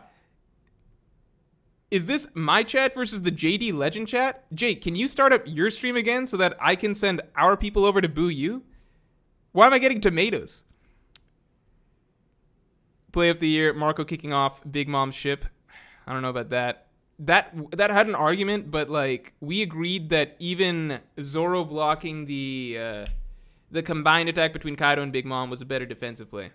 Speaker 1: Is this my chat versus the JD Legend chat? Jay, can you start up your stream again so that I can send our people over to boo you? Why am I getting tomatoes? Play of the year, Marco kicking off Big Mom's ship. I don't know about that. That had an argument, but like we agreed that even Zoro blocking the combined attack between Kaido and Big Mom was a better defensive play.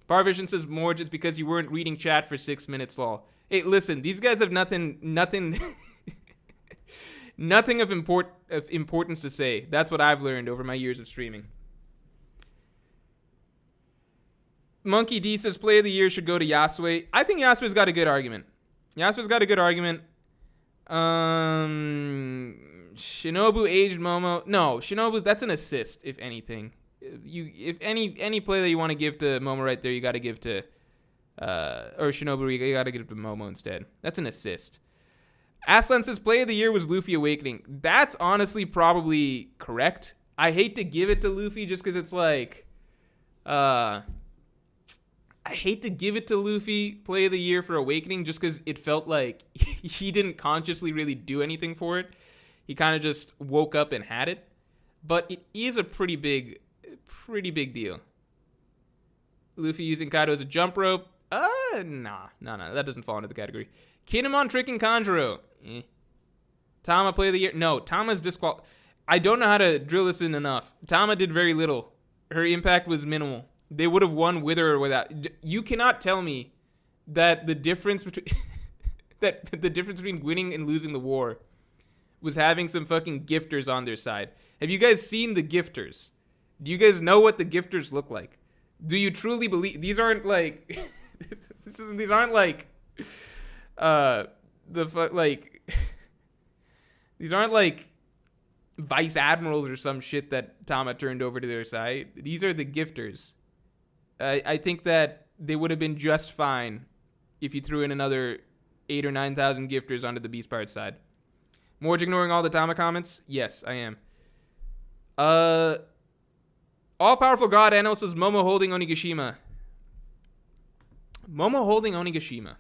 Speaker 1: Parvision says Morj, it's because you weren't reading chat for 6 minutes, lol. Hey, listen, these guys have nothing of importance to say. That's what I've learned over my years of streaming. Monkey D says play of the year should go to Yasue. I think Yasue's got a good argument. Shinobu aged Momo. No, Shinobu, that's an assist, if anything. If any play that you want to give to Momo right there, you got to give to or Shinobu, you got to give to Momo instead. That's an assist. Aslan says play of the year was Luffy Awakening. That's honestly probably correct. I hate to give it to Luffy just because it's like I hate to give it to Luffy play of the year for Awakening just because it felt like he didn't consciously really do anything for it. He kind of just woke up and had it. But it is a pretty big deal. Luffy using Kaido as a jump rope. Nah. That doesn't fall into the category. Kinemon tricking Kanjuro. Tama play of the year. No, Tama's disqual. I don't know how to drill this in enough. Tama did very little. Her impact was minimal. They would have won with or without. You cannot tell me that the difference between winning and losing the war was having some fucking gifters on their side. Have you guys seen the gifters? Do you guys know what the gifters look like? Do you truly believe these aren't like these aren't like these aren't like vice admirals or some shit that Tama turned over to their side. These are the gifters. I think that they would have been just fine if you threw in another 8,000 or 9,000 gifters onto the Beast Pirate side. Morj ignoring all the Tama comments? Yes, I am. All-powerful God Anno says Momo holding Onigashima. Momo holding Onigashima.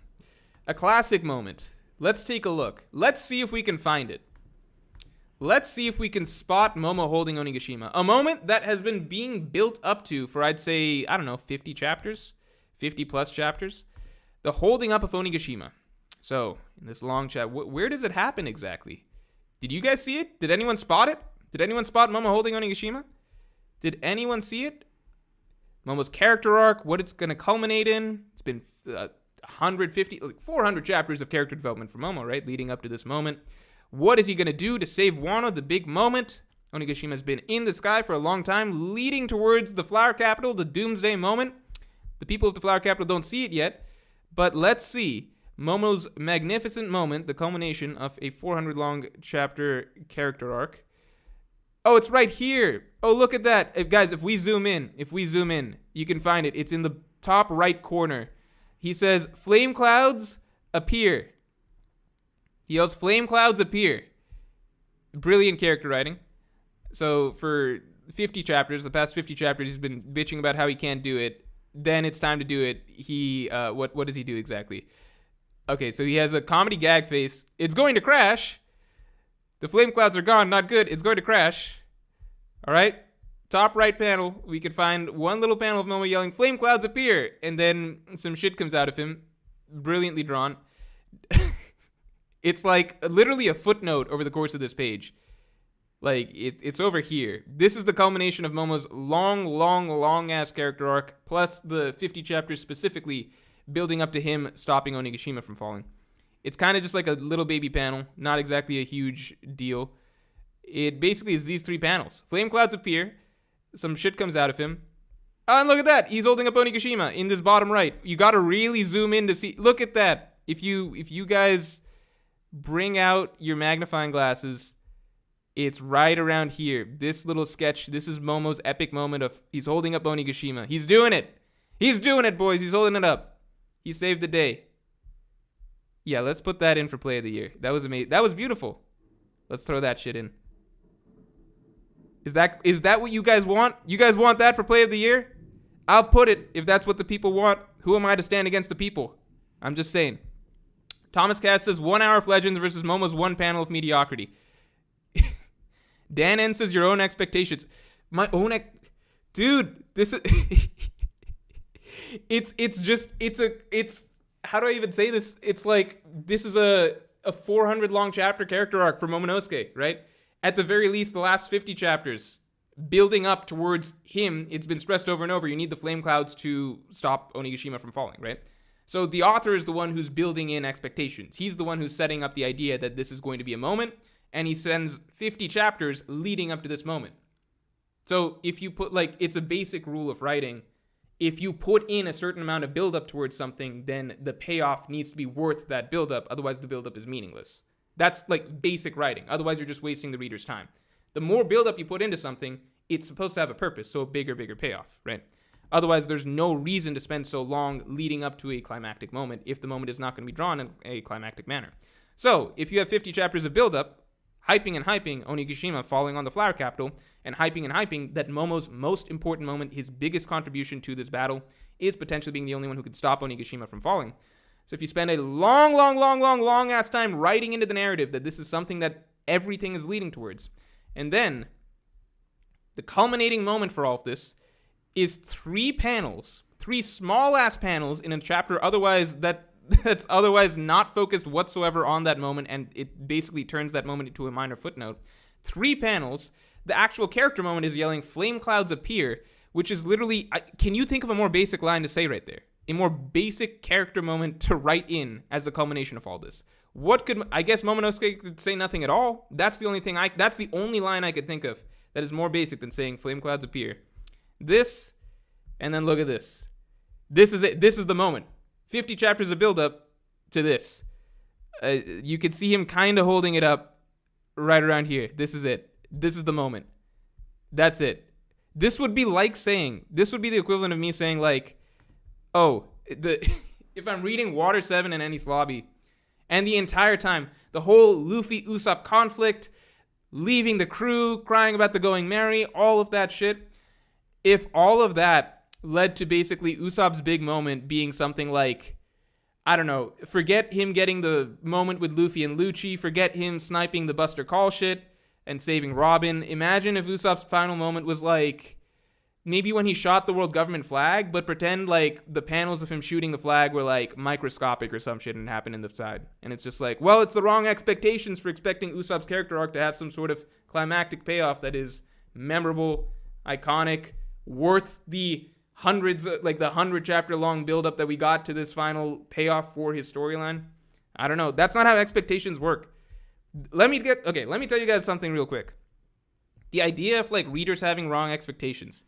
Speaker 1: A classic moment. Let's take a look. Let's see if we can find it. Let's see if we can spot Momo holding Onigashima. A moment that has been being built up to for, I'd say, 50 chapters? 50 plus chapters? The holding up of Onigashima. So, in this long chat, where does it happen exactly? Did you guys see it? Did anyone spot it? Did anyone spot Momo holding Onigashima? Did anyone see it? Momo's character arc, what it's going to culminate in. It's been 400 chapters of character development for Momo, right? Leading up to this moment. What is he going to do to save Wano, the big moment? Onigashima has been in the sky for a long time, leading towards the Flower Capital, the Doomsday moment. The people of the Flower Capital don't see it yet, but let's see Momo's magnificent moment, the culmination of a 400-long chapter character arc. Oh, it's right here. Oh, look at that. Guys, if we zoom in, you can find it. It's in the top right corner. He says, flame clouds appear. He yells, flame clouds appear. Brilliant character writing. So for 50 chapters, the past 50 chapters, he's been bitching about how he can't do it. Then it's time to do it. He, what does he do exactly? Okay, so he has a comedy gag face. It's going to crash. The flame clouds are gone. Not good. It's going to crash. All right. top right panel, we could find one little panel of Momo yelling, "Flame clouds appear," and then some shit comes out of him. Brilliantly drawn. It's like literally a footnote over the course of this page. Like, it's over here. This is the culmination of Momo's long ass character arc, plus the 50 chapters specifically building up to him stopping Onigashima from falling. It's kind of just like a little baby panel, not exactly a huge deal. It basically is these 3 panels. Flame clouds appear, some shit comes out of him. Oh, and look at that, he's holding up Onigashima in this bottom right. You gotta really zoom in to see. Look at that. If you guys bring out your magnifying glasses, it's right around here. This little sketch, this is Momo's epic moment of he's holding up Onigashima. He's doing it. He's doing it, boys. He's holding it up. He saved the day. Yeah, let's put that in for play of the year. That was amazing. That was beautiful. Let's throw that shit in. Is that what you guys want? You guys want that for play of the year? I'll put it if that's what the people want. Who am I to stand against the people? I'm just saying. Thomas Cass says 1 hour of Legends versus Momo's 1 panel of mediocrity. Dan N says your own expectations. My own dude, this is it's how do I even say this? It's like this is a 400 long chapter character arc for Momonosuke, right? At the very least, the last 50 chapters building up towards him, it's been stressed over and over. You need the flame clouds to stop Onigashima from falling, right? So the author is the one who's building in expectations. He's the one who's setting up the idea that this is going to be a moment, and he spends 50 chapters leading up to this moment. So if you put, like, it's a basic rule of writing. If you put in a certain amount of buildup towards something, then the payoff needs to be worth that buildup. Otherwise, the buildup is meaningless. That's like basic writing. Otherwise, you're just wasting the reader's time. The more buildup you put into something, it's supposed to have a purpose. So a bigger payoff, right? Otherwise, there's no reason to spend so long leading up to a climactic moment if the moment is not going to be drawn in a climactic manner. So if you have 50 chapters of buildup, hyping and hyping Onigashima falling on the flower capital, and hyping that Momo's most important moment, his biggest contribution to this battle, is potentially being the only one who could stop Onigashima from falling. So if you spend a long ass time writing into the narrative that this is something that everything is leading towards, and then the culminating moment for all of this is 3 panels, 3 small ass panels in a chapter that's otherwise not focused whatsoever on that moment, and it basically turns that moment into a minor footnote. 3 panels. The actual character moment is yelling, "Flame clouds appear," which is literally, can you think of a more basic line to say right there? A more basic character moment to write in as the culmination of all this. I guess Momonosuke could say nothing at all. That's the only line I could think of that is more basic than saying flame clouds appear. This, and then look at this. This is it. This is the moment. 50 chapters of build-up to this. You could see him kind of holding it up right around here. This is it. This is the moment. That's it. This would be the equivalent of me saying, like, if I'm reading Water 7 and Enies Lobby, and the entire time, the whole Luffy-Usopp conflict, leaving the crew, crying about the going merry, all of that shit, if all of that led to basically Usopp's big moment being something like, I don't know, forget him getting the moment with Luffy and Lucci, forget him sniping the Buster Call shit and saving Robin. Imagine if Usopp's final moment was like, maybe when he shot the world government flag, but pretend like the panels of him shooting the flag were like microscopic or some shit and happened in the side. And it's just like, well, it's the wrong expectations for expecting Usopp's character arc to have some sort of climactic payoff that is memorable, iconic, worth the hundreds, like the 100 chapter long buildup that we got to this final payoff for his storyline. I don't know. That's not how expectations work. Let me tell you guys something real quick. The idea of like readers having wrong expectations,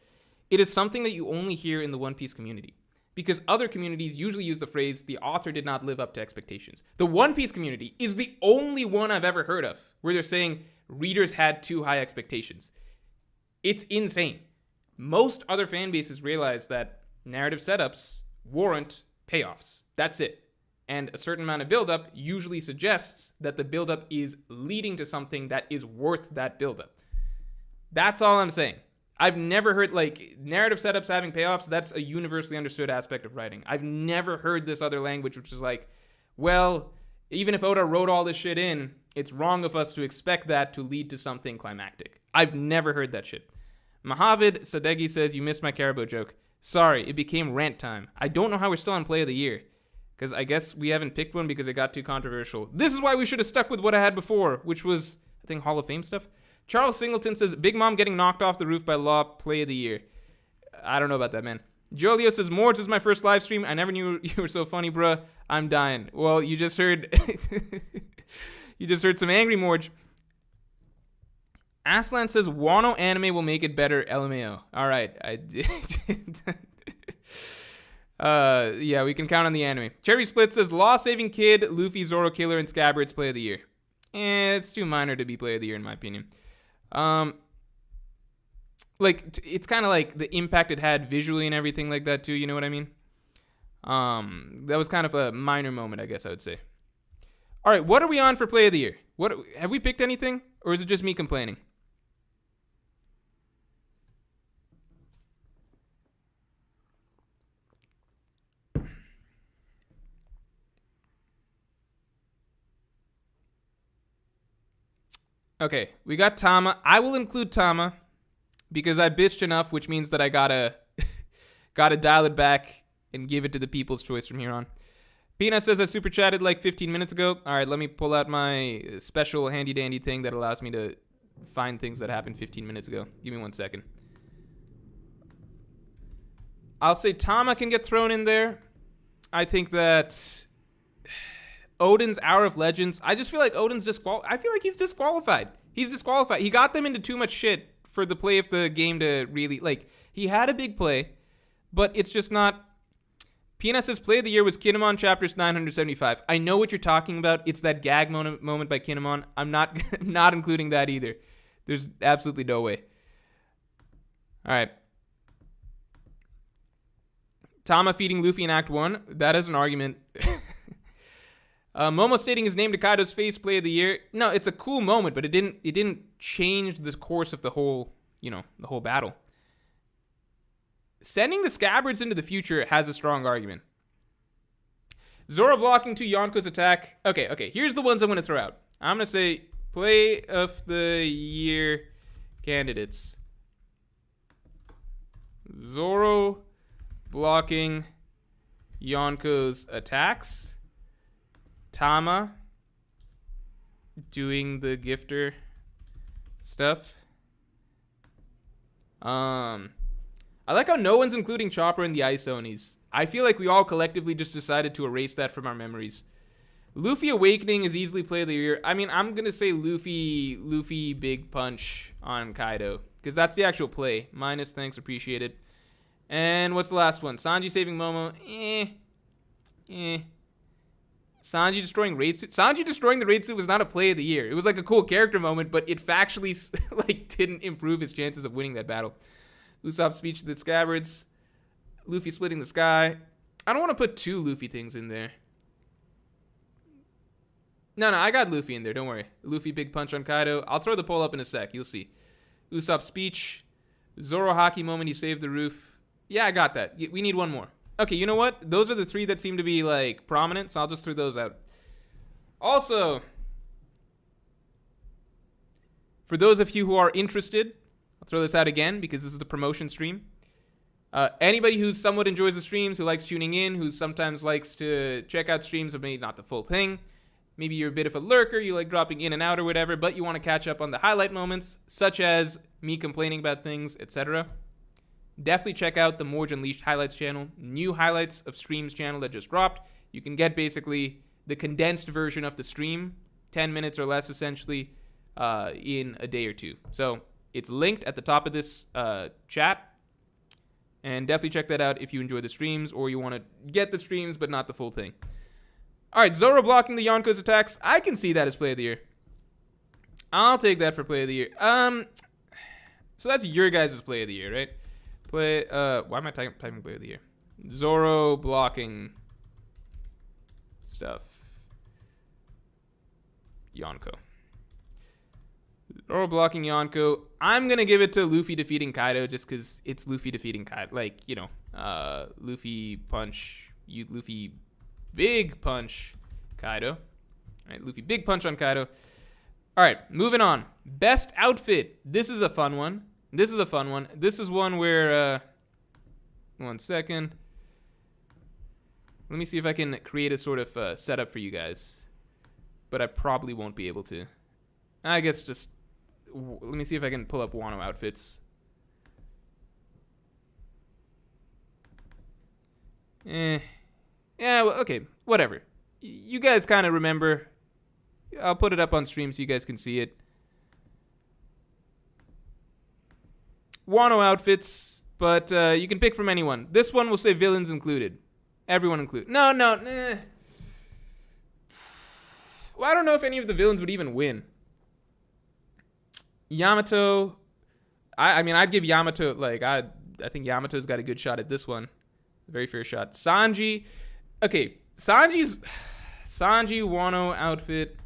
Speaker 1: it is something that you only hear in the One Piece community, because other communities usually use the phrase, the author did not live up to expectations. The One Piece community is the only one I've ever heard of where they're saying readers had too high expectations. It's insane. Most other fan bases realize that narrative setups warrant payoffs. That's it. And a certain amount of buildup usually suggests that the buildup is leading to something that is worth that buildup. That's all I'm saying. I've never heard, like, narrative setups having payoffs. That's a universally understood aspect of writing. I've never heard this other language, which is like, well, even if Oda wrote all this shit in, it's wrong of us to expect that to lead to something climactic. I've never heard that shit. Mahavid Sadegi says, you missed my Caribou joke. Sorry, it became rant time. I don't know how we're still on play of the year. Because I guess we haven't picked one because it got too controversial. This is why we should have stuck with what I had before, which was, I think, Hall of Fame stuff. Charles Singleton says, Big Mom getting knocked off the roof by Law, play of the year. I don't know about that, man. Jolio says, Morj is my first live stream. I never knew you were so funny, bruh. I'm dying. Well, you just heard... you just heard some angry Morj. Aslan says, Wano anime will make it better, LMAO. All right. Yeah, we can count on the anime. Cherry Split says, Law-saving kid, Luffy, Zoro killer, and Scabbard's play of the year. It's too minor to be play of the year, in my opinion. Like, it's kind of like the impact it had visually and everything like that, too. You know what I mean? That was kind of a minor moment, I guess I would say. All right, what are we on for play of the year? What have we picked anything? Or is it just me complaining? Okay, we got Tama. I will include Tama because I bitched enough, which means that I gotta dial it back and give it to the people's choice from here on. Peanut says I super chatted like 15 minutes ago. All right, let me pull out my special handy dandy thing that allows me to find things that happened 15 minutes ago. Give me 1 second. I'll say Tama can get thrown in there. I think that Odin's Hour of Legends. I just feel like Odin's I feel like he's disqualified. He's disqualified. He got them into too much shit for the play of the game to really, like, he had a big play, but it's just not. Peanut says play of the year was Kinemon chapters 975. I know what you're talking about. It's that gag moment by Kinemon. I'm not including that either. There's absolutely no way. All right. Tama feeding Luffy in Act 1. That is an argument. Momo stating his name to Kaido's face, play of the year. No, it's a cool moment, but it didn't change the course of the whole battle. Sending the Scabbards into the future has a strong argument. Zoro blocking to Yonko's attack. Okay. Here's the ones I'm going to throw out. I'm going to say play of the year candidates. Zoro blocking Yonko's attacks. Tama doing the gifter stuff. I like how no one's including Chopper in the Ice Onis. I feel like we all collectively just decided to erase that from our memories. Luffy Awakening is easily play of the year. I mean, I'm going to say Luffy Big Punch on Kaido, because that's the actual play. Minus, thanks, appreciated. And what's the last one? Sanji saving Momo. Sanji destroying raid suit. Sanji destroying the raid suit was not a play of the year. It was like a cool character moment, but it factually like didn't improve his chances of winning that battle. Usopp's speech to the Scabbards. Luffy splitting the sky. I don't want to put two Luffy things in there. No, I got Luffy in there. Don't worry. Luffy Big Punch on Kaido. I'll throw the poll up in a sec. You'll see. Usopp's speech. Zoro Haki moment. He saved the roof. Yeah, I got that. We need one more. Okay, you know what? Those are the three that seem to be, like, prominent, so I'll just throw those out. Also, for those of you who are interested, I'll throw this out again because this is the promotion stream. Anybody who somewhat enjoys the streams, who likes tuning in, who sometimes likes to check out streams, but maybe not the full thing. Maybe you're a bit of a lurker, you like dropping in and out or whatever, but you want to catch up on the highlight moments, such as me complaining about things, etc. Definitely check out the Morj Unleashed Highlights channel. New highlights of streams channel that just dropped. You can get basically the condensed version of the stream, 10 minutes or less essentially, in a day or two. So it's linked at the top of this chat. And definitely check that out if you enjoy the streams or you want to get the streams but not the full thing. All right, Zoro blocking the Yonko's attacks. I can see that as play of the year. I'll take that for play of the year. So that's your guys' play of the year, right? Why am I typing play of the year? Zoro blocking stuff. Yonko. Zoro blocking Yonko. I'm going to give it to Luffy defeating Kaido just because it's Luffy defeating Kaido. Like, you know, Luffy punch, Luffy big punch Kaido. All right, Luffy big punch on Kaido. All right, moving on. Best outfit. This is a fun one. This is a fun one. This is one where, 1 second. Let me see if I can create a sort of setup for you guys. But I probably won't be able to. I guess just, let me see if I can pull up Wano outfits. Yeah, well, okay, whatever. You guys kind of remember. I'll put it up on stream so you guys can see it. Wano outfits, but you can pick from anyone. This one will say villains included. Everyone included. No. Well, I don't know if any of the villains would even win. Yamato. I mean, I'd give Yamato, like, I think Yamato's got a good shot at this one. Very fair shot. Sanji. Okay, Sanji Wano outfit.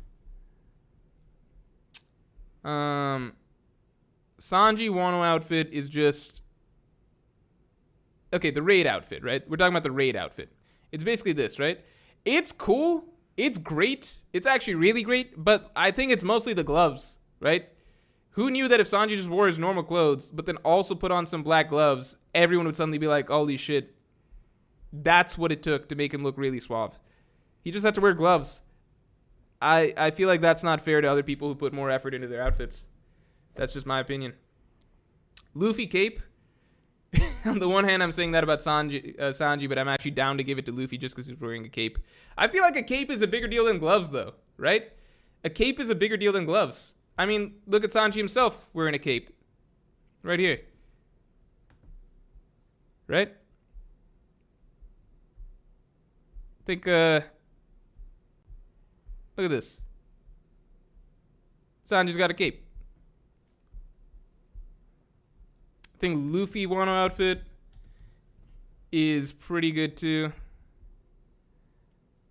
Speaker 1: Sanji Wano outfit is just, okay, the raid outfit, right? We're talking about the raid outfit. It's basically this, right? It's cool. It's great. It's actually really great, but I think it's mostly the gloves, right? Who knew that if Sanji just wore his normal clothes, but then also put on some black gloves, everyone would suddenly be like, holy shit. That's what it took to make him look really suave. He just had to wear gloves. I feel like that's not fair to other people who put more effort into their outfits. That's just my opinion. Luffy cape. On the one hand, I'm saying that about Sanji, but I'm actually down to give it to Luffy just because he's wearing a cape. I feel like a cape is a bigger deal than gloves, though, right? A cape is a bigger deal than gloves. I mean, look at Sanji himself wearing a cape. Right here. Right? I think, look at this. Sanji's got a cape. I think Luffy Wano outfit is pretty good too.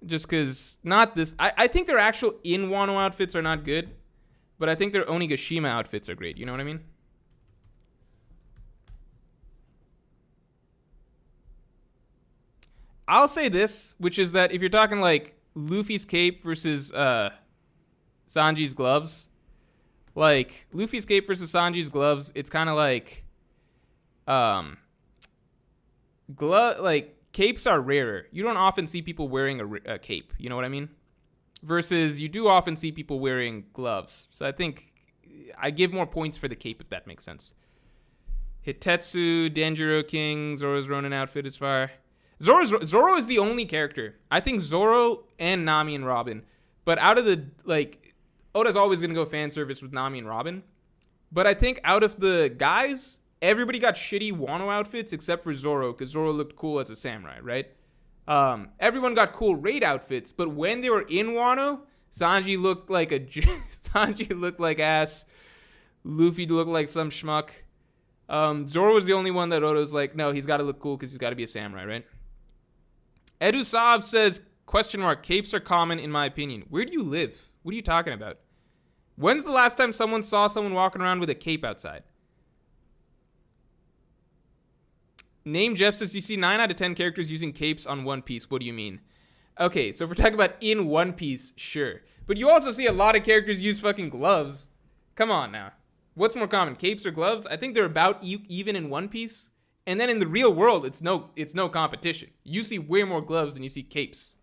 Speaker 1: Just because, not this. I think their actual in Wano outfits are not good. But I think their Onigashima outfits are great. You know what I mean? I'll say this, which is that if you're talking like Luffy's cape versus Sanji's gloves, like Luffy's cape versus Sanji's gloves, it's kind of like like capes are rarer. You don't often see people wearing a cape. You know what I mean? Versus you do often see people wearing gloves. So I think I give more points for the cape, if that makes sense. Hitetsu, Denjiro King, Zoro's Ronin outfit is fire. Zoro is the only character. I think Zoro and Nami and Robin. But out of the, like, Oda's always going to go fan service with Nami and Robin. But I think out of the guys, everybody got shitty Wano outfits except for Zoro, because Zoro looked cool as a samurai, right? Everyone got cool raid outfits, but when they were in Wano, Sanji looked like Sanji looked like ass. Luffy looked like some schmuck. Zoro was the only one that Oda was like, no, he's got to look cool because he's got to be a samurai, right? Edu Saab says, question mark, capes are common in my opinion. Where do you live? What are you talking about? When's the last time someone saw someone walking around with a cape outside? Name Jeff says, you see 9 out of 10 characters using capes on One Piece. What do you mean? Okay, so if we're talking about in One Piece, sure. But you also see a lot of characters use fucking gloves. Come on now. What's more common, capes or gloves? I think they're about even in One Piece. And then in the real world, it's no competition. You see way more gloves than you see capes.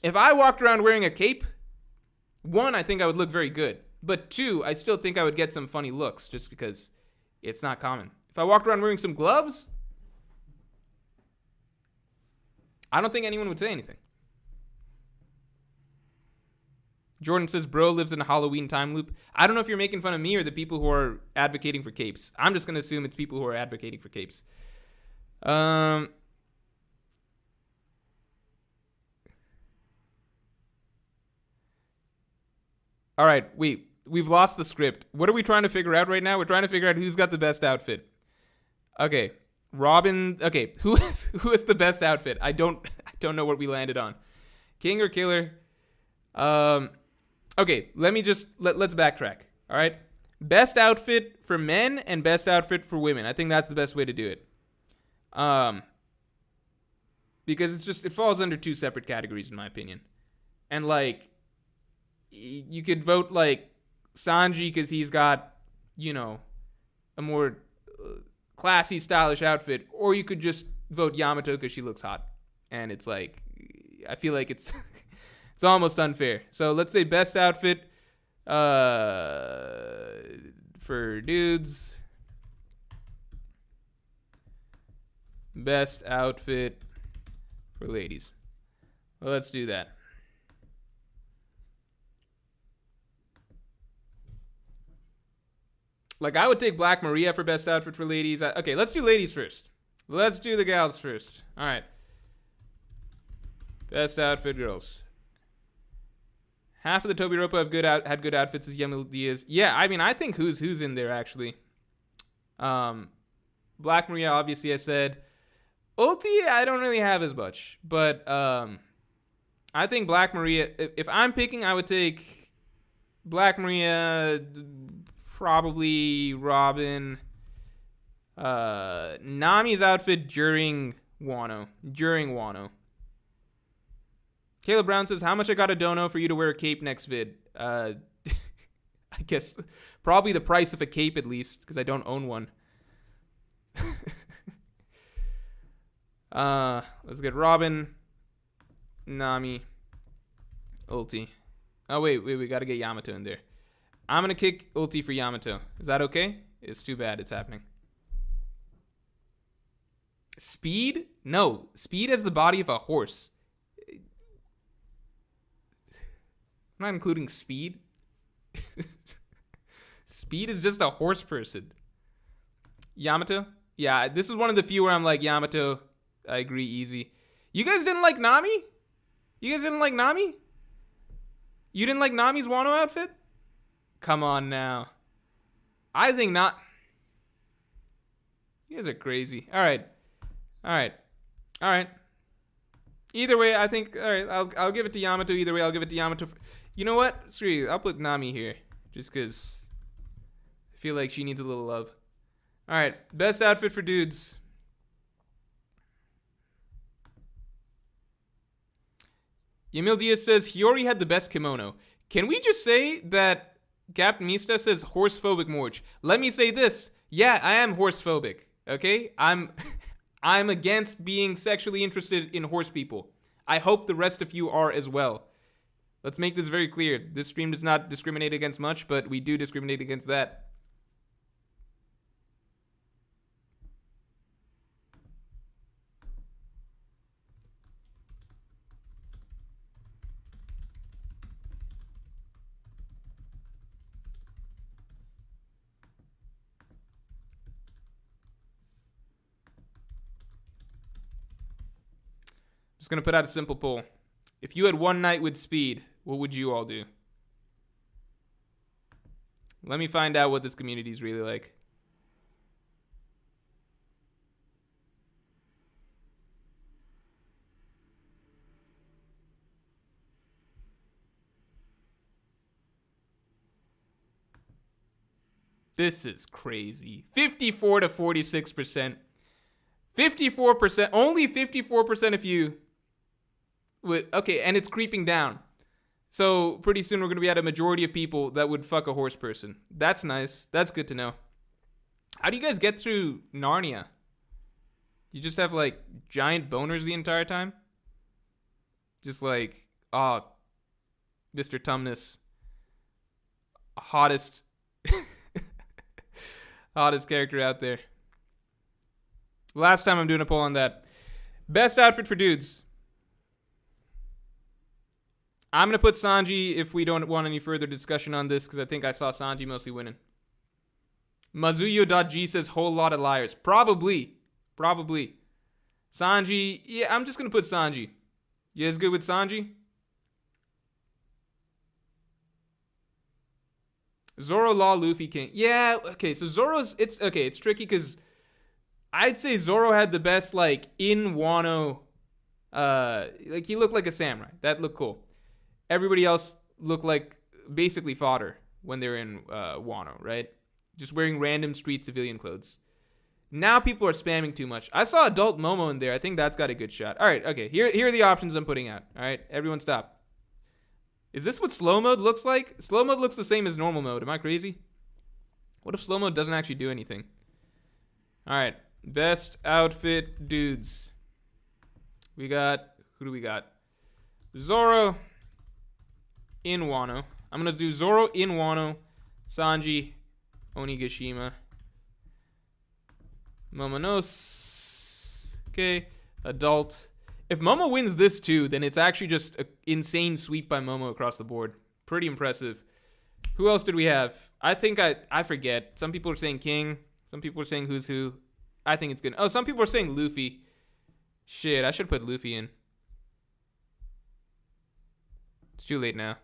Speaker 1: If I walked around wearing a cape, 1, I think I would look very good. But 2, I still think I would get some funny looks just because it's not common. If I walked around wearing some gloves, I don't think anyone would say anything. Jordan says, bro lives in a Halloween time loop. I don't know if you're making fun of me or the people who are advocating for capes. I'm just going to assume it's people who are advocating for capes. All right, wait. We've lost the script. What are we trying to figure out right now? We're trying to figure out who's got the best outfit. Okay, Robin. Okay, who is the best outfit? I don't know what we landed on. King or killer? Okay, let's backtrack. All right, best outfit for men and best outfit for women. I think that's the best way to do it. Because it falls under 2 separate categories in my opinion. And like, you could vote like Sanji because he's got, you know, a more classy, stylish outfit, or you could just vote Yamato because she looks hot. And it's like, I feel like it's it's almost unfair. So let's say best outfit for dudes. Best outfit for ladies. Well, let's do that. Like, I would take Black Maria for best outfit for ladies. Okay, let's do ladies first. Let's do the gals first. All right. Best outfit girls. Half of the Tobiropo had good outfits as Yamil Diaz. Yeah, I mean, I think who's in there, actually. Black Maria, obviously, I said. Ulti, I don't really have as much. But I think Black Maria, if I'm picking, I would take Black Maria, probably Robin. Nami's outfit during Wano. Caleb Brown says, how much I got a dono for you to wear a cape next vid? I guess probably the price of a cape at least, because I don't own one. Let's get Robin, Nami, Ulti. Oh, wait, we got to get Yamato in there. I'm going to kick Ulti for Yamato. Is that okay? It's too bad it's happening. Speed? No. Speed has the body of a horse. I'm not including Speed. Speed is just a horse person. Yamato? Yeah, this is one of the few where I'm like, Yamato, I agree, easy. You guys didn't like Nami? You didn't like Nami's Wano outfit? Come on now. I think not. You guys are crazy. All right. Either way, I think, all right, I'll give it to Yamato. Either way, I'll give it to Yamato. You know what? Screw you. I'll put Nami here just because I feel like she needs a little love. All right. Best outfit for dudes. Yamil Diaz says, Hiyori had the best kimono. Can we just say that Captain Mista says horse-phobic Morj? Let me say this. Yeah, I am horse-phobic. Okay? I'm against being sexually interested in horse people. I hope the rest of you are as well. Let's make this very clear. This stream does not discriminate against much, but we do discriminate against that. Just going to put out a simple poll. If you had one night with Speed, what would you all do? Let me find out what this community is really like. This is crazy. 54 to 46%. 54%. Only 54% of you. Okay, and it's creeping down. So pretty soon we're going to be at a majority of people that would fuck a horse person. That's nice. That's good to know. How do you guys get through Narnia? You just have like giant boners the entire time? Just like, Mr. Tumnus. Hottest character out there. Last time I'm doing a poll on that. Best outfit for dudes. I'm going to put Sanji if we don't want any further discussion on this, because I think I saw Sanji mostly winning. Mazuyo.g says whole lot of liars. Probably. Sanji, yeah, I'm just going to put Sanji. You guys good with Sanji? Zoro, Law, Luffy, King. Yeah, okay, so Zoro's, it's tricky because I'd say Zoro had the best, like, in Wano, like, he looked like a samurai. That looked cool. Everybody else looked like basically fodder when they're in Wano, right? Just wearing random street civilian clothes. Now people are spamming too much. I saw adult Momo in there. I think that's got a good shot. All right, okay. Here are the options I'm putting out. All right, everyone stop. Is this what slow mode looks like? Slow mode looks the same as normal mode. Am I crazy? What if slow-mo doesn't actually do anything? All right. Best outfit dudes. We got... Who do we got? Zoro in Wano. I'm going to do Zoro in Wano. Sanji, Onigashima. Momonosuke, adult. If Momo wins this too, then it's actually just an insane sweep by Momo across the board. Pretty impressive. Who else did we have? I think I forget. Some people are saying King. Some people are saying who's who. I think it's good. Oh, some people are saying Luffy. Shit, I should put Luffy in. It's too late now.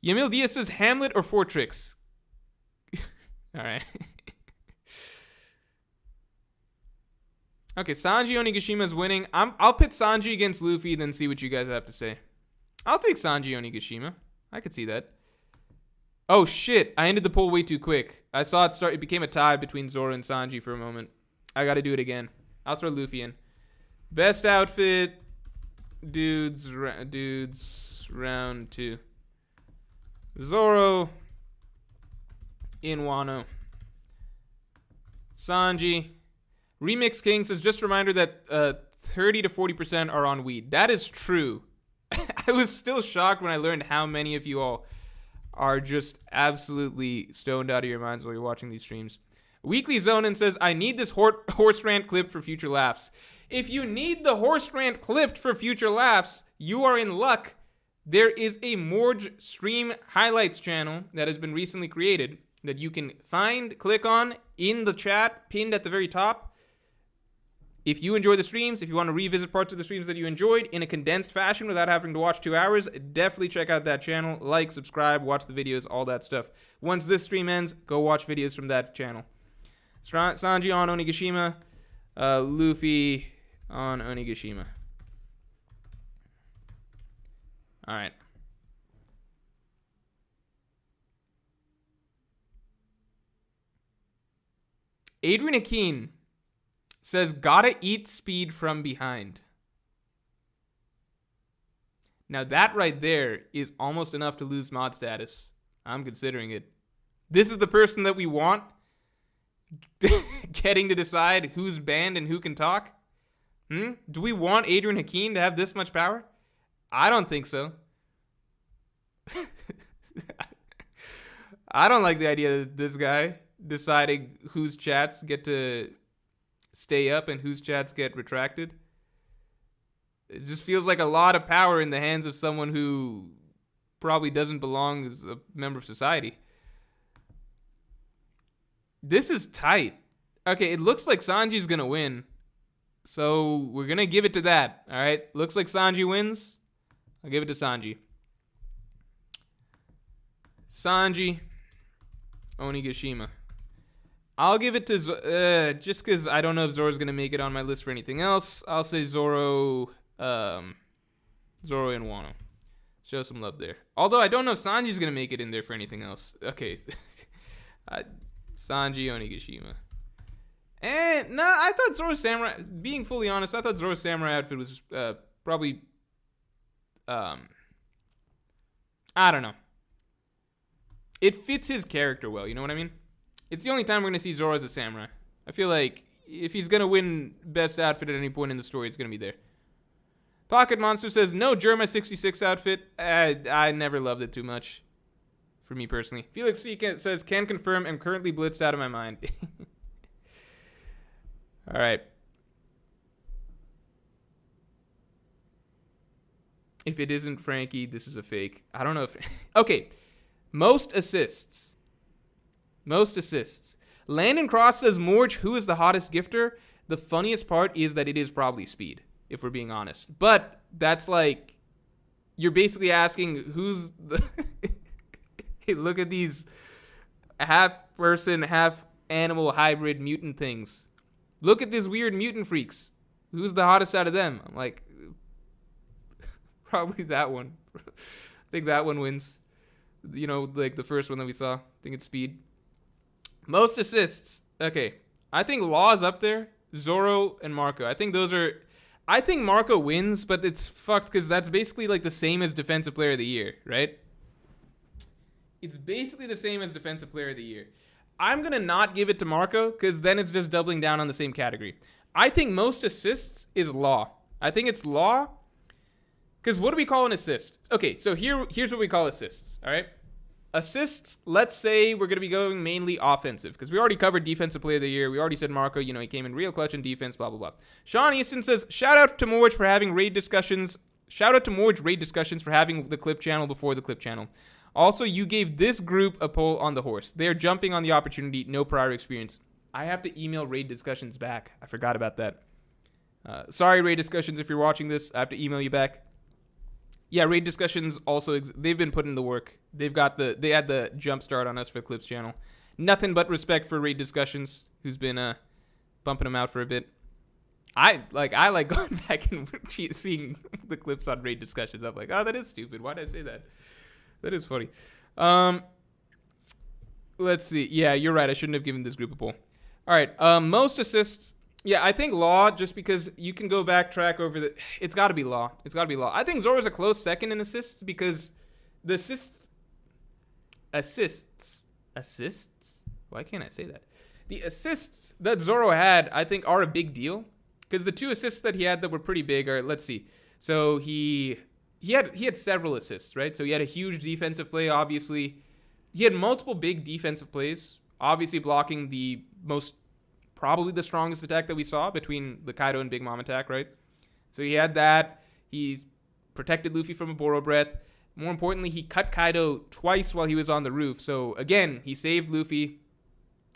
Speaker 1: Yamil Diaz says Hamlet or Fortrix. All right. Okay, Sanji Onigashima is winning. I'll pit Sanji against Luffy, then see what you guys have to say. I'll take Sanji Onigashima. I could see that. Oh shit! I ended the poll way too quick. I saw it start. It became a tie between Zoro and Sanji for a moment. I got to do it again. I'll throw Luffy in. Best outfit, dudes, round 2. Zoro in Wano. Sanji. Remix King says, just a reminder that 30 to 40% are on weed. That is true. I was still shocked when I learned how many of you all are just absolutely stoned out of your minds while you're watching these streams. Weekly Zonin says, I need this horse rant clip for future laughs. If you need the horse rant clipped for future laughs, you are in luck. There is a Morj stream highlights channel that has been recently created that you can find, click on in the chat, pinned at the very top. If you enjoy the streams, if you want to revisit parts of the streams that you enjoyed in a condensed fashion without having to watch 2 hours, definitely check out that channel. Like, subscribe, watch the videos, all that stuff. Once this stream ends, go watch videos from that channel. Sanji on Onigashima. Luffy on Onigashima. All right. Adrian Akeen says, gotta eat speed from behind. Now that right there is almost enough to lose mod status. I'm considering it. This is the person that we want getting to decide who's banned and who can talk? Do we want Adrian Hakeem to have this much power? I don't think so. I don't like the idea of this guy deciding whose chats get to stay up and whose chats get retracted. It just feels like a lot of power in the hands of someone who probably doesn't belong as a member of society. This is tight. Okay, it looks like Sanji's gonna win. So we're gonna give it to that. All right, looks like Sanji wins. I'll give it to Sanji. Sanji Onigashima. I'll give it to just because I don't know if Zoro's gonna make it on my list for anything else. I'll say Zoro. Zoro and Wano. Show some love there. Although I don't know if Sanji's gonna make it in there for anything else. Okay. Sanji Onigashima. And no, I thought Zoro's samurai. Being fully honest, I thought Zoro's samurai outfit was probably. I don't know. It fits his character well. You know what I mean? It's the only time we're gonna see Zoro as a samurai. I feel like if he's gonna win best outfit at any point in the story, it's gonna be there. Pocket Monster says, no Jerma 66 outfit. I never loved it too much. For me personally. Felix C says, can confirm, I'm currently blitzed out of my mind. Alright. If it isn't Frankie, this is a fake. I don't know if... Okay. Most assists. Landon Cross says, Morj, who is the hottest gifter? The funniest part is that it is probably Speed, if we're being honest. But that's like... You're basically asking who's the... Hey, look at these half-person, half-animal hybrid mutant things. Look at these weird mutant freaks. Who's the hottest out of them? I'm like, probably that one. I think that one wins. You know, like the first one that we saw. I think it's Speed. Most assists. Okay. I think Law's up there. Zoro and Marco. I think those are... I think Marco wins, but it's fucked because that's basically like the same as Defensive Player of the Year, right? It's basically the same as Defensive Player of the Year. I'm going to not give it to Marco because then it's just doubling down on the same category. I think most assists is Law. I think it's Law because what do we call an assist? Okay, so here's what we call assists, all right? Assists, let's say we're going to be going mainly offensive because we already covered defensive player of the year. We already said Marco, he came in real clutch in defense, blah, blah, blah. Sean Easton says, shout out to Morj for having raid discussions. Shout out to Morj raid discussions for having the clip channel before the clip channel. Also, you gave this group a poll on the horse. They're jumping on the opportunity, no prior experience. I have to email raid discussions back. I forgot about that. Sorry, raid discussions, if you're watching this, I have to email you back. Yeah, raid discussions also, they've been putting the work. They had the jump start on us for the Clips channel. Nothing but respect for raid discussions, who's been bumping them out for a bit. I like going back and seeing the clips on raid discussions. I'm like, oh, that is stupid. Why did I say that? That is funny. Let's see. Yeah, you're right. I shouldn't have given this group a poll. All right. Most assists. Yeah, I think Law, just because you can go backtrack over the... It's got to be Law. It's got to be Law. I think Zoro's a close second in assists because the assists... Why can't I say that? The assists that Zoro had, I think, are a big deal because the 2 assists that he had that were pretty big are... Let's see. So he had several assists, right? So he had a huge defensive play, obviously. He had multiple big defensive plays, obviously blocking the probably the strongest attack that we saw between the Kaido and Big Mom attack, right? So he had that. He protected Luffy from a Boro Breath. More importantly, he cut Kaido twice while he was on the roof. So again, he saved Luffy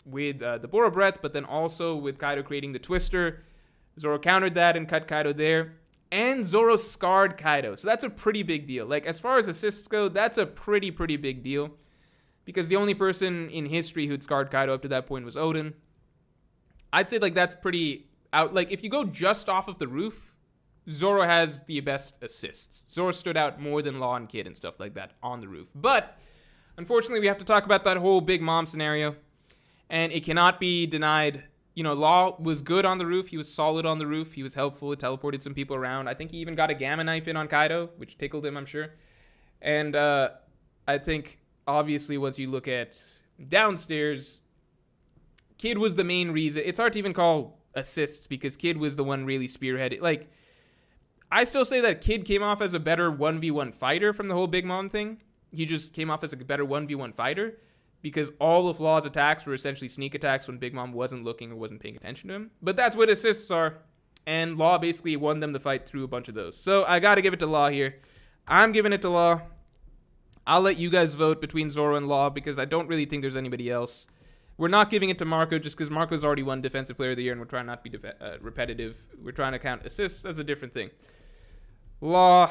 Speaker 1: with the Boro Breath, but then also with Kaido creating the Twister. Zoro countered that and cut Kaido there. And Zoro scarred Kaido. So that's a pretty big deal. Like, as far as assists go, that's a pretty big deal. Because the only person in history who'd scarred Kaido up to that point was Oden. I'd say, like, that's pretty out. Like, if you go just off of the roof, Zoro has the best assists. Zoro stood out more than Law and Kid and stuff like that on the roof. But, unfortunately, we have to talk about that whole Big Mom scenario. And it cannot be denied. Law was good on the roof. He was solid on the roof. He was helpful. It teleported some people around. I think he even got a Gamma Knife in on Kaido, which tickled him, I'm sure. And I think, obviously, once you look at downstairs, Kid was the main reason. It's hard to even call assists because Kid was the one really spearheaded. Like, I still say that Kid came off as a better 1v1 fighter from the whole Big Mom thing. He just came off as a better 1v1 fighter because all of Law's attacks were essentially sneak attacks when Big Mom wasn't looking or wasn't paying attention to him. But that's what assists are. And Law basically won them the fight through a bunch of those. So I got to give it to Law here. I'm giving it to Law. I'll let you guys vote between Zoro and Law because I don't really think there's anybody else. We're not giving it to Marco just because Marco's already won Defensive Player of the Year and we're trying not to be repetitive. We're trying to count assists. That's a different thing. Law,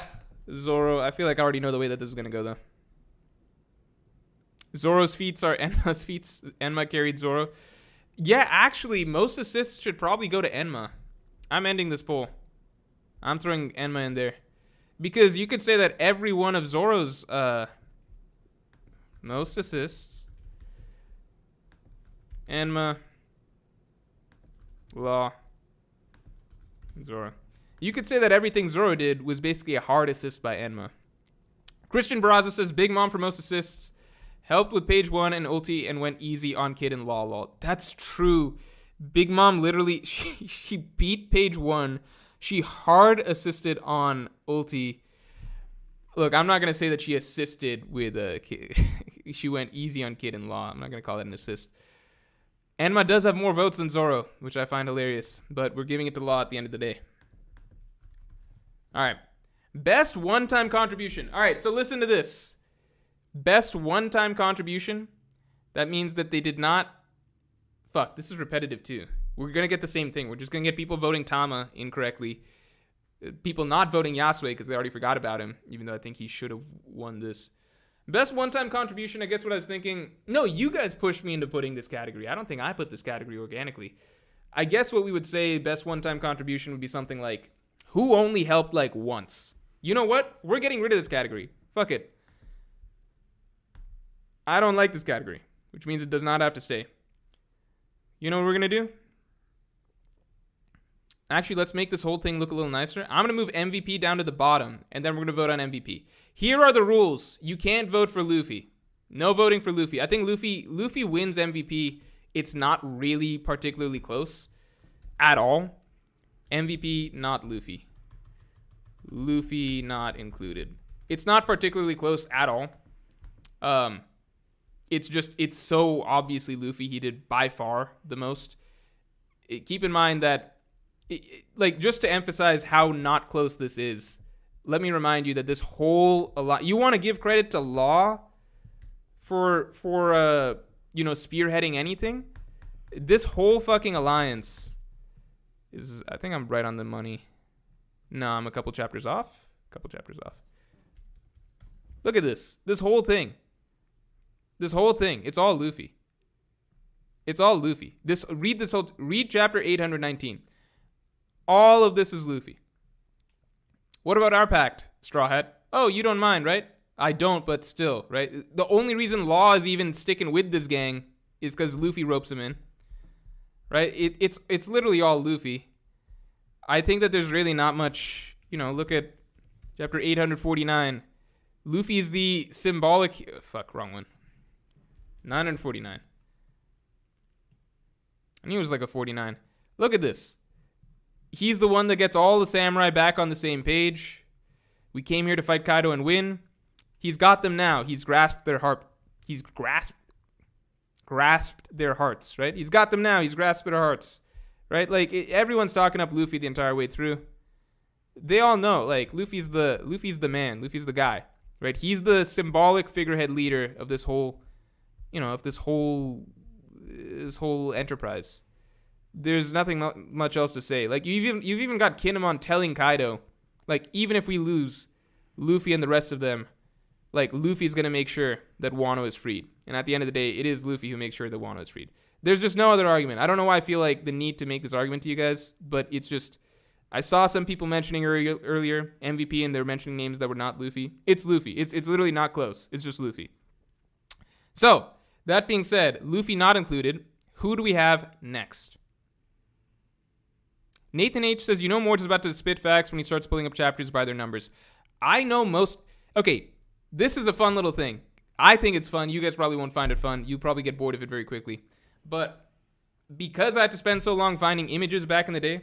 Speaker 1: Zoro. I feel like I already know the way that this is going to go, though. Zoro's feats are Enma's feats. Enma carried Zoro. Yeah, actually, most assists should probably go to Enma. I'm ending this poll. I'm throwing Enma in there. Because you could say that every one of Zoro's most assists... Enma, Law, Zoro. You could say that everything Zoro did was basically a hard assist by Enma. Christian Barraza says, Big Mom for most assists. Helped with page 1 and ulti and went easy on Kid and Law. That's true. Big Mom literally, she beat page 1. She hard assisted on ulti. Look, I'm not going to say that she assisted with Kid. She went easy on Kid and Law. I'm not going to call that an assist. Enma does have more votes than Zoro, which I find hilarious, but we're giving it to Law at the end of the day. All right. Best one-time contribution. All right, so listen to this. Best one-time contribution. That means that they did not... Fuck, this is repetitive too. We're going to get the same thing. We're just going to get people voting Tama incorrectly. People not voting Yasue because they already forgot about him, even though I think he should have won this. Best one-time contribution, I guess what I was thinking... No, you guys pushed me into putting this category. I don't think I put this category organically. I guess what we would say best one-time contribution would be something like, who only helped like once? You know what? We're getting rid of this category. Fuck it. I don't like this category, which means it does not have to stay. You know what we're going to do? Actually, let's make this whole thing look a little nicer. I'm going to move MVP down to the bottom, and then we're going to vote on MVP. Here are the rules. You can't vote for Luffy. No voting for Luffy. I think Luffy wins MVP. It's not really particularly close at all. MVP, not Luffy. Luffy not included. It's not particularly close at all. It's so obviously Luffy. He did by far the most. Keep in mind that, just to emphasize how not close this is, let me remind you that this whole you want to give credit to Law for spearheading anything. This whole fucking alliance is, I think I'm right on the money. No, I'm a couple chapters off. Look at this. This whole thing. It's all Luffy. Read chapter 819. All of this is Luffy. What about our pact, Straw Hat? Oh, you don't mind, right? I don't, but still, right? The only reason Law is even sticking with this gang is because Luffy ropes him in, right? It's literally all Luffy. I think that there's really not much, look at chapter 849. Luffy is the symbolic... wrong one. 949. I knew it was like a 49. Look at this. He's the one that gets all the samurai back on the same page. We came here to fight Kaido and win. He's got them now. He's grasped their heart. He's grasped their hearts, right? He's got them now. He's grasped their hearts, right? Everyone's talking up Luffy the entire way through. They all know, Luffy's the man. Luffy's the guy, right? He's the symbolic figurehead leader of this whole, this whole enterprise. There's nothing much else to say. You've even got Kinemon telling Kaido, even if we lose, Luffy and the rest of them, Luffy's gonna make sure that Wano is freed. And at the end of the day, it is Luffy who makes sure that Wano is freed. There's just no other argument. I don't know why I feel the need to make this argument to you guys, but it's just, I saw some people mentioning earlier MVP, and they were mentioning names that were not Luffy. It's Luffy. It's literally not close. It's just Luffy. So, that being said, Luffy not included. Who do we have next? Nathan H says, Morj is about to spit facts when he starts pulling up chapters by their numbers. I know most... Okay, this is a fun little thing. I think it's fun. You guys probably won't find it fun. You'll probably get bored of it very quickly. But because I had to spend so long finding images back in the day,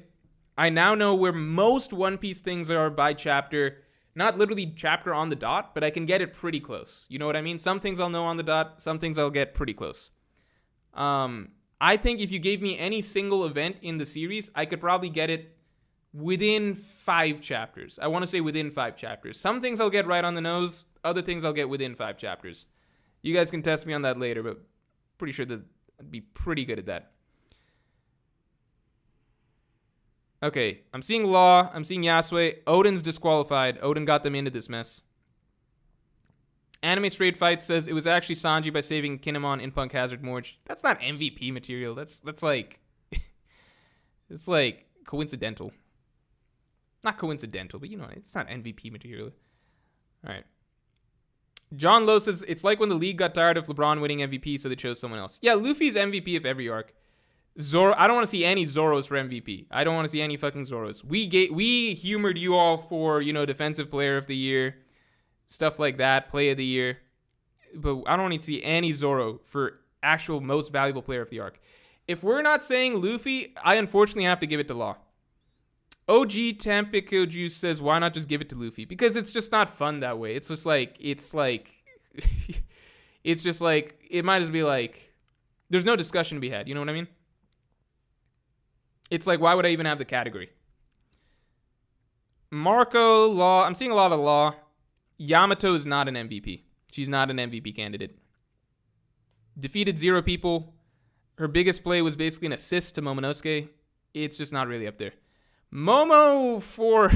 Speaker 1: I now know where most One Piece things are by chapter. Not literally chapter on the dot, but I can get it pretty close. You know what I mean? Some things I'll know on the dot. Some things I'll get pretty close. I think if you gave me any single event in the series, I could probably get it within 5 chapters. I want to say within 5 chapters. Some things I'll get right on the nose. Other things I'll get within 5 chapters. You guys can test me on that later, but pretty sure that I'd be pretty good at that. Okay, I'm seeing Law. I'm seeing Yasue. Odin's disqualified. Odin got them into this mess. Anime Straight Fight says it was actually Sanji by saving Kinemon in Punk Hazard Morj. That's not MVP material. That's it's coincidental. Not coincidental, but it's not MVP material. All right. John Lowe says it's like when the league got tired of LeBron winning MVP, so they chose someone else. Yeah, Luffy's MVP of every arc. Zoro, I don't want to see any Zoros for MVP. I don't want to see any fucking Zoros. We humored you all for, defensive player of the year. Stuff like that, play of the year. But I don't want to see any Zoro for actual most valuable player of the arc. If we're not saying Luffy, I unfortunately have to give it to Law. OG Tampico Juice says, why not just give it to Luffy? Because it's just not fun that way. It's just it's just it might as be there's no discussion to be had. You know what I mean? It's why would I even have the category? Marco, Law, I'm seeing a lot of Law. Yamato is not an MVP. She's not an MVP candidate. Defeated 0 people. Her biggest play was basically an assist to Momonosuke. It's just not really up there. Momo for...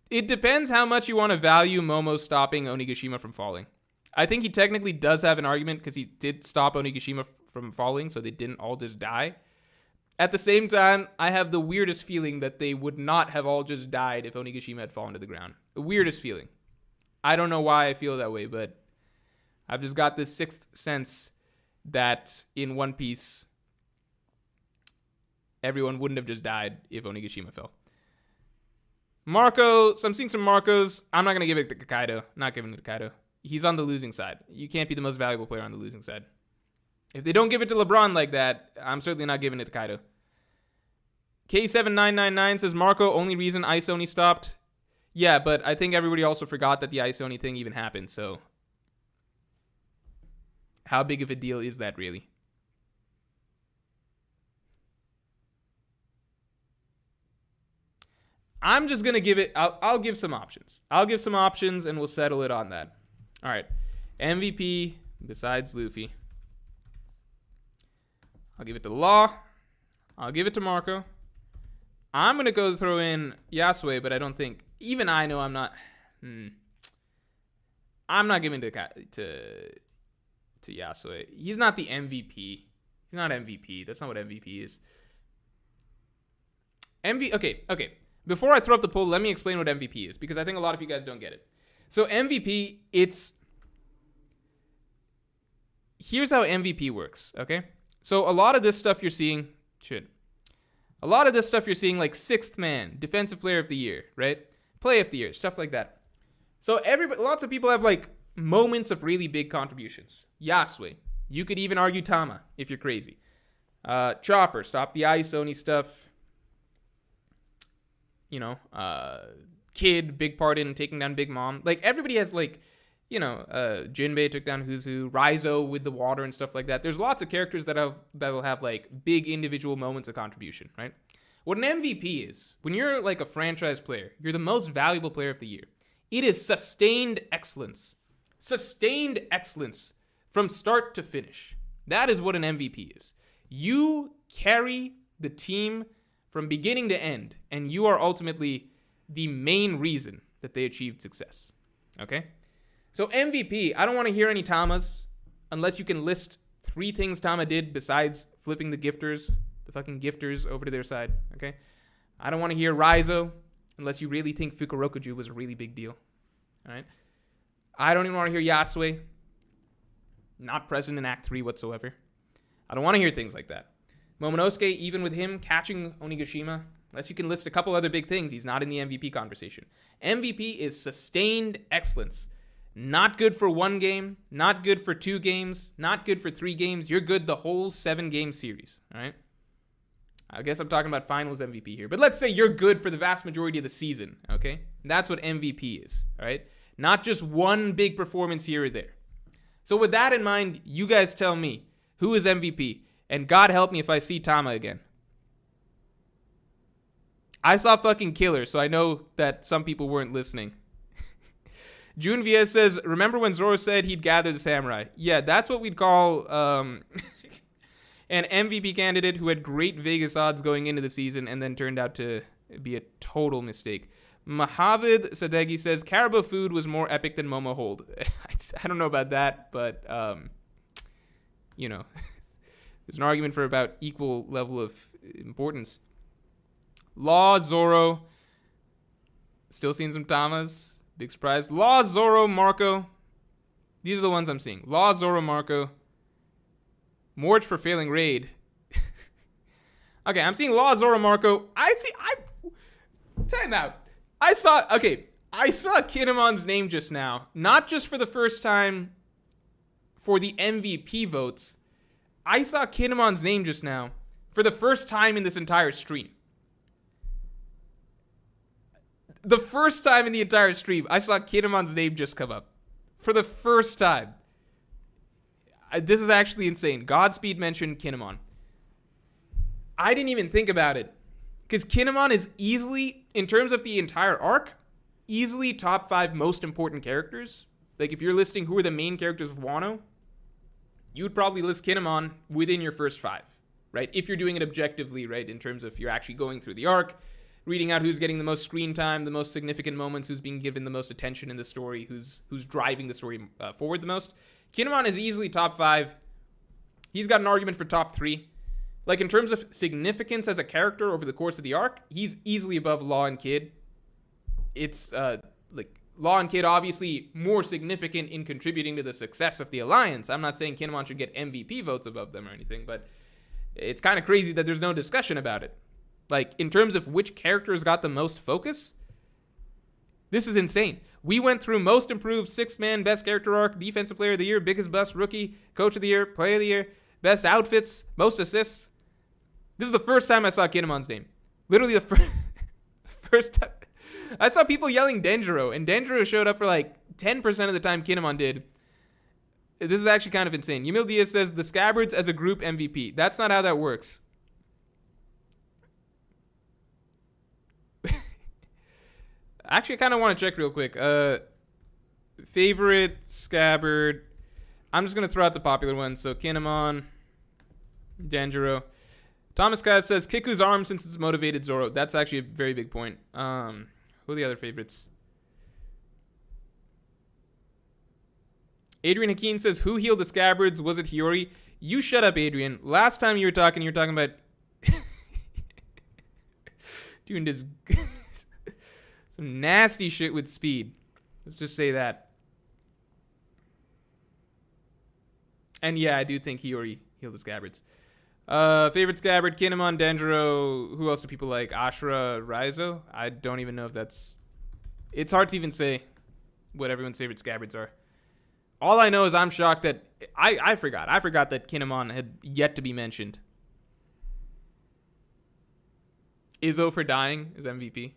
Speaker 1: It depends how much you want to value Momo stopping Onigashima from falling. I think he technically does have an argument because he did stop Onigashima from falling, so they didn't all just die. At the same time, I have the weirdest feeling that they would not have all just died if Onigashima had fallen to the ground. The weirdest feeling. I don't know why I feel that way, but I've just got this sixth sense that in One Piece, everyone wouldn't have just died if Onigashima fell. Marco, so I'm seeing some Marcos. I'm not going to give it to Kaido. Not giving it to Kaido. he's on the losing side. You can't be the most valuable player on the losing side. If they don't give it to LeBron like that, I'm certainly not giving it to Kaido. K7999 says, Marco, only reason Isoni stopped. Yeah, but I think everybody also forgot that the Isoni thing even happened, so how big of a deal is that really? I'm just going to give it, I'll give some options. I'll give some options and we'll settle it on that. All right. MVP besides Luffy. I'll give it to Law. I'll give it to Marco. I'm going to go throw in Yasue, but I don't think, even I know I'm not, I'm not giving it to Yasue. He's not the MVP. He's not MVP. That's not what MVP is. Okay. Before I throw up the poll, let me explain what MVP is, because I think a lot of you guys don't get it. So MVP, here's how MVP works, okay? So a lot of this stuff you're seeing, like sixth man, defensive player of the year, right? Play of the year, stuff like that. So lots of people have like moments of really big contributions. Yasue. You could even argue Tama if you're crazy. Chopper, stop the Isoni stuff. Kid, big part in taking down Big Mom. Like, everybody has, like, Jinbei took down Huzu, Raizo with the water and stuff like that. There's lots of characters that'll have, like, big individual moments of contribution, right? What an MVP is, when you're, like, a franchise player, you're the most valuable player of the year. It is sustained excellence. Sustained excellence from start to finish. That is what an MVP is. You carry the team from beginning to end, and you are ultimately the main reason that they achieved success. Okay? So MVP, I don't want to hear any Tamas unless you can list 3 things Tama did besides flipping the fucking gifters over to their side. Okay? I don't want to hear Raizo unless you really think Fukurokuju was a really big deal. All right? I don't even want to hear Yasue. Not present in Act 3 whatsoever. I don't want to hear things like that. Momonosuke, even with him catching Onigashima, unless you can list a couple other big things, he's not in the MVP conversation. MVP is sustained excellence. Not good for 1 game, not good for 2 games, not good for 3 games. You're good the whole 7-game series, all right? I guess I'm talking about finals MVP here. But let's say you're good for the vast majority of the season, okay? That's what MVP is, all right? Not just one big performance here or there. So with that in mind, you guys tell me, who is MVP? And God help me if I see Tama again. I saw fucking Killer, so I know that some people weren't listening. June Vies says, remember when Zoro said he'd gather the samurai? Yeah, that's what we'd call an MVP candidate who had great Vegas odds going into the season and then turned out to be a total mistake. Mahavid Sadeghi says, Caribou food was more epic than Momo Hold. I don't know about that, but, there's an argument for about equal level of importance. Law, Zoro. Still seeing some Tamas. Big surprise. Law, Zoro, Marco. These are the ones I'm seeing. Law, Zoro, Marco. Morj for failing raid. Okay, I'm seeing Law, Zoro, Marco. Time out. I saw Kinemon's name just now. Not just for the first time for the MVP votes. I saw Kinemon's name just now for the first time in this entire stream. The first time in the entire stream, I saw Kinemon's name just come up. For the first time. This is actually insane. Godspeed mentioned Kinemon. I didn't even think about it. Because Kinemon is easily, in terms of the entire arc, easily top 5 most important characters. Like, if you're listing who are the main characters of Wano, you would probably list Kinemon within your first 5, right? If you're doing it objectively, right? In terms of you're actually going through the arc, reading out who's getting the most screen time, the most significant moments, who's being given the most attention in the story, who's driving the story forward the most. Kinemon is easily top 5. He's got an argument for top 3. Like, in terms of significance as a character over the course of the arc, he's easily above Law and Kid. It's, Law and Kid obviously more significant in contributing to the success of the Alliance. I'm not saying Kinemon should get MVP votes above them or anything, but it's kind of crazy that there's no discussion about it. Like, in terms of which characters got the most focus, this is insane. We went through most improved, sixth man, best character arc, defensive player of the year, biggest bust, rookie, coach of the year, player of the year, best outfits, most assists. This is the first time I saw Kinemon's name. Literally the first time. I saw people yelling Denjiro, and Denjiro showed up for like 10% of the time Kinemon did. This is actually kind of insane. Yamil Diaz says the Scabbards as a group MVP. That's not how that works. Actually, I kind of want to check real quick. Favorite Scabbard. I'm just going to throw out the popular ones. So Kinemon, Denjiro. Thomas Kaz says Kiku's arm since it's motivated Zoro. That's actually a very big point. Who are the other favorites? Adrian Hakeem says, who healed the Scabbards? Was it Hiyori? You shut up, Adrian. Last time you were talking about doing this some nasty shit with speed. Let's just say that. And yeah, I do think Hiyori healed the Scabbards. Favorite Scabbard, Kinemon, Denjiro. Who else do people like? Ashura, Raizo? I don't even know if that's... It's hard to even say what everyone's favorite Scabbards are. All I know is I'm shocked that... I forgot. I forgot that Kinemon had yet to be mentioned. Izzo for dying is MVP.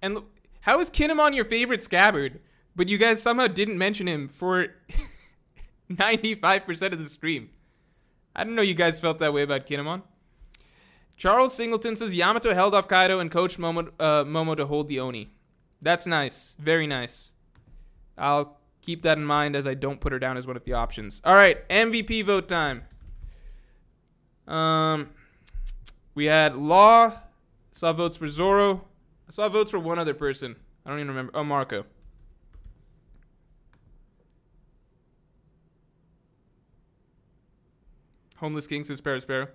Speaker 1: And how is Kinemon your favorite Scabbard, but you guys somehow didn't mention him for 95% of the stream? I didn't know you guys felt that way about Kinemon. Charles Singleton says Yamato held off Kaido and coached Momo to hold the Oni. That's nice. Very nice. I'll keep that in mind as I don't put her down as one of the options. All right, MVP vote time. We had Law. Saw votes for Zoro. I saw votes for one other person. I don't even remember. Oh, Marco. Homeless King says Sparrow.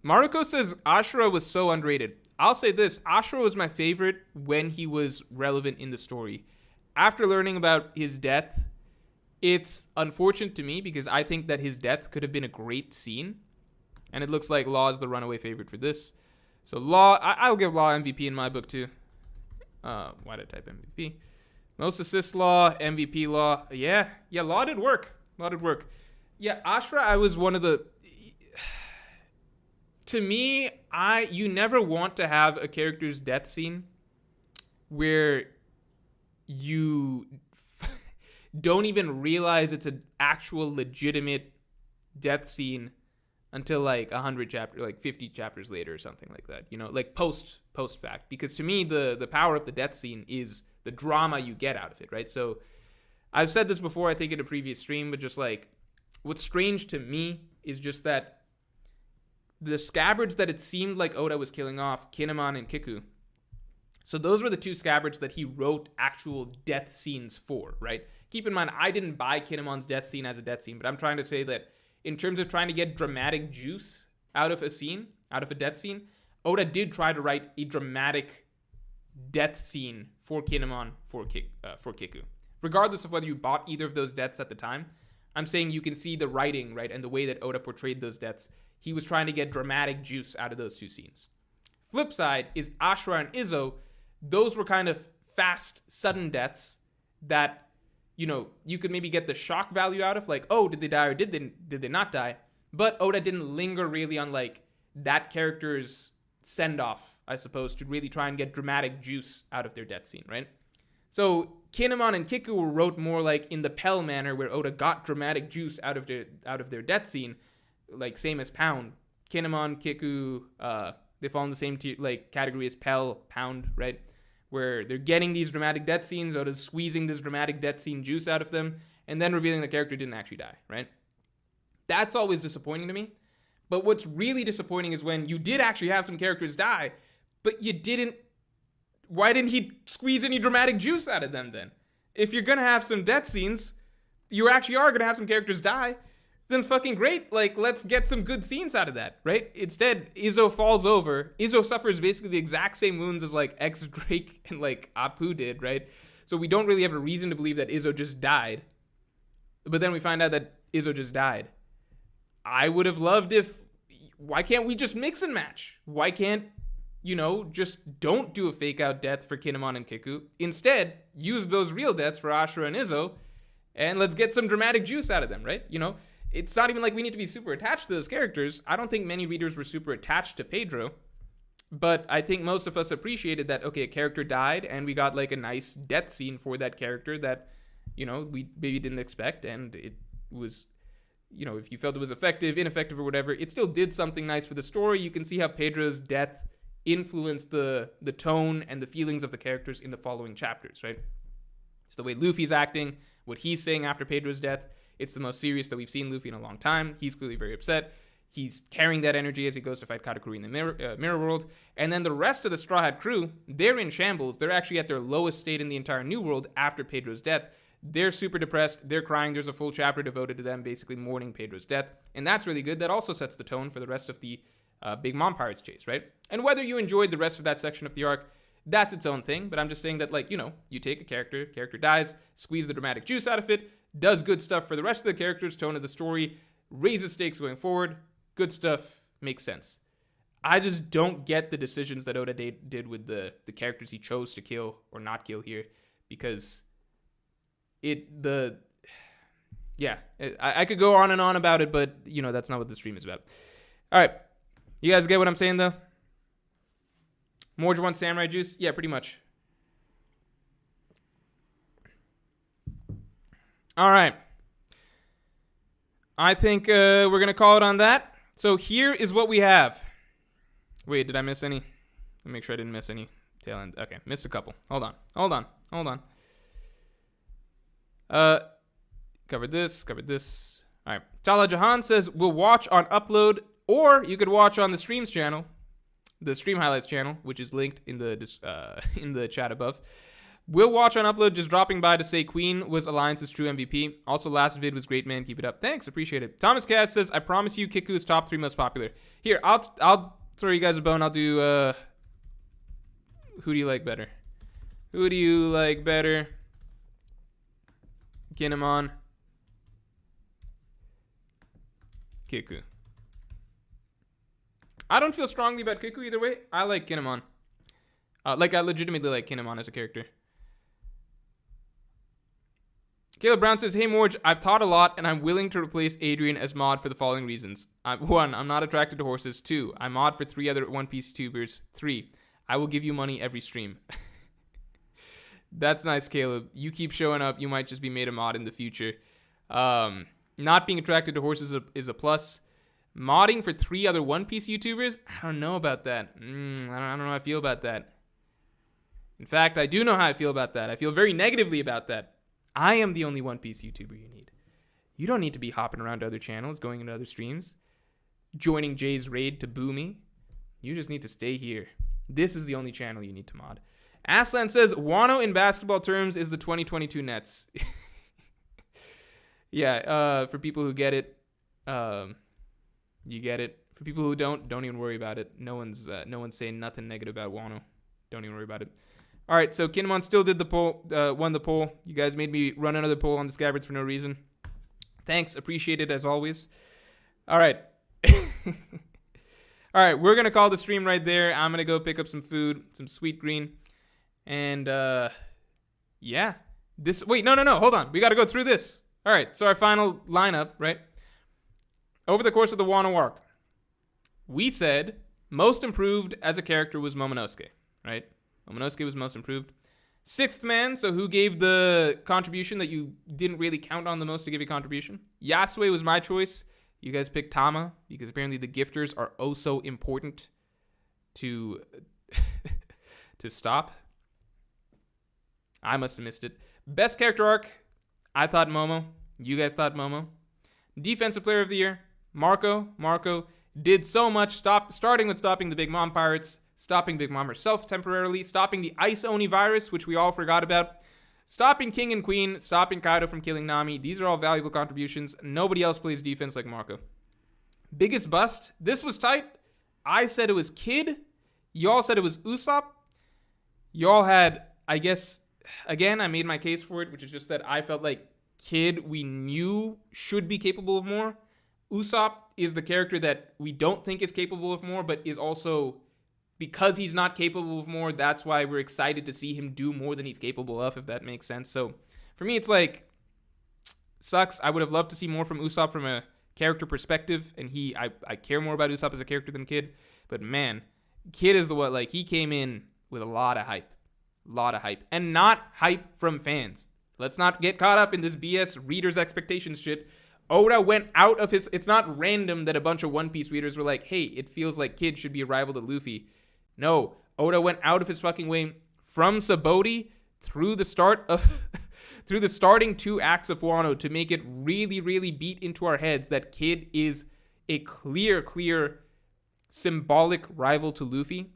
Speaker 1: Maruko says Ashura was so underrated. I'll say this. Ashura was my favorite when he was relevant in the story. After learning about his death, it's unfortunate to me because I think that his death could have been a great scene. And it looks like Law is the runaway favorite for this. So Law, I'll give Law MVP in my book too. Why did I type MVP? Most assists Law, MVP Law. Yeah, Law did work. Yeah, Ashura, I was one of the... To me, you never want to have a character's death scene where you don't even realize it's an actual legitimate death scene until like 100 chapters, like 50 chapters later or something like that. You know, like post fact. Because to me, the power of the death scene is the drama you get out of it, right? So I've said this before, I think in a previous stream, but just like what's strange to me is just that the Scabbards that it seemed like Oda was killing off, Kinemon and Kiku. So those were the two Scabbards that he wrote actual death scenes for, right? Keep in mind, I didn't buy Kinemon's death scene as a death scene, but I'm trying to say that in terms of trying to get dramatic juice out of a scene, out of a death scene, Oda did try to write a dramatic death scene for Kinemon for Kiku. Regardless of whether you bought either of those deaths at the time, I'm saying you can see the writing, right, and the way that Oda portrayed those deaths. He was trying to get dramatic juice out of those two scenes. Flip side is Ashura and Izzo. Those were kind of fast, sudden deaths that, you know, you could maybe get the shock value out of, like, oh, did they die or did they not die? But Oda didn't linger really on, like, that character's send-off, I suppose, to really try and get dramatic juice out of their death scene, right? So Kinemon and Kiku were wrote more like in the Pell manner, where Oda got dramatic juice out of their death scene. Like same as Pound, Kinemon, Kiku, they fall in the same category as Pell, Pound, right? Where they're getting these dramatic death scenes, Oda's squeezing this dramatic death scene juice out of them, and then revealing the character didn't actually die, right? That's always disappointing to me. But what's really disappointing is when you did actually have some characters die, but you didn't. Why didn't he squeeze any dramatic juice out of them then? If you're gonna have some death scenes, you actually are gonna have some characters die. Then fucking great, like, let's get some good scenes out of that, right? Instead, Izzo falls over. Izzo suffers basically the exact same wounds as, like, X-Drake and, like, Apu did, right? So we don't really have a reason to believe that Izzo just died. But then we find out that Izzo just died. I would have loved if why can't we just mix and match? Why can't, just don't do a fake out death for Kinemon and Kiku. Instead, use those real deaths for Ashura and Izzo, and let's get some dramatic juice out of them, right? It's not even like we need to be super attached to those characters. I don't think many readers were super attached to Pedro, but I think most of us appreciated that, okay, a character died, and we got like a nice death scene for that character that, we maybe didn't expect, and it was, if you felt it was effective, ineffective, or whatever, it still did something nice for the story. You can see how Pedro's death influenced the tone and the feelings of the characters in the following chapters, right? It's the way Luffy's acting, what he's saying after Pedro's death. It's the most serious that we've seen Luffy in a long time. He's clearly very upset. He's carrying that energy as he goes to fight Katakuri in the mirror world. And then the rest of the Straw Hat crew, they're in shambles. They're actually at their lowest state in the entire New World after Pedro's death. They're super depressed. They're crying. There's a full chapter devoted to them basically mourning Pedro's death. And that's really good. That also sets the tone for the rest of the Big Mom Pirates chase, right? And whether you enjoyed the rest of that section of the arc, that's its own thing. But I'm just saying that, you take a character dies, squeeze the dramatic juice out of it, does good stuff for the rest of the characters, tone of the story, raises stakes going forward. Good stuff, makes sense. I just don't get the decisions that Oda did with the characters he chose to kill or not kill here, because I could go on and on about it, but that's not what the stream is about. All right, you guys get what I'm saying though? Morj wants samurai juice? Yeah, pretty much. All right. I think we're going to call it on that. So here is what we have. Wait, did I miss any? Let me make sure I didn't miss any tail end. Okay, missed a couple. Hold on. Covered this. All right. Tala Jahan says, we'll watch on upload, or you could watch on the streams channel, the stream highlights channel, which is linked in the chat above. We'll watch on upload, just dropping by to say Queen was Alliance's true MVP. Also, last vid was great, man. Keep it up. Thanks, appreciate it. Thomas Cass says, I promise you Kiku is top 3 most popular. Here, I'll throw you guys a bone. I'll do, who do you like better? Kinemon. Kiku. I don't feel strongly about Kiku either way. I like Kinemon. I legitimately like Kinemon as a character. Caleb Brown says, hey Morj, I've taught a lot and I'm willing to replace Adrian as mod for the following reasons. 1, I'm not attracted to horses. 2, I mod for 3 other One Piece YouTubers. 3, I will give you money every stream. That's nice, Caleb. You keep showing up. You might just be made a mod in the future. Not being attracted to horses is a plus. Modding for 3 other One Piece YouTubers? I don't know about that. I don't know how I feel about that. In fact, I do know how I feel about that. I feel very negatively about that. I am the only One Piece YouTuber you need. You don't need to be hopping around to other channels, going into other streams, joining Jay's raid to boo me. You just need to stay here. This is the only channel you need to mod. Aslan says, Wano in basketball terms is the 2022 Nets. Yeah, for people who get it, you get it. For people who don't even worry about it. No one's saying nothing negative about Wano. Don't even worry about it. All right, so Kinemon still did the poll, won the poll. You guys made me run another poll on the Scabbards for no reason. Thanks, appreciate it as always. All right. All right, we're going to call the stream right there. I'm going to go pick up some food, some sweet green. And, yeah. Wait, no, hold on. We got to go through this. All right, so our final lineup, right? Over the course of the Wano arc, we said most improved as a character was Momonosuke, right? Momonosuke was most improved. 6th man, so who gave the contribution that you didn't really count on the most to give a contribution? Yasue was my choice. You guys picked Tama because apparently the gifters are oh so important to to stop. I must have missed it. Best character arc, I thought Momo. You guys thought Momo. Defensive player of the year, Marco. Marco did so much, starting with stopping the Big Mom Pirates, stopping Big Mom herself temporarily, stopping the Ice Oni virus, which we all forgot about, stopping King and Queen, stopping Kaido from killing Nami. These are all valuable contributions. Nobody else plays defense like Marco. Biggest bust, this was tight. I said it was Kid. Y'all said it was Usopp. Y'all had, I guess, again, I made my case for it, which is just that I felt like Kid we knew should be capable of more. Usopp is the character that we don't think is capable of more, but is also, because he's not capable of more, that's why we're excited to see him do more than he's capable of, if that makes sense. So for me, it's like, sucks. I would have loved to see more from Usopp from a character perspective, and I care more about Usopp as a character than Kid. But man, Kid is the one, like, he came in with a lot of hype. And not hype from fans. Let's not get caught up in this BS readers' expectations shit. Oda went out of his... It's not random that a bunch of One Piece readers were like, hey, it feels like Kid should be a rival to Luffy. No, Oda went out of his fucking way from Sabaody through the starting 2 acts of Wano to make it really, really beat into our heads that Kid is a clear symbolic rival to Luffy,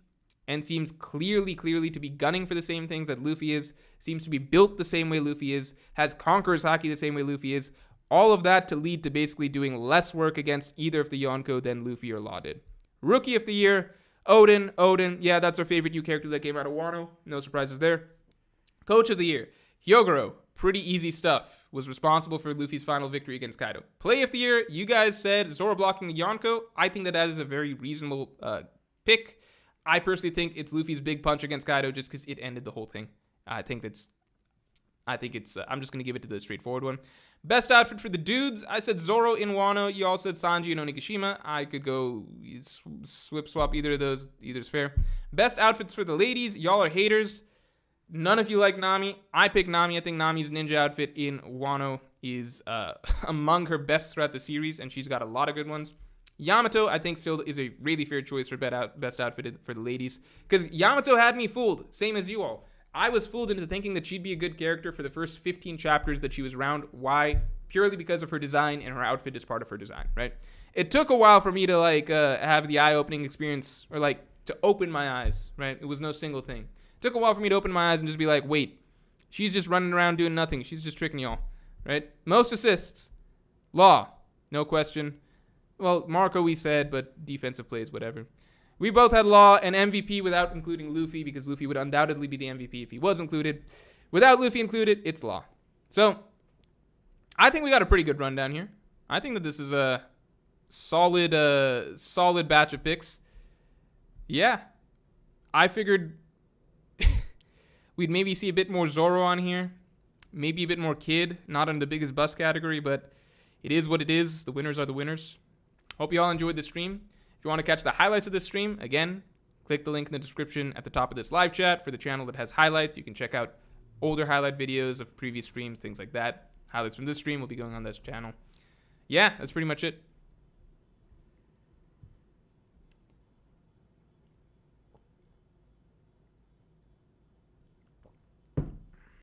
Speaker 1: and seems clearly to be gunning for the same things that Luffy is, seems to be built the same way Luffy is, has Conqueror's Haki the same way Luffy is. All of that to lead to basically doing less work against either of the Yonko than Luffy or Law did. Rookie of the Year, Odin. Yeah, that's our favorite new character that came out of Wano. No surprises there. Coach of the Year, Hyogoro. Pretty easy stuff. Was responsible for Luffy's final victory against Kaido. Play of the Year, you guys said Zoro blocking the Yonko. I think that is a very reasonable pick. I personally think it's Luffy's big punch against Kaido just because it ended the whole thing. I'm just going to give it to the straightforward one. Best outfit for the dudes, I said Zoro in Wano. You all said Sanji and Onigashima. I could go swap either of those. Either's fair. Best outfits for the ladies, y'all are haters. None of you like Nami. I picked Nami. I think Nami's ninja outfit in Wano is among her best throughout the series, and she's got a lot of good ones. Yamato, I think, still is a really fair choice for best outfitted for the ladies, because Yamato had me fooled, same as you all. I was fooled into thinking that she'd be a good character for the first 15 chapters that she was around. Why? Purely because of her design, and her outfit is part of her design, right? It took a while for me to have the eye-opening experience, or to open my eyes, right? It was no single thing. It took a while for me to open my eyes and just be like, wait, she's just running around doing nothing. She's just tricking y'all, right? Most assists, Law, no question. Well, Marco we said, but defensive plays, whatever. We both had Law and MVP without including Luffy, because Luffy would undoubtedly be the MVP if he was included. Without Luffy included, it's Law. So, I think we got a pretty good rundown here. I think that this is a solid batch of picks. Yeah. I figured we'd maybe see a bit more Zoro on here. Maybe a bit more Kid, not in the biggest bust category, but it is what it is. The winners are the winners. Hope you all enjoyed the stream. If you want to catch the highlights of this stream, again, click the link in the description at the top of this live chat for the channel that has highlights. You can check out older highlight videos of previous streams, things like that. Highlights from this stream will be going on this channel. Yeah, that's pretty much it.